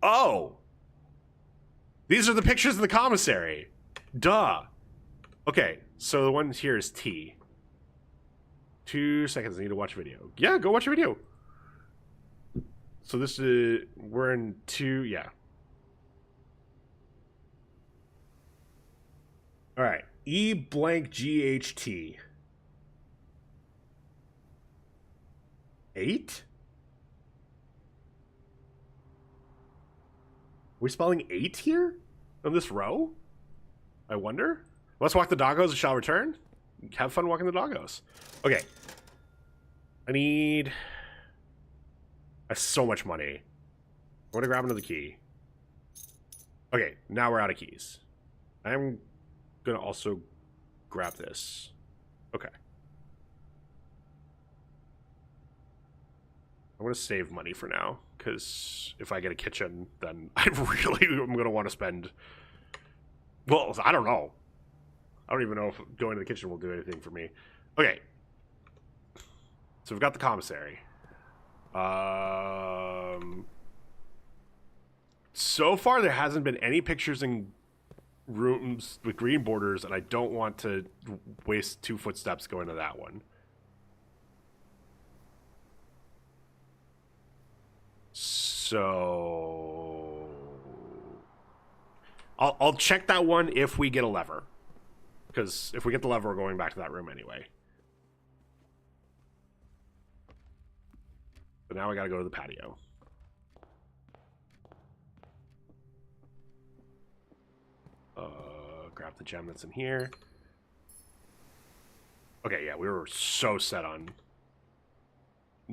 S1: Oh! These are the pictures of the commissary. Duh. Okay, so the one here is T. 2 seconds, I need to watch a video. Yeah, go watch a video. So this is, we're in 2, yeah. All right, E blank GHT. 8? Are we spelling 8 here? On this row? I wonder? Let's walk the doggos and shall return. Have fun walking the doggos. Okay. I have so much money. I want to grab another key. Okay, now we're out of keys. I'm gonna also grab this. Okay. I'm gonna save money for now, because if I get a kitchen, then I really am gonna want to spend... Well, I don't know. I don't even know if going to the kitchen will do anything for me. Okay. So we've got the commissary. So far, there hasn't been any pictures in rooms with green borders, and I don't want to waste 2 footsteps going to that one. So... I'll check that one if we get a lever. Because if we get the lever, we're going back to that room anyway. But now we gotta go to the patio. Grab the gem that's in here. Okay, yeah, we were so set on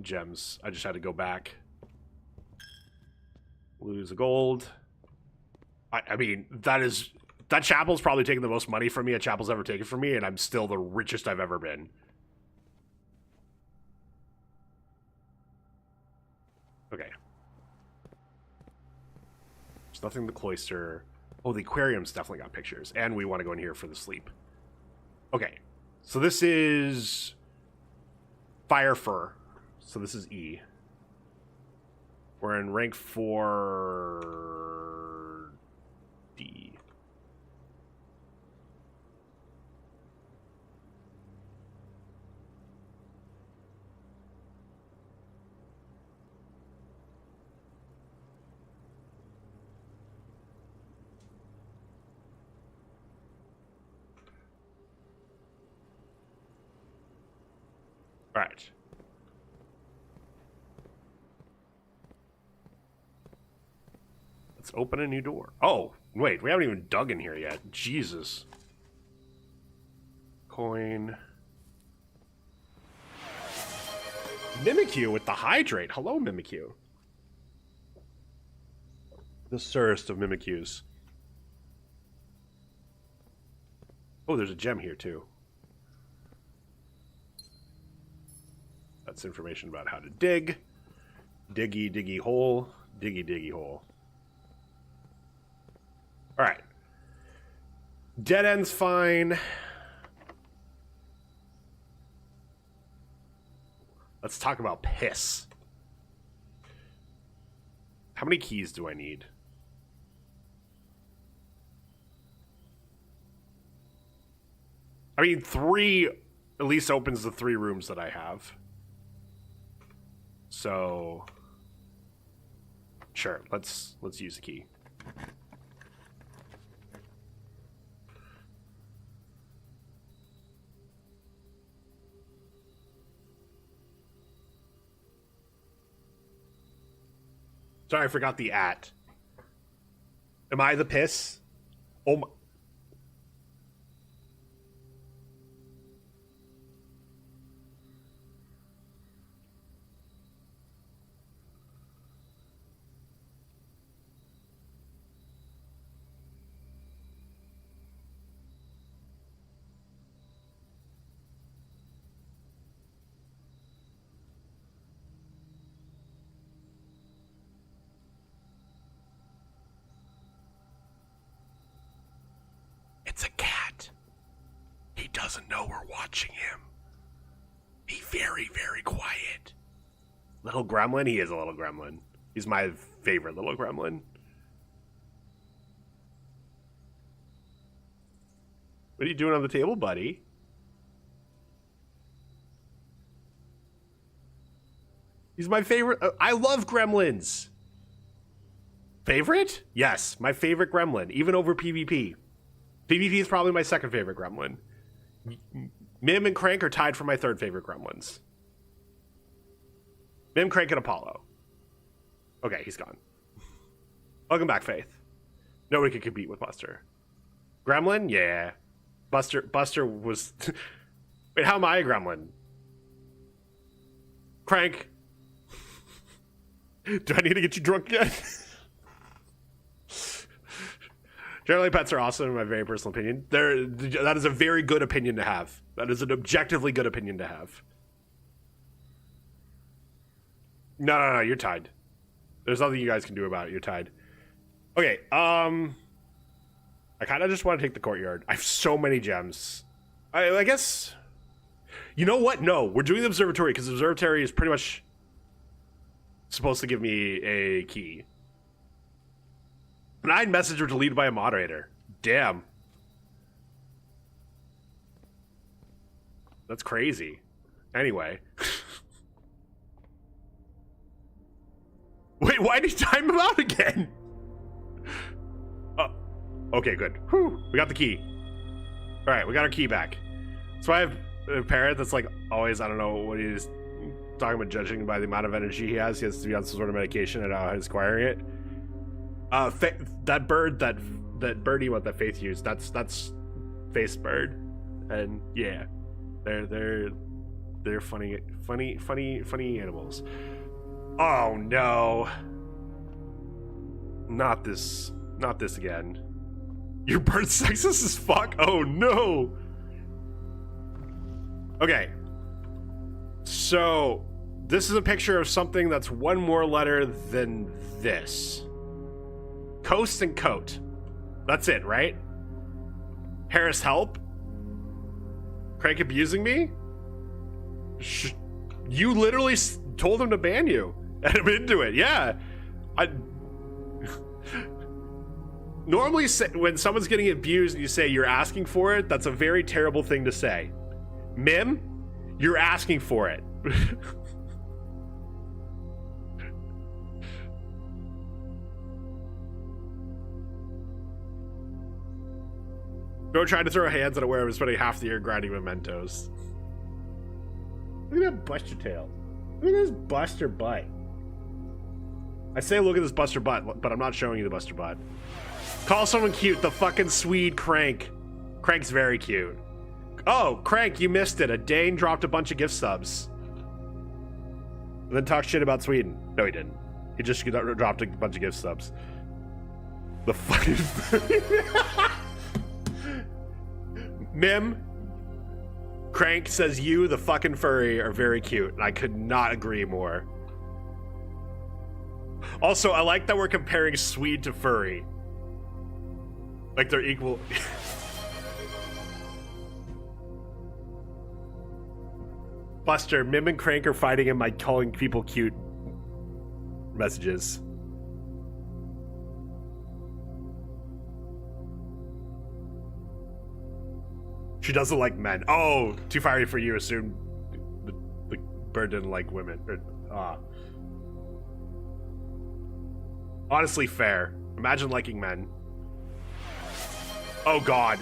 S1: gems. I just had to go back. Lose a gold. I mean, that chapel's probably taken the most money from me a chapel's ever taken from me, and I'm still the richest I've ever been. Okay. There's nothing in the cloister. Oh, the aquarium's definitely got pictures, and we want to go in here for the sleep. Okay, so this is Fire Fur. So this is E. We're in rank 4... D. All right. Let's open a new door. Oh, wait, we haven't even dug in here yet. Jesus. Coin. Mimikyu with the hydrate. Hello, Mimikyu. The surest of Mimikyus. Oh, there's a gem here, too. That's information about how to dig. Diggy, diggy hole. Diggy, diggy hole. Alright. Dead end's fine. Let's talk about piss. How many keys do I need? I mean, 3 at least opens the 3 rooms that I have. So, sure, let's use the key. Sorry, I forgot the at. Am I the piss? Oh my. It's a cat. He doesn't know we're watching him. Be very, very quiet. Little gremlin? He is a little gremlin. He's my favorite little gremlin. What are you doing on the table, buddy? He's my favorite. I love gremlins. Favorite? Yes, my favorite gremlin, even over PvP. PvP is probably my second favorite gremlin. Mim and Crank are tied for my third favorite gremlins. Mim, Crank, and Apollo. Okay, he's gone. Welcome back, Faith. Nobody could compete with Buster. Gremlin? Yeah. Buster was... Wait, how am I a gremlin? Crank. Do I need to get you drunk again? Generally, pets are awesome, in my very personal opinion. That is a very good opinion to have. That is an objectively good opinion to have. No, you're tied. There's nothing you guys can do about it. You're tied. Okay, I kind of just want to take the courtyard. I have so many gems. I guess... You know what? No, we're doing the observatory, because the observatory is pretty much supposed to give me a key. An iMessage were deleted by a moderator. Damn. That's crazy. Anyway. Wait, why did you time him out again? Oh, okay, good. Whew, we got the key. Alright, we got our key back. So I have a parrot that's like always, I don't know what he's talking about, judging by the amount of energy he has. He has to be on some sort of medication and how he's acquiring it. That bird, that birdie what that Faith used, that's Faith's bird, and yeah, they're funny animals. Oh no, not this again. Your bird's sexist as fuck. Oh no. Okay, so this is a picture of something that's one more letter than this. Coast and coat. That's it, right? Harris, help? Crank abusing me? You literally told him to ban you. And I'm into it, yeah. Normally, when someone's getting abused and you say you're asking for it, that's a very terrible thing to say. Mim, you're asking for it. Go try to throw hands at it where I'm spending half the year grinding mementos. Look me that Buster tail. Look at this Buster butt. I say look at this Buster butt, but I'm not showing you the Buster butt. Call someone cute, the fucking Swede Crank. Crank's very cute. Oh, Crank, you missed it. A Dane dropped a bunch of gift subs. And then talked shit about Sweden. No, he didn't. He just dropped a bunch of gift subs. The fucking... Mim. Crank says you, the fucking furry, are very cute. And I could not agree more. Also, I like that we're comparing Swede to furry. Like they're equal. Buster, Mim and Crank are fighting in my calling people cute messages. She doesn't like men. Oh, too fiery for you. Assume the bird didn't like women. Honestly, fair. Imagine liking men. Oh God.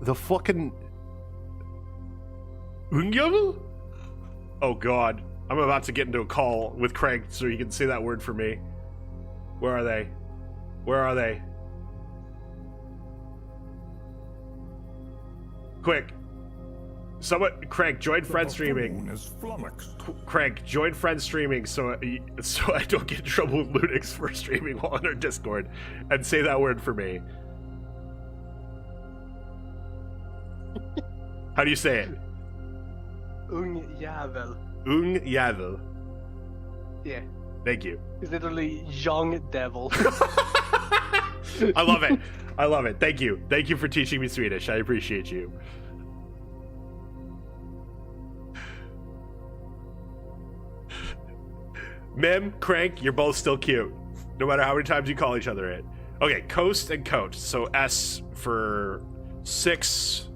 S1: The fucking unveils? Oh God. I'm about to get into a call with Crank so you can say that word for me. Where are they? Where are they? Quick. Someone, Crank, join friend streaming. Crank, join friend streaming so I don't get in trouble with Lunix for streaming while on our Discord, and say that word for me. How do you say it?
S8: Unveils.
S1: Unveils.
S8: Yeah.
S1: Thank you.
S8: It's literally young devil.
S1: I love it. I love it. Thank you. Thank you for teaching me Swedish. I appreciate you. Mim, Crank, you're both still cute. No matter how many times you call each other it. Okay, coast and coat. So S for 6.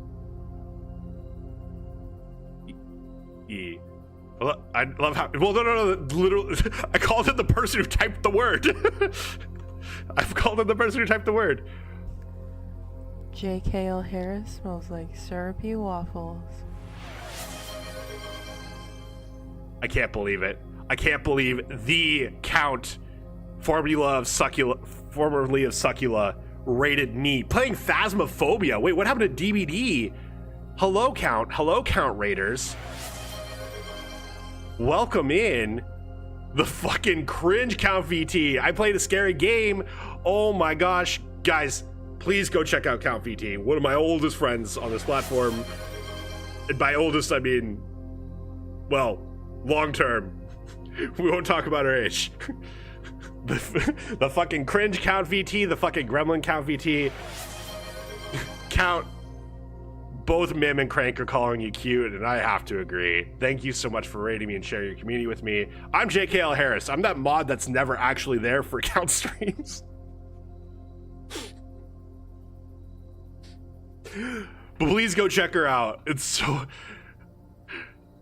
S1: E. I love how... Well, no. Literally, I called it the person who typed the word. I've called it the person who typed the word.
S3: JKL Harris smells like syrupy waffles.
S1: I can't believe it. I can't believe the Count, formerly of Succula, rated me. Playing Phasmophobia. Wait, what happened to DBD? Hello, Count. Hello, Count Raiders. Welcome in the fucking cringe Count VT. I played a scary game. Oh my gosh. Guys, please go check out Count VT. One of my oldest friends on this platform. And by oldest, I mean, well, long term. We won't talk about her age. The fucking cringe Count VT, the fucking gremlin Count VT. Count, both Mim and Crank are calling you cute, and I have to agree. Thank you so much for rating me and sharing your community with me. I'm JKL Harris. I'm that mod that's never actually there for Count streams. But please go check her out. It's so...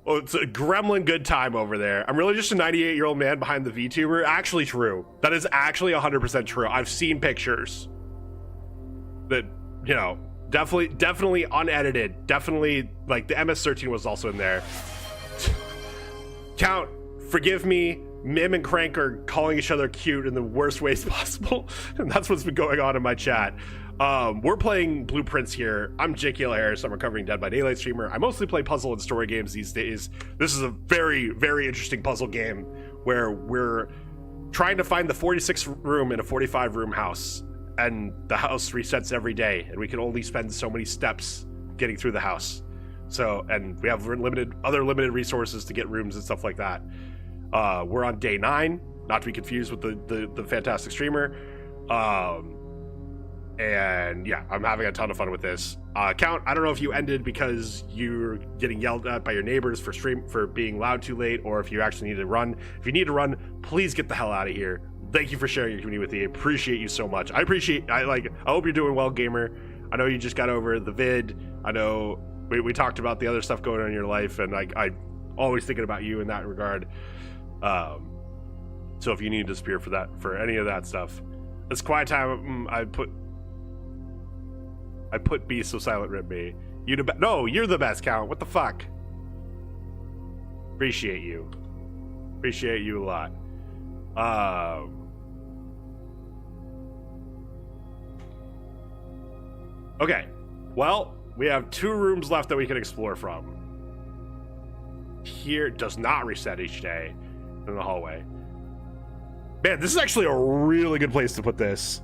S1: Oh, it's a gremlin good time over there. I'm really just a 98-year-old man behind the VTuber. Actually true. That is actually 100% true. I've seen pictures that, you know, definitely unedited. Definitely, like, the MS-13 was also in there. Count, forgive me. Mim and Crank are calling each other cute in the worst ways possible. And that's what's been going on in my chat. We're playing Blueprints here. I'm JKL Harris. I'm a recovering Dead by Daylight streamer. I mostly play puzzle and story games these days. This is a very, very interesting puzzle game where we're trying to find the 46 room in a 45 room house, and the house resets every day, and we can only spend so many steps getting through the house. So, and we have other limited resources to get rooms and stuff like that. We're on day 9, not to be confused with the fantastic streamer. And yeah, I'm having a ton of fun with this. Count, I don't know if you ended because you're getting yelled at by your neighbors for being loud too late, or if you actually need to run. If you need to run, please get the hell out of here. Thank you for sharing your community with me. I appreciate you so much. I hope you're doing well, gamer. I know you just got over the vid. I know we talked about the other stuff going on in your life, and I always thinking about you in that regard. So if you need to disappear for any of that stuff, it's quiet time. I put B so silent rip me. No, you're the best, Count. What the fuck? Appreciate you. Appreciate you a lot. Okay. Well, we have 2 rooms left that we can explore from. Here does not reset each day in the hallway. Man, this is actually a really good place to put this.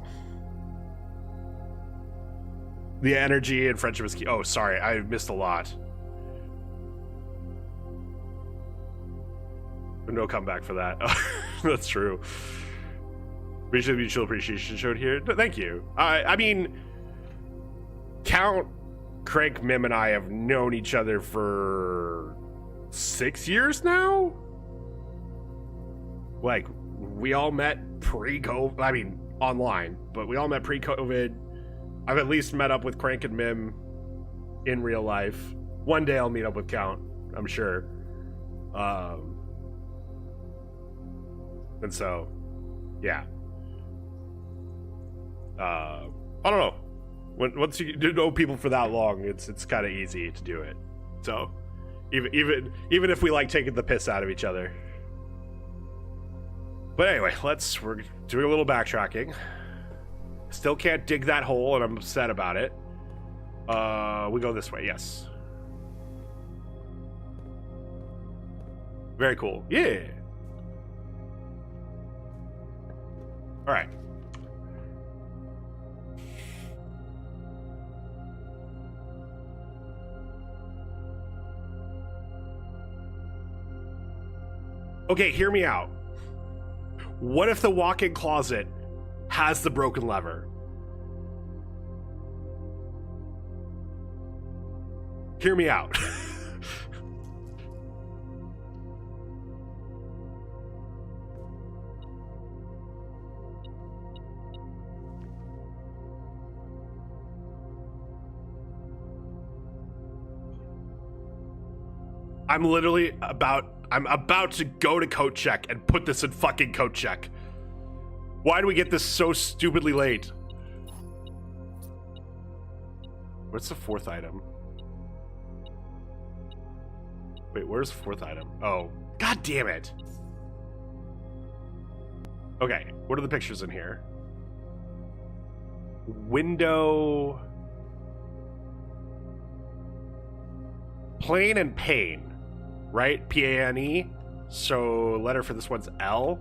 S1: The energy and friendship is key. Oh, sorry, I missed a lot. No comeback for that. That's true. Appreciate the mutual appreciation showed here. Thank you. I mean, Count, Crank, Mim, and I have known each other for 6 years now? Like, we all met pre-COVID. I mean, online, but we all met pre-COVID. I've at least met up with Crank and Mim in real life. One day I'll meet up with Count, I'm sure. And so, yeah. I don't know. Once you know people for that long, it's kind of easy to do it. So, even if we like taking the piss out of each other. But anyway, we're doing a little backtracking. Still can't dig that hole, and I'm upset about it. We go this way, yes. Very cool. Yeah. All right. Okay, hear me out. What if the walk-in closet has the broken lever? Hear me out. I'm about to go to coat check and put this in fucking coat check. Why do we get this so stupidly late? What's the 4th item? Wait, where's the 4th item? Oh, god damn it. Okay, what are the pictures in here? Window. Plane and Pain. Right? P-A-N-E. So letter for this one's L.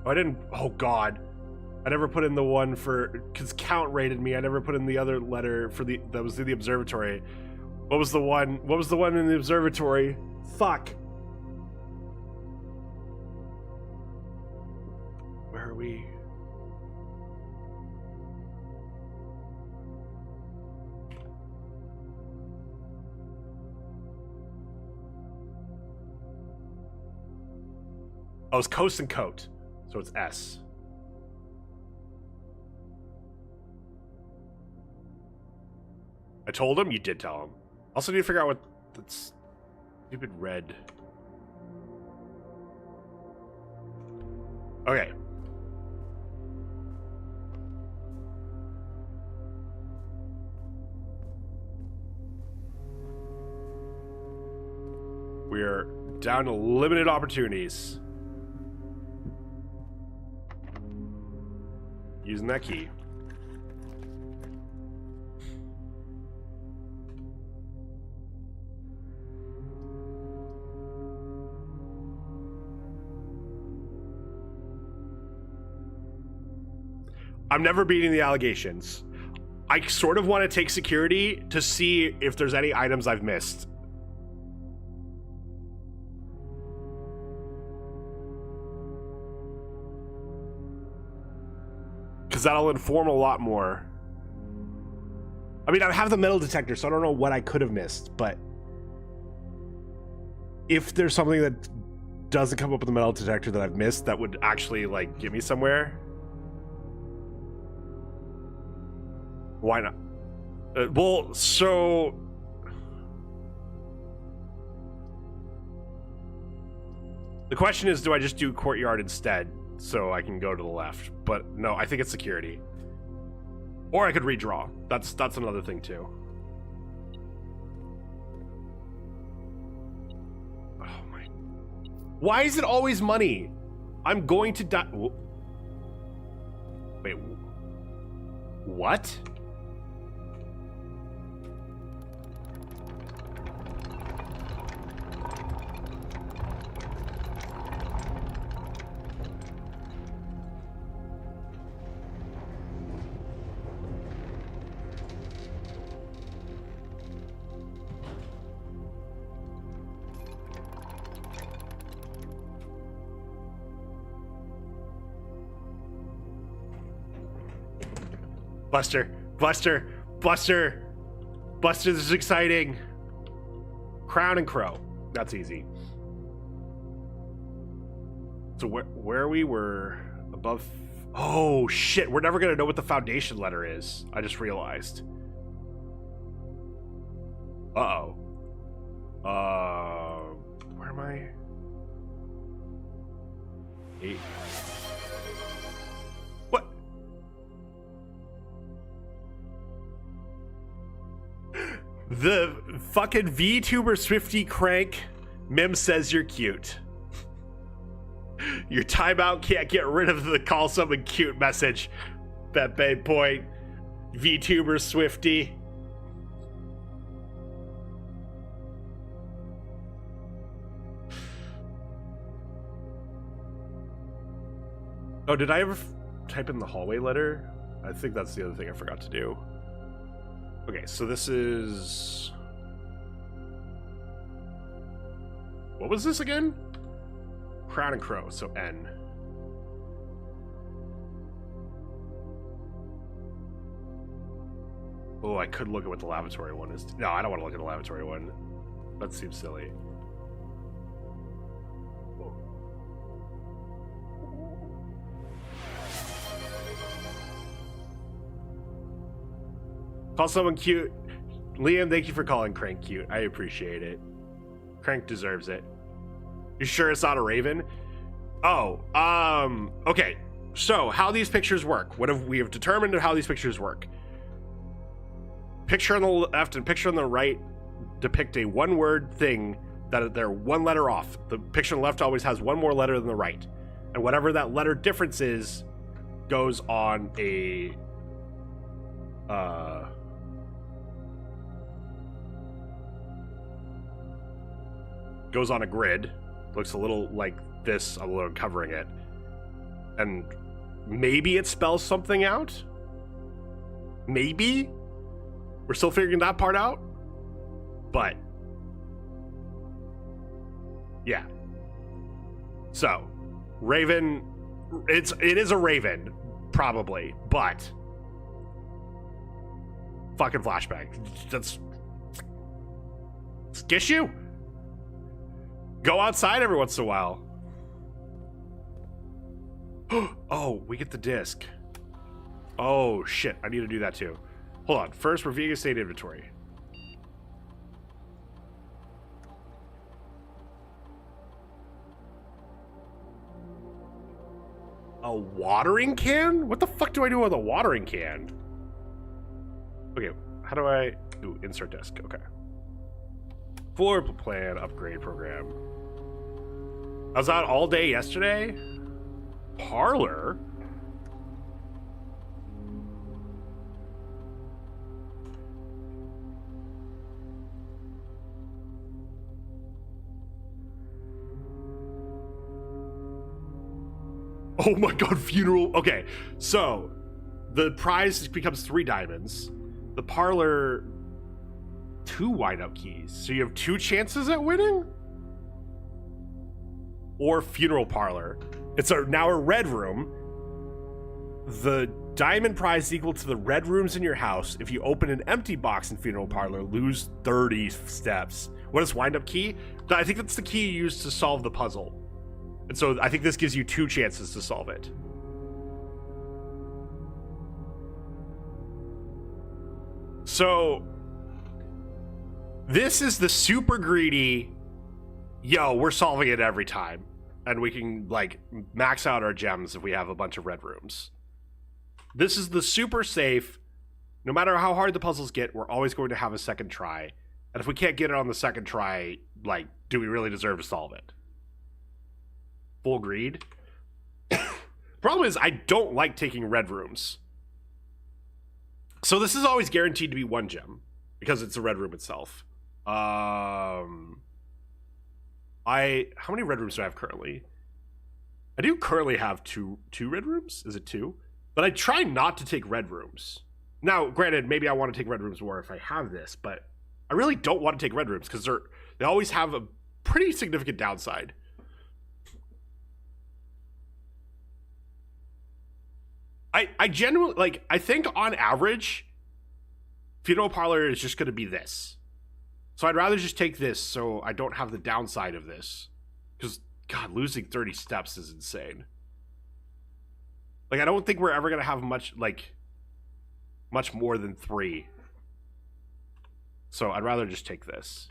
S1: Oh, I didn't. Oh God, I never put in the one for because Count rated me. I never put in the other letter for that was in the observatory. What was the one? What was the one in the observatory? Fuck. Where are we? Oh, it's Coast and Coat. So it's S. I told him? You did tell him. Also need to figure out what that's stupid red. Okay. We're down to limited opportunities. Using that key. I'm never beating the allegations. I sort of want to take security to see if there's any items I've missed. Because that'll inform a lot more. I mean, I have the metal detector, so I don't know what I could have missed, but if there's something that doesn't come up with the metal detector that I've missed that would actually, like, get me somewhere, why not? Well, so... the question is, do I just do courtyard instead? So I can go to the left. But no, I think it's security. Or I could redraw. That's another thing too. Oh my. Why is it always money? I'm going to die. Wait. What? Buster, this is exciting. Crown and Crow, that's easy. So where we were above, oh shit, we're never gonna know what the foundation letter is. I just realized. Uh-oh. Where am I? 8. What? The fucking VTuber Swifty Crank Mim says you're cute. Your timeout can't get rid of the call someone cute message. Pepe point. VTuber Swifty. Oh, did I ever type in the hallway letter? I think that's the other thing I forgot to do. Okay, so this is... What was this again? Crown and Crow, so N. Oh, I could look at what the lavatory one is. No, I don't want to look at the lavatory one. That seems silly. Call someone cute. Liam, thank you for calling Crank cute. I appreciate it. Crank deserves it. You sure it's not a raven? Oh, okay. So, how these pictures work. We have determined how these pictures work. Picture on the left and picture on the right depict a one-word thing that they're one letter off. The picture on the left always has one more letter than the right. And whatever that letter difference is goes on a... goes on a grid. Looks a little like this, a little covering it. And maybe it spells something out? Maybe? We're still figuring that part out? But yeah. So, Raven, it is a Raven, probably, but fucking flashback. That's skish you. Go outside every once in a while. Oh, we get the disc. Oh shit, I need to do that too. Hold on, first reviewing state inventory. A watering can? What the fuck do I do with a watering can? Okay, how do I... Ooh, insert disc, okay. Floor plan upgrade program. I was out all day yesterday. Parlor? Oh my god, funeral. Okay, so the prize becomes 3 diamonds. The parlor, 2 wind-up keys. So you have 2 chances at winning? Or funeral parlor. It's now a red room. The diamond prize is equal to the red rooms in your house. If you open an empty box in funeral parlor, lose 30 steps. What is wind-up key? I think that's the key you use to solve the puzzle. And so I think this gives you 2 chances to solve it. So this is the super greedy, yo, we're solving it every time. And we can like max out our gems if we have a bunch of red rooms. This is the super safe, no matter how hard the puzzles get, we're always going to have a second try. And if we can't get it on the second try, like, do we really deserve to solve it? Full greed. Problem is, I don't like taking red rooms. So this is always guaranteed to be 1 gem, because it's a red room itself. How many red rooms do I have currently? I do currently have two red rooms. Is it 2? But I try not to take red rooms. Now, granted, maybe I want to take red rooms more if I have this, but I really don't want to take red rooms because they always have a pretty significant downside. I genuinely, like, I think on average, funeral parlor is just going to be this. So I'd rather just take this so I don't have the downside of this. Because, God, losing 30 steps is insane. Like, I don't think we're ever going to have much more than 3. So I'd rather just take this.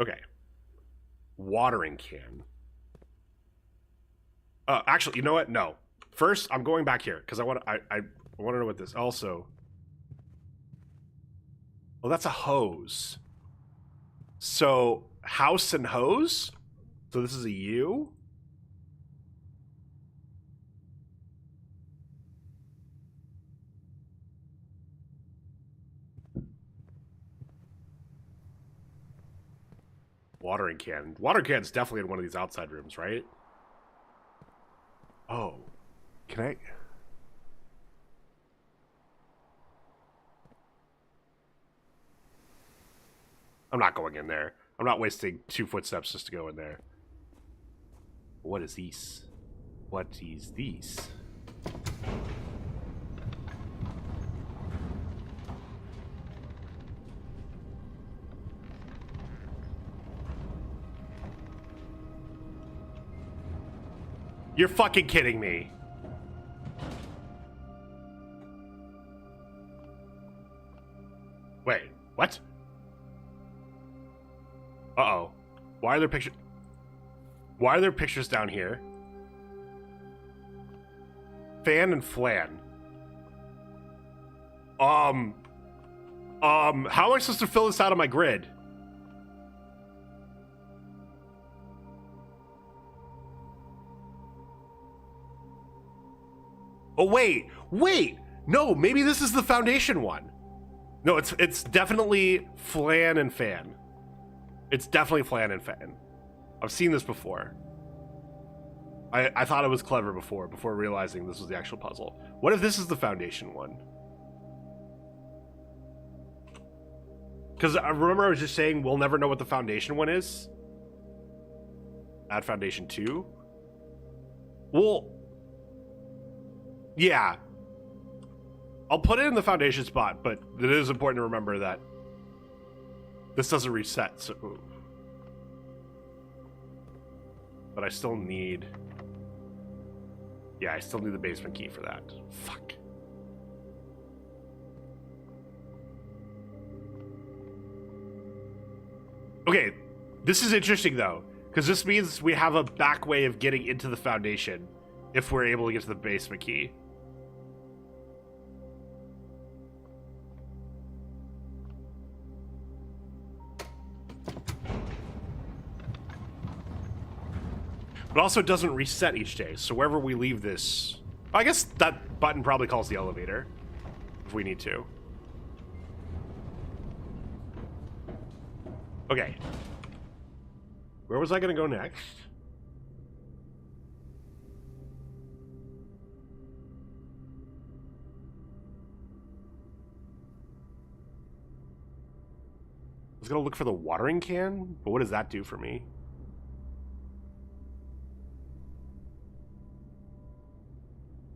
S1: Okay. Watering can. Actually, you know what? No. First, I'm going back here because I want to know what this also. Oh, that's a hose. So, house and hose? So this is a U? Watering can. Water can's definitely in one of these outside rooms, right? Oh. Can I... I'm not going in there. I'm not wasting 2 footsteps just to go in there. What is these? What is these? You're fucking kidding me. Wait, what? Uh-oh. Why are there pictures? Why are there pictures down here? Fan and flan. How am I supposed to fill this out on my grid? Oh, wait! No, maybe this is the foundation one. No, it's definitely flan and fan. It's definitely flan and fan. I've seen this before. I thought it was clever before realizing this was the actual puzzle. What if this is the foundation one? Because I remember I was just saying we'll never know what the foundation one is. Add foundation 2. Well... yeah. I'll put it in the foundation spot, but it is important to remember that this doesn't reset, so... But I still need... yeah, I still need the basement key for that. Fuck. Okay, this is interesting, though, because this means we have a back way of getting into the foundation if we're able to get to the basement key. But also it doesn't reset each day, so wherever we leave this... I guess that button probably calls the elevator, if we need to. Okay. Where was I gonna go next? I was gonna look for the watering can, but what does that do for me?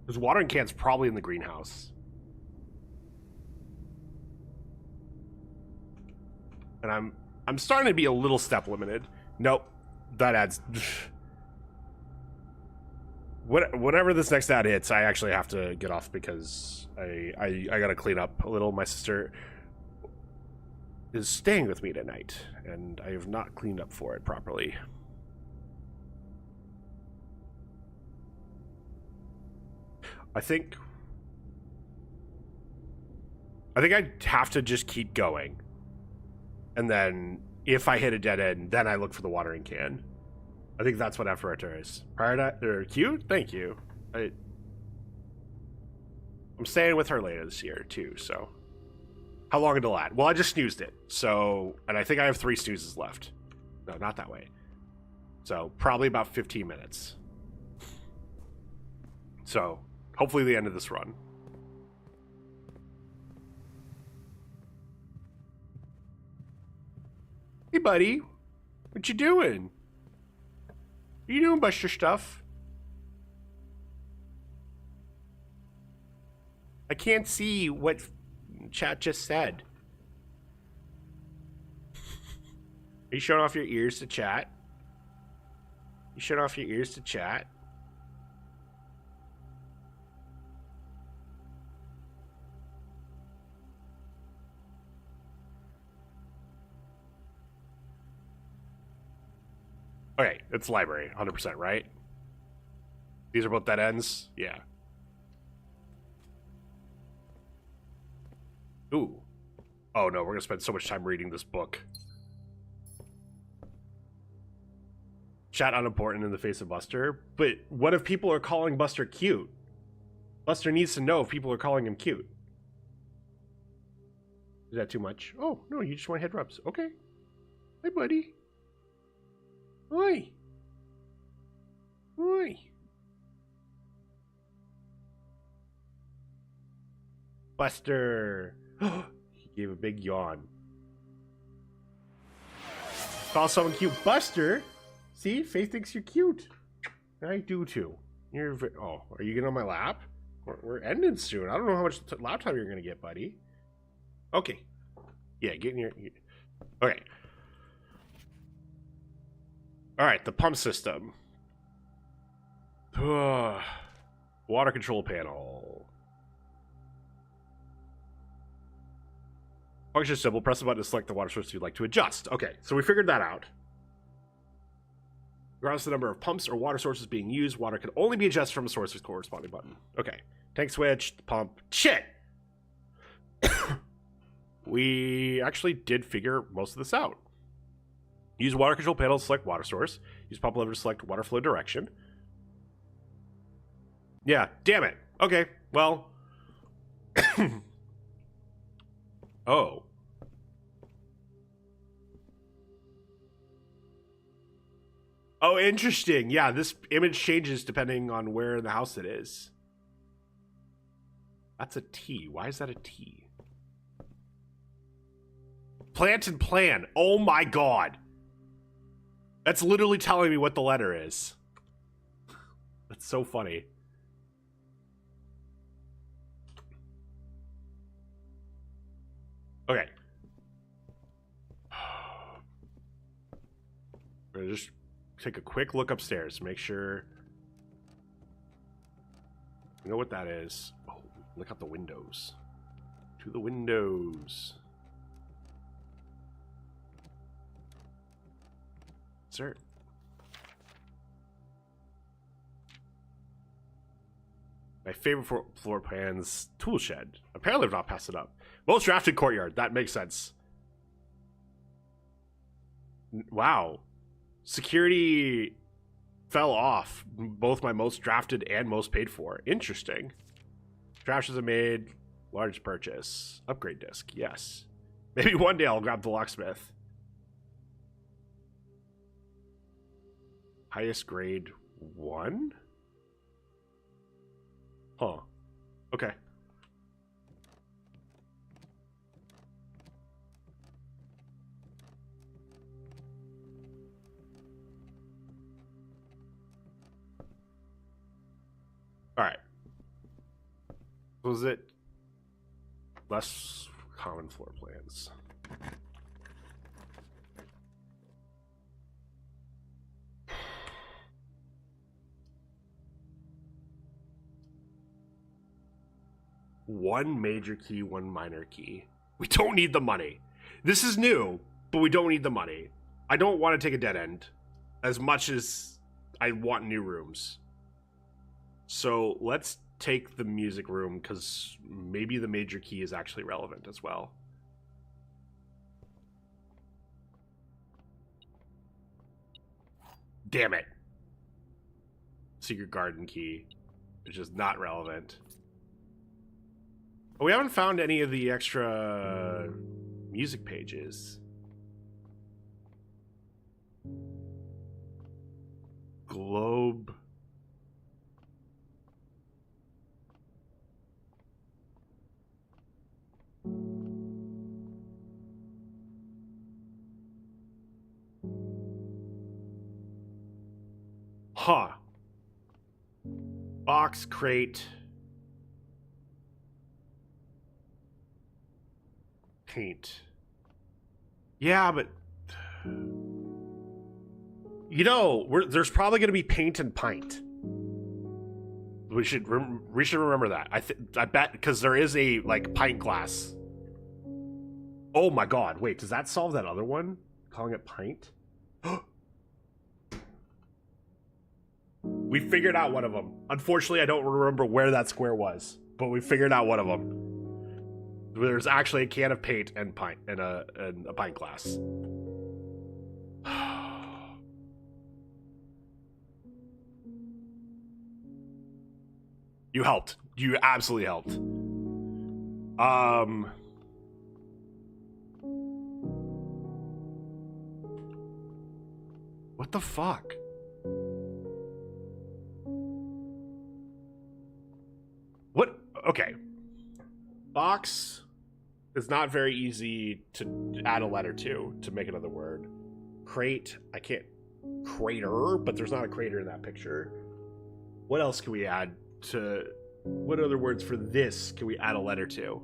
S1: This watering can's probably in the greenhouse. And I'm starting to be a little step limited. Nope. That adds... whatever this next ad hits, I actually have to get off because I gotta clean up a little. My sister is staying with me tonight, and I have not cleaned up for it properly. I think I'd have to just keep going. And then if I hit a dead end, then I look for the watering can. I think that's what effort is. Paradise or cute? Thank you. I'm staying with her later this year too, so. How long until that? Well, I just snoozed it. So, and I think I have 3 snoozes left. No, not that way. So, probably about 15 minutes. So, hopefully the end of this run. Hey, buddy. What you doing? What you doing, Buster stuff? I can't see what chat just said. Are you showing off your ears to chat? You showing off your ears to chat? Okay, it's library, 100%, right? These are both dead ends? Yeah. Ooh. Oh no, we're gonna spend so much time reading this book. Chat unimportant in the face of Buster. But what if people are calling Buster cute? Buster needs to know if people are calling him cute. Is that too much? Oh, no, you just want head rubs. Okay. Hi, buddy. Hi. Hi. Buster. He gave a big yawn. Call someone cute. Buster? See? Faith thinks you're cute. I do too. You're oh, are you getting on my lap? We're ending soon. I don't know how much lap time you're going to get, buddy. Okay. Yeah, get in your... Okay. Alright, the pump system. Water control panel. Function simple. Press the button to select the water source you'd like to adjust. Okay, so we figured that out. Regardless of the number of pumps or water sources being used, water can only be adjusted from a source's corresponding button. Okay. Tank switch, pump. Shit! We actually did figure most of this out. Use water control panel to select water source. Use pump lever to select water flow direction. Yeah, damn it. Okay, well. Oh. Oh, interesting. Yeah, this image changes depending on where in the house it is. That's a T. Why is that a T? Plant and plan. Oh my god. That's literally telling me what the letter is. That's so funny. Okay. We're gonna just take a quick look upstairs. Make sure you know what that is. Oh, look out the windows. To the windows. Sir. My favorite floor plan's tool shed. Apparently I've not passed it up. Most drafted courtyard. That makes sense. Wow. Security fell off. Both my most drafted and most paid for. Interesting. Drafts are made. Large purchase. Upgrade disc. Yes. Maybe one day I'll grab the locksmith. Highest grade 1? Huh. Okay. Alright. Was it less common floor plans? One major key, one minor key. We don't need the money. This is new, but we don't need the money. I don't want to take a dead end as much as I want new rooms. So let's take the music room because maybe the major key is actually relevant as well. Damn it. Secret garden key, which is not relevant. Oh, we haven't found any of the extra music pages. Globe. Huh. Box, crate. Paint. Yeah, but... You know, there's probably going to be paint and pint. We should remember that. I bet, because there is a, like, pint glass. Oh my god, wait, does that solve that other one? Calling it pint? We figured out one of them. Unfortunately, I don't remember where that square was, but we figured out one of them. There's actually a can of paint and pint and a pint glass. You helped. You absolutely helped. What the fuck? What? Okay. Box is not very easy to add a letter to make another word. Crate, I can't. Crater, but there's not a crater in that picture. What else can we add to? What other words for this can we add a letter to?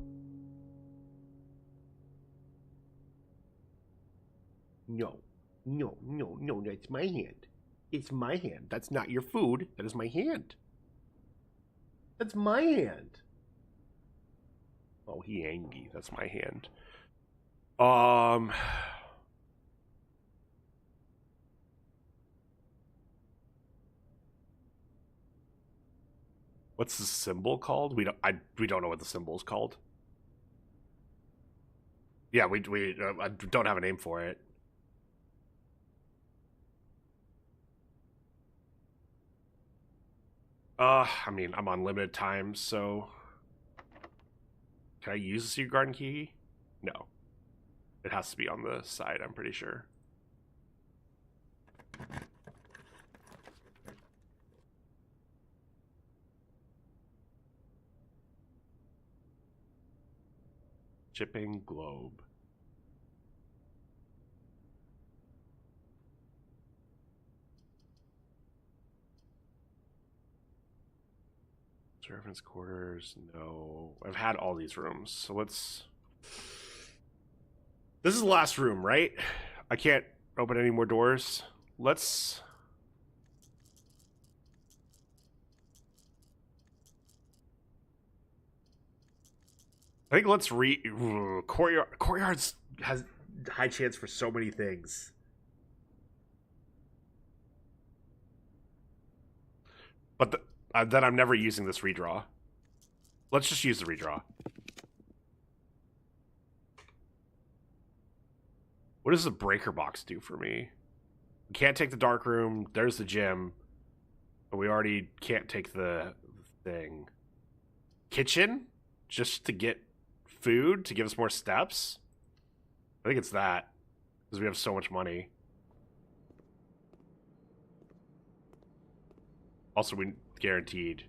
S1: No, that's my hand. It's my hand. That's not your food. That is my hand. That's my hand. Oh, he angry. That's my hand. What's the symbol called? We don't know what the symbol is called. Yeah, we don't have a name for it. I mean, I'm on limited time, so can I use the secret garden key? No. It has to be on the side, I'm pretty sure. Chipping globe. Servants' quarters, no. I've had all these rooms, so let's... This is the last room, right? I can't open any more doors. Let's... I think let's Courtyards has high chance for so many things. But then I'm never using this redraw. Let's just use the redraw. What does the breaker box do for me? We can't take the dark room. There's the gym. But we already can't take the thing. Kitchen? Just to get food? To give us more steps? I think it's that. Because we have so much money. Also, we guaranteed.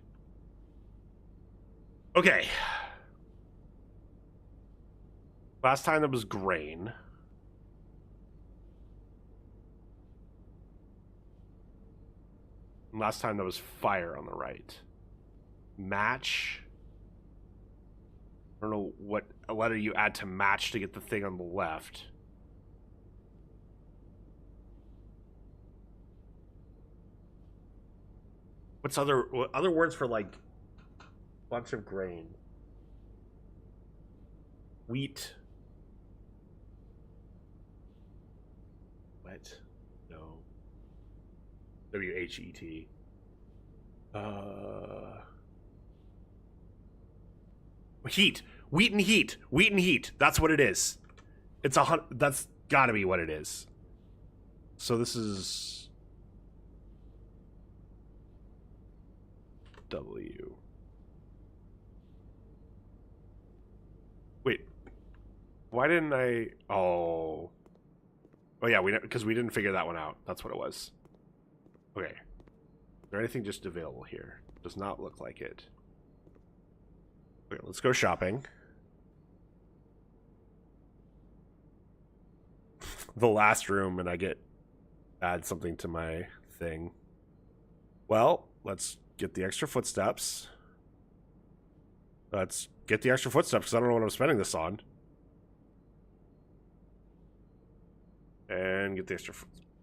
S1: Okay. Last time that was grain. Last time that was fire on the right. Match. I don't know what letter you add to match to get the thing on the left. What other words for like bunch of grain? Wheat. What? No. WHET. Heat. Wheat and heat. Wheat and heat. That's what it is. It's that's gotta be what it is. So this is W. Wait. Why didn't I? Oh. Oh yeah, because we didn't figure that one out. That's what it was. Okay. Is there anything just available here? Does not look like it. Okay, let's go shopping. The last room, and I add something to my thing. Well, let's get the extra footsteps. Let's get the extra footsteps because I don't know what I'm spending this on. And get the extra.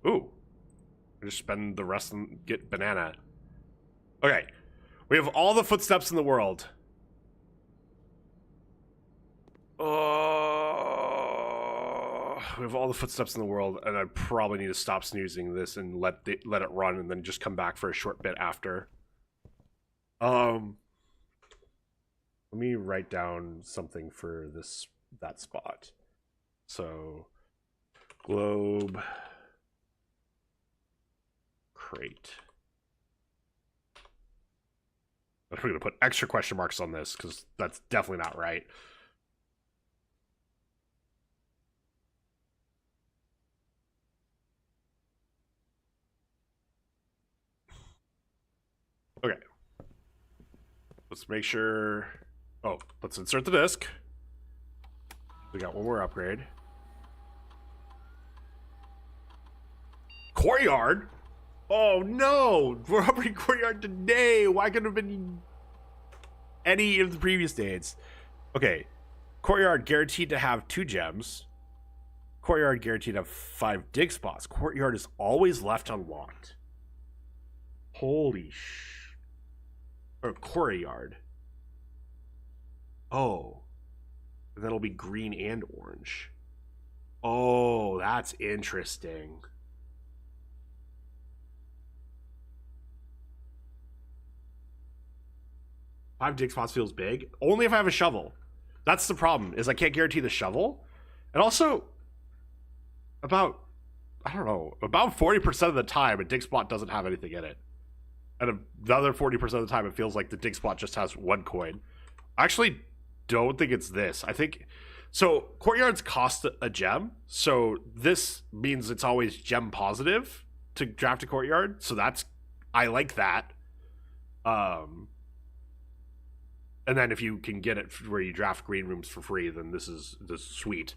S1: Ooh, just spend the rest and get banana. Okay, we have all the footsteps in the world. We have all the footsteps in the world, and I probably need to stop snoozing this and let it run, and then just come back for a short bit after. Let me write down something for that spot. So, globe crate. I'm going to put extra question marks on this because that's definitely not right. Okay. Let's make sure. Oh, let's insert the disc. We got one more upgrade. Courtyard? Oh no! We're upgrading Courtyard today! Why couldn't it have been any of the previous days? Okay. Courtyard guaranteed to have 2 gems. Courtyard guaranteed to have 5 dig spots. Courtyard is always left unlocked. Holy sh... Or Courtyard. Oh. And then it'll be green and orange. Oh, that's interesting. Five dig spots feels big. Only if I have a shovel. That's the problem, is I can't guarantee the shovel. And also, about 40% of the time, a dig spot doesn't have anything in it. And the other 40% of the time, it feels like the dig spot just has 1 coin. I actually don't think it's this. I think... So, courtyards cost a gem. So, this means it's always gem positive to draft a courtyard. So, that's... I like that. And then if you can get it where you draft green rooms for free, then this is sweet.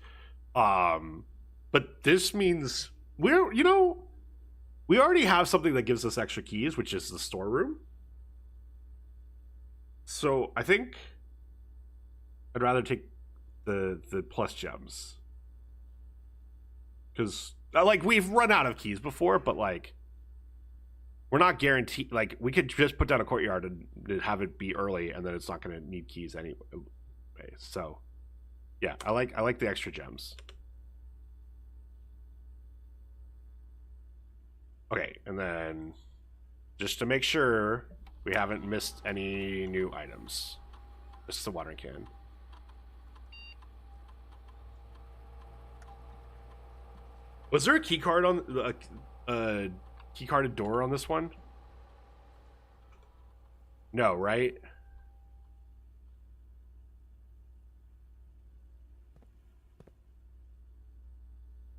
S1: But this means... we already have something that gives us extra keys, which is the storeroom. So I think I'd rather take the plus gems. Because, like, we've run out of keys before, but, like, we're not guaranteed. Like, we could just put down a courtyard and have it be early, and then it's not going to need keys anyway. So, yeah, I like the extra gems. Okay, and then just to make sure we haven't missed any new items. This is the watering can. Was there a key card on a key carded door on this one? No, right?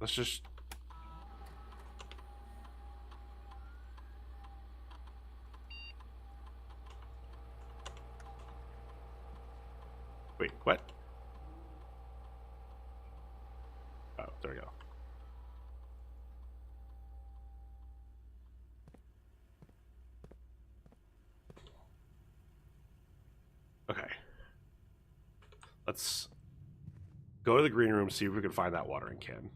S1: Let's just... Wait, what? Oh, there we go. Okay. Let's go to the green room, see if we can find that watering can.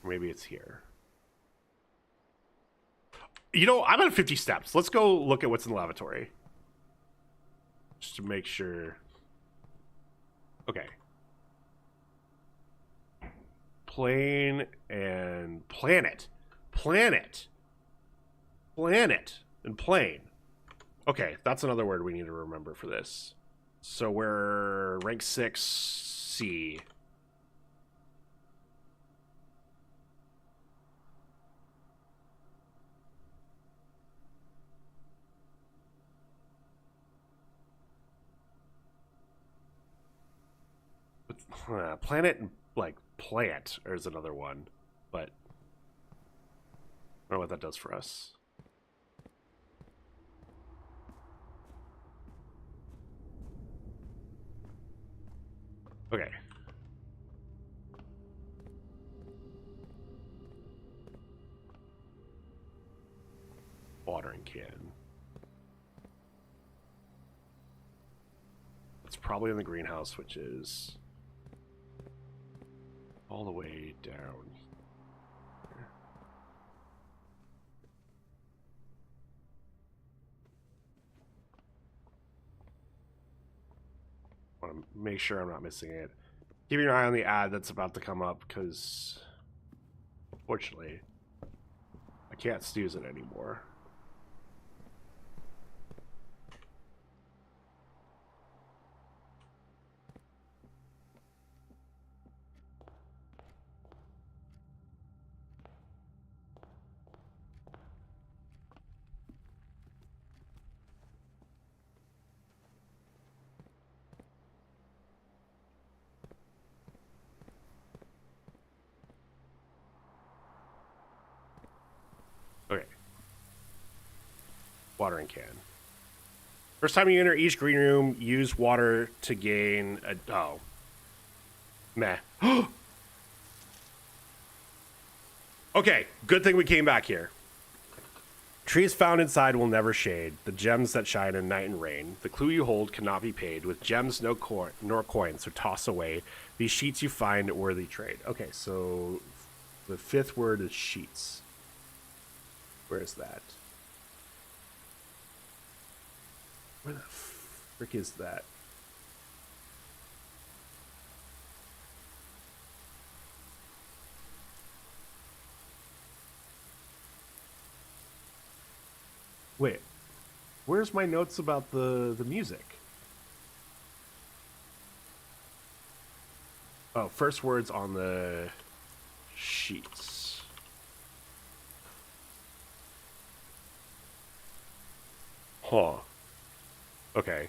S1: Maybe it's here. You know, I'm at 50 steps. Let's go look at what's in the lavatory. Just to make sure. Okay. Plane and planet. Planet. Planet and plane. Okay, that's another word we need to remember for this. So we're rank 6 C. Planet and like plant is another one, but I don't know what that does for us. Okay. Watering can. It's probably in the greenhouse, which is all the way down here. I want to make sure I'm not missing it. Keeping your eye on the ad that's about to come up, because unfortunately I can't snooze it anymore. Okay. Watering can. First time you enter each green room, use water to gain a... Oh. Meh. Okay, good thing we came back here. Trees found inside will never shade. The gems that shine in night and rain. The clue you hold cannot be paid. With gems nor coins, so toss away. These sheets you find worthy trade. Okay, so the fifth word is sheets. Where is that? Where the frick is that? Wait, where's my notes about the music? Oh, first words on the sheets. Huh. Okay.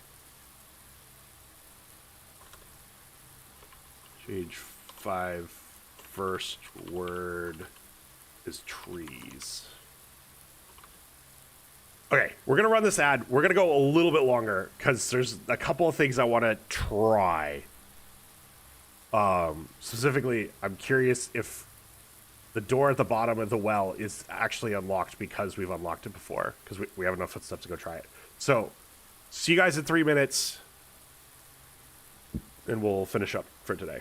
S1: Page 5, first word is trees. Okay, we're going to run this ad. We're going to go a little bit longer because there's a couple of things I want to try. Specifically, I'm curious if the door at the bottom of the well is actually unlocked because we've unlocked it before, because we have enough stuff to go try it. So, see you guys in 3 minutes, and we'll finish up for today.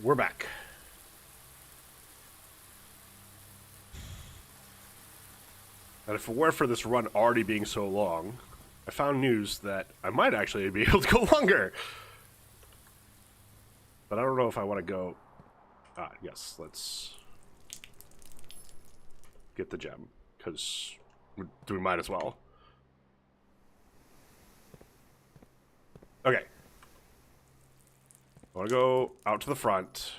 S1: we're back. And if it weren't for this run already being so long, I found news that I might actually be able to go longer. But I don't know if I want to go... yes, let's get the gem, because we might as well. Okay. I want to go out to the front.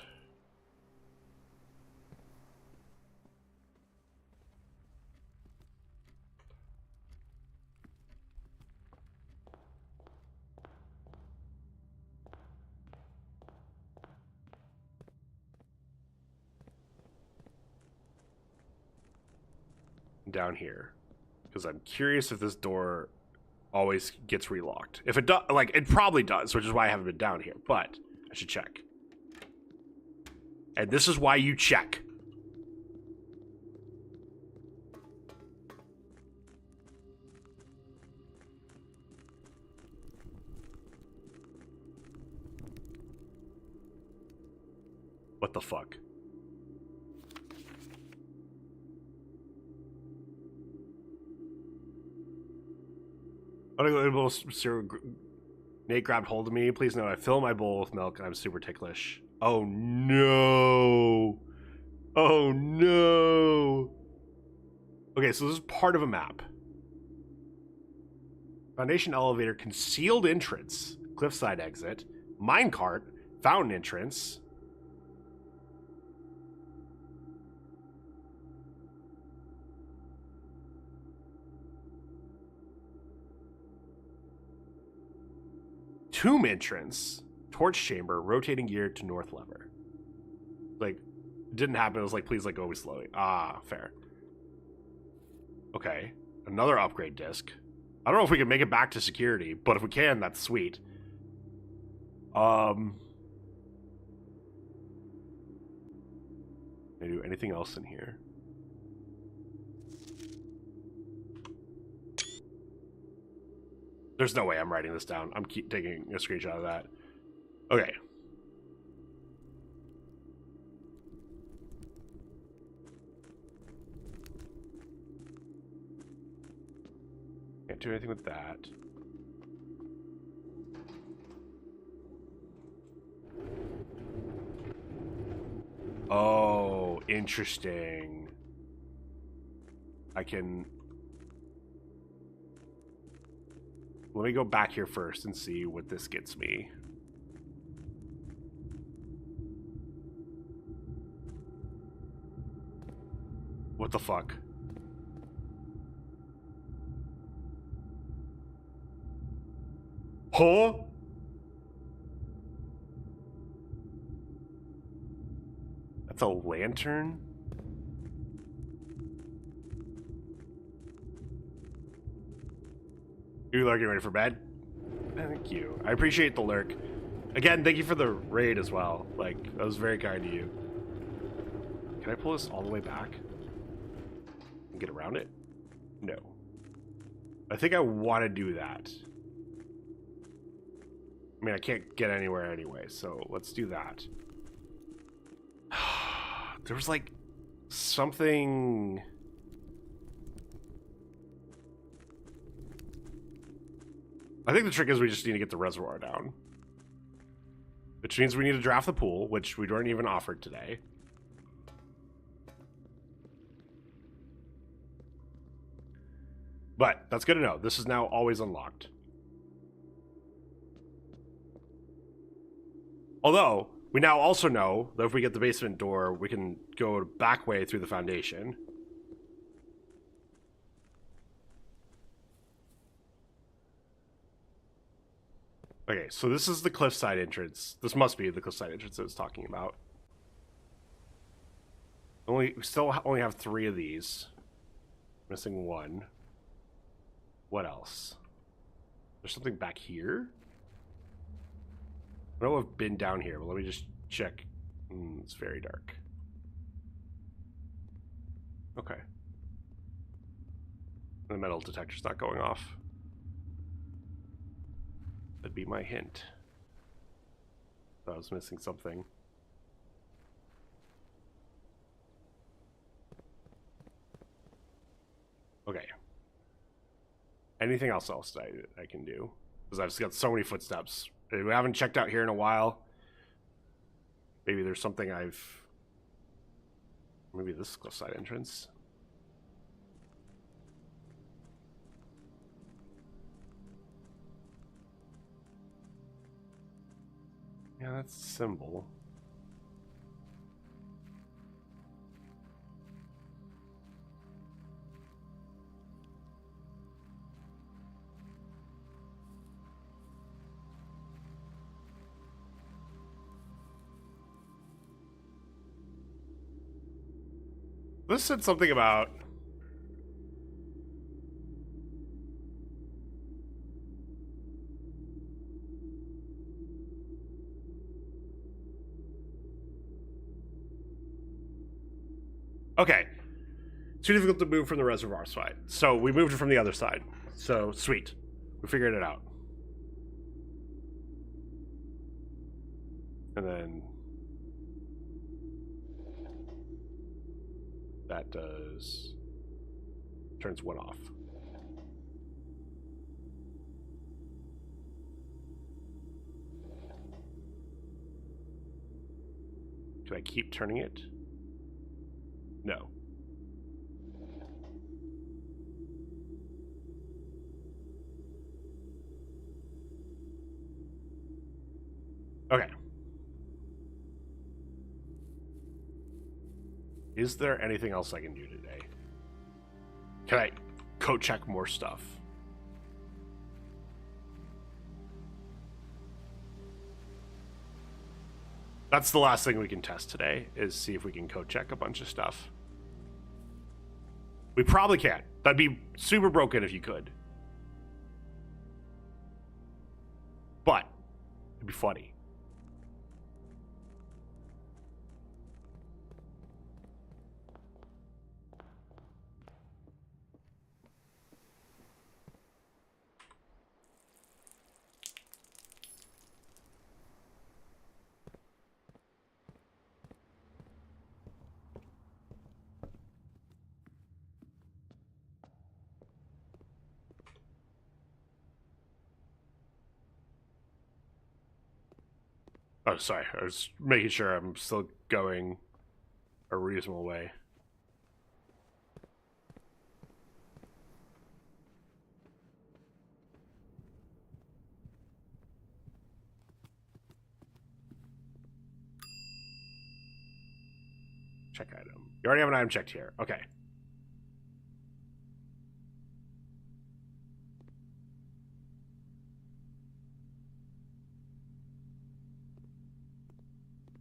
S1: Down here, because I'm curious if this door always gets relocked. If it does, like, it probably does, which is why I haven't been down here, but I should check. And this is why you check. What the fuck? Nate grabbed hold of me. Please note, I fill my bowl with milk and I'm super ticklish. Oh no. Oh no. Okay, so this is part of a map. Foundation elevator, concealed entrance, cliffside exit, minecart, fountain entrance. Tomb entrance, torch chamber, rotating gear to north lever. Like, it didn't happen. It was like, please, like, go slowly. Ah, fair. Okay, another upgrade disc. I don't know if we can make it back to security, but if we can, that's sweet. Can I do anything else in here? There's no way I'm writing this down. I'm taking a screenshot of that. Okay. Can't do anything with that. Oh, interesting. I can... Let me go back here first and see what this gets me. What the fuck? Huh? That's a lantern? You lurking ready for bed? Thank you. I appreciate the lurk. Again, thank you for the raid as well. Like, that was very kind of you. Can I pull this all the way back? And get around it? No. I think I want to do that. I mean, I can't get anywhere anyway, so let's do that. There was like something... I think the trick is we just need to get the reservoir down. Which means we need to draft the pool, which we weren't even offered today. But that's good to know. This is now always unlocked. Although, we now also know that if we get the basement door, we can go back way through the foundation. Okay, so this is the cliffside entrance. This must be the cliffside entrance I was talking about. We still only have 3 of these. Missing 1. What else? There's something back here? I know I've been down here, but let me just check. It's very dark. Okay. The metal detector's not going off. That'd be my hint. I was missing something. Anything else that I can do? Because I've just got so many footsteps. We haven't checked out here in a while. Maybe there's something maybe this is the side entrance. Yeah, that's a symbol. This said something about okay. Too difficult to move from the reservoir side. So we moved it from the other side. So sweet. We figured it out. And then that turns one off. Can I keep turning it? No. Okay. Is there anything else I can do today? Can I code check more stuff? That's the last thing we can test today, is see if we can code check a bunch of stuff. We probably can't. That'd be super broken if you could. But it'd be funny. Oh, sorry. I was making sure I'm still going a reasonable way. Check item. You already have an item checked here. Okay.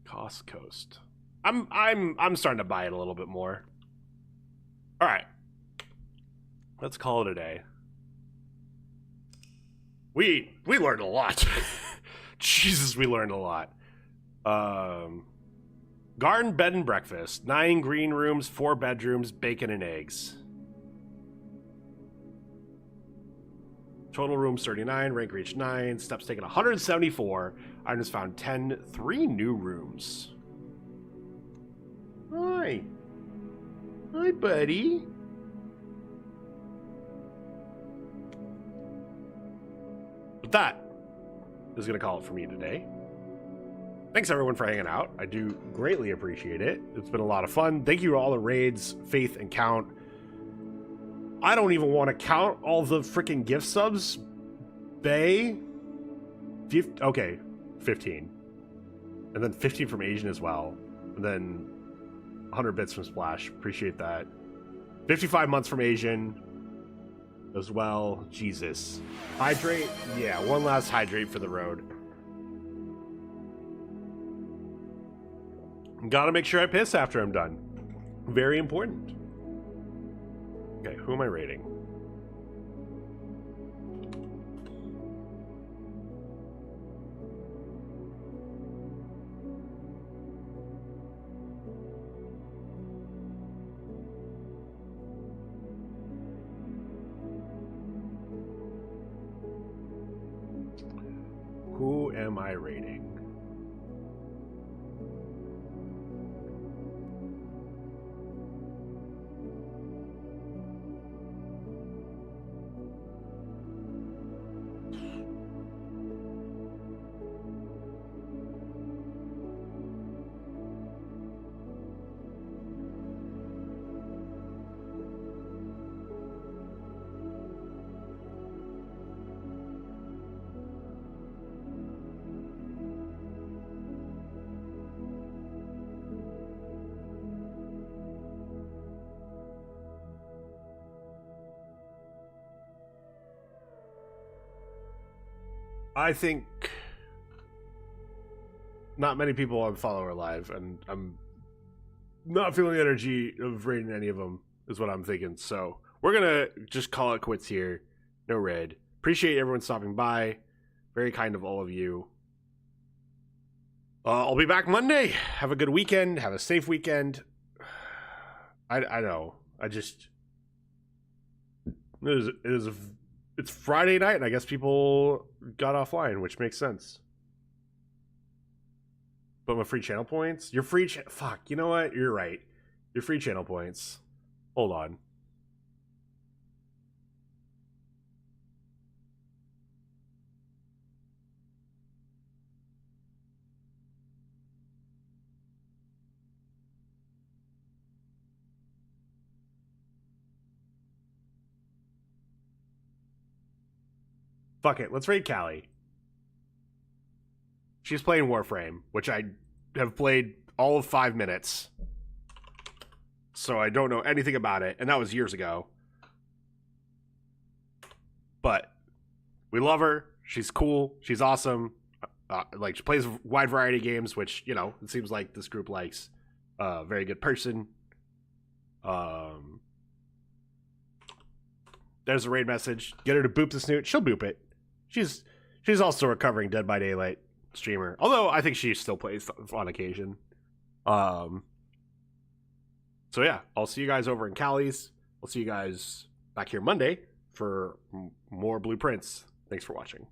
S1: Cost Coast. I'm starting to buy it a little bit more. All right. Let's call it a day. We learned a lot. Jesus, we learned a lot. Garden, bed, and breakfast. 9 green rooms, 4 bedrooms, bacon and eggs. Total rooms 39, rank reached 9, steps taken 174. Items found 10, 3 new rooms. Hi. Hi, buddy. But that is going to call it for me today. Thanks everyone for hanging out. I do greatly appreciate it. It's been a lot of fun. Thank you to all the raids, Faith and Count. I don't even want to count all the freaking gift subs. Bay. Okay, 15. And then 15 from Asian as well. And then 100 bits from Splash. Appreciate that. 55 months from Asian as well. Jesus. Hydrate? Yeah, one last hydrate for the road. Gotta make sure I piss after I'm done. Very important. Okay, who am I rating? Who am I rating? I think not many people unfollow are live, and I'm not feeling the energy of raiding any of them, is what I'm thinking. So we're gonna just call it quits here. No raid. Appreciate everyone stopping by. Very kind of all of you. I'll be back Monday. Have a good weekend. Have a safe weekend. I know. I just it's Friday night, and I guess people got offline, which makes sense. But my free channel points? Your free fuck, you know what? You're right. Your free channel points. Hold on. Fuck it, let's raid Callie. She's playing Warframe, which I have played all of 5 minutes. So I don't know anything about it, and that was years ago. But we love her. She's cool. She's awesome. Like, she plays a wide variety of games, which, you know, it seems like this group likes. Very good person. There's a raid message. Get her to boop the snoot. She'll boop it. She's also a recovering Dead by Daylight streamer. Although I think she still plays on occasion. So yeah, I'll see you guys over in Callie's. I'll see you guys back here Monday for more blueprints. Thanks for watching.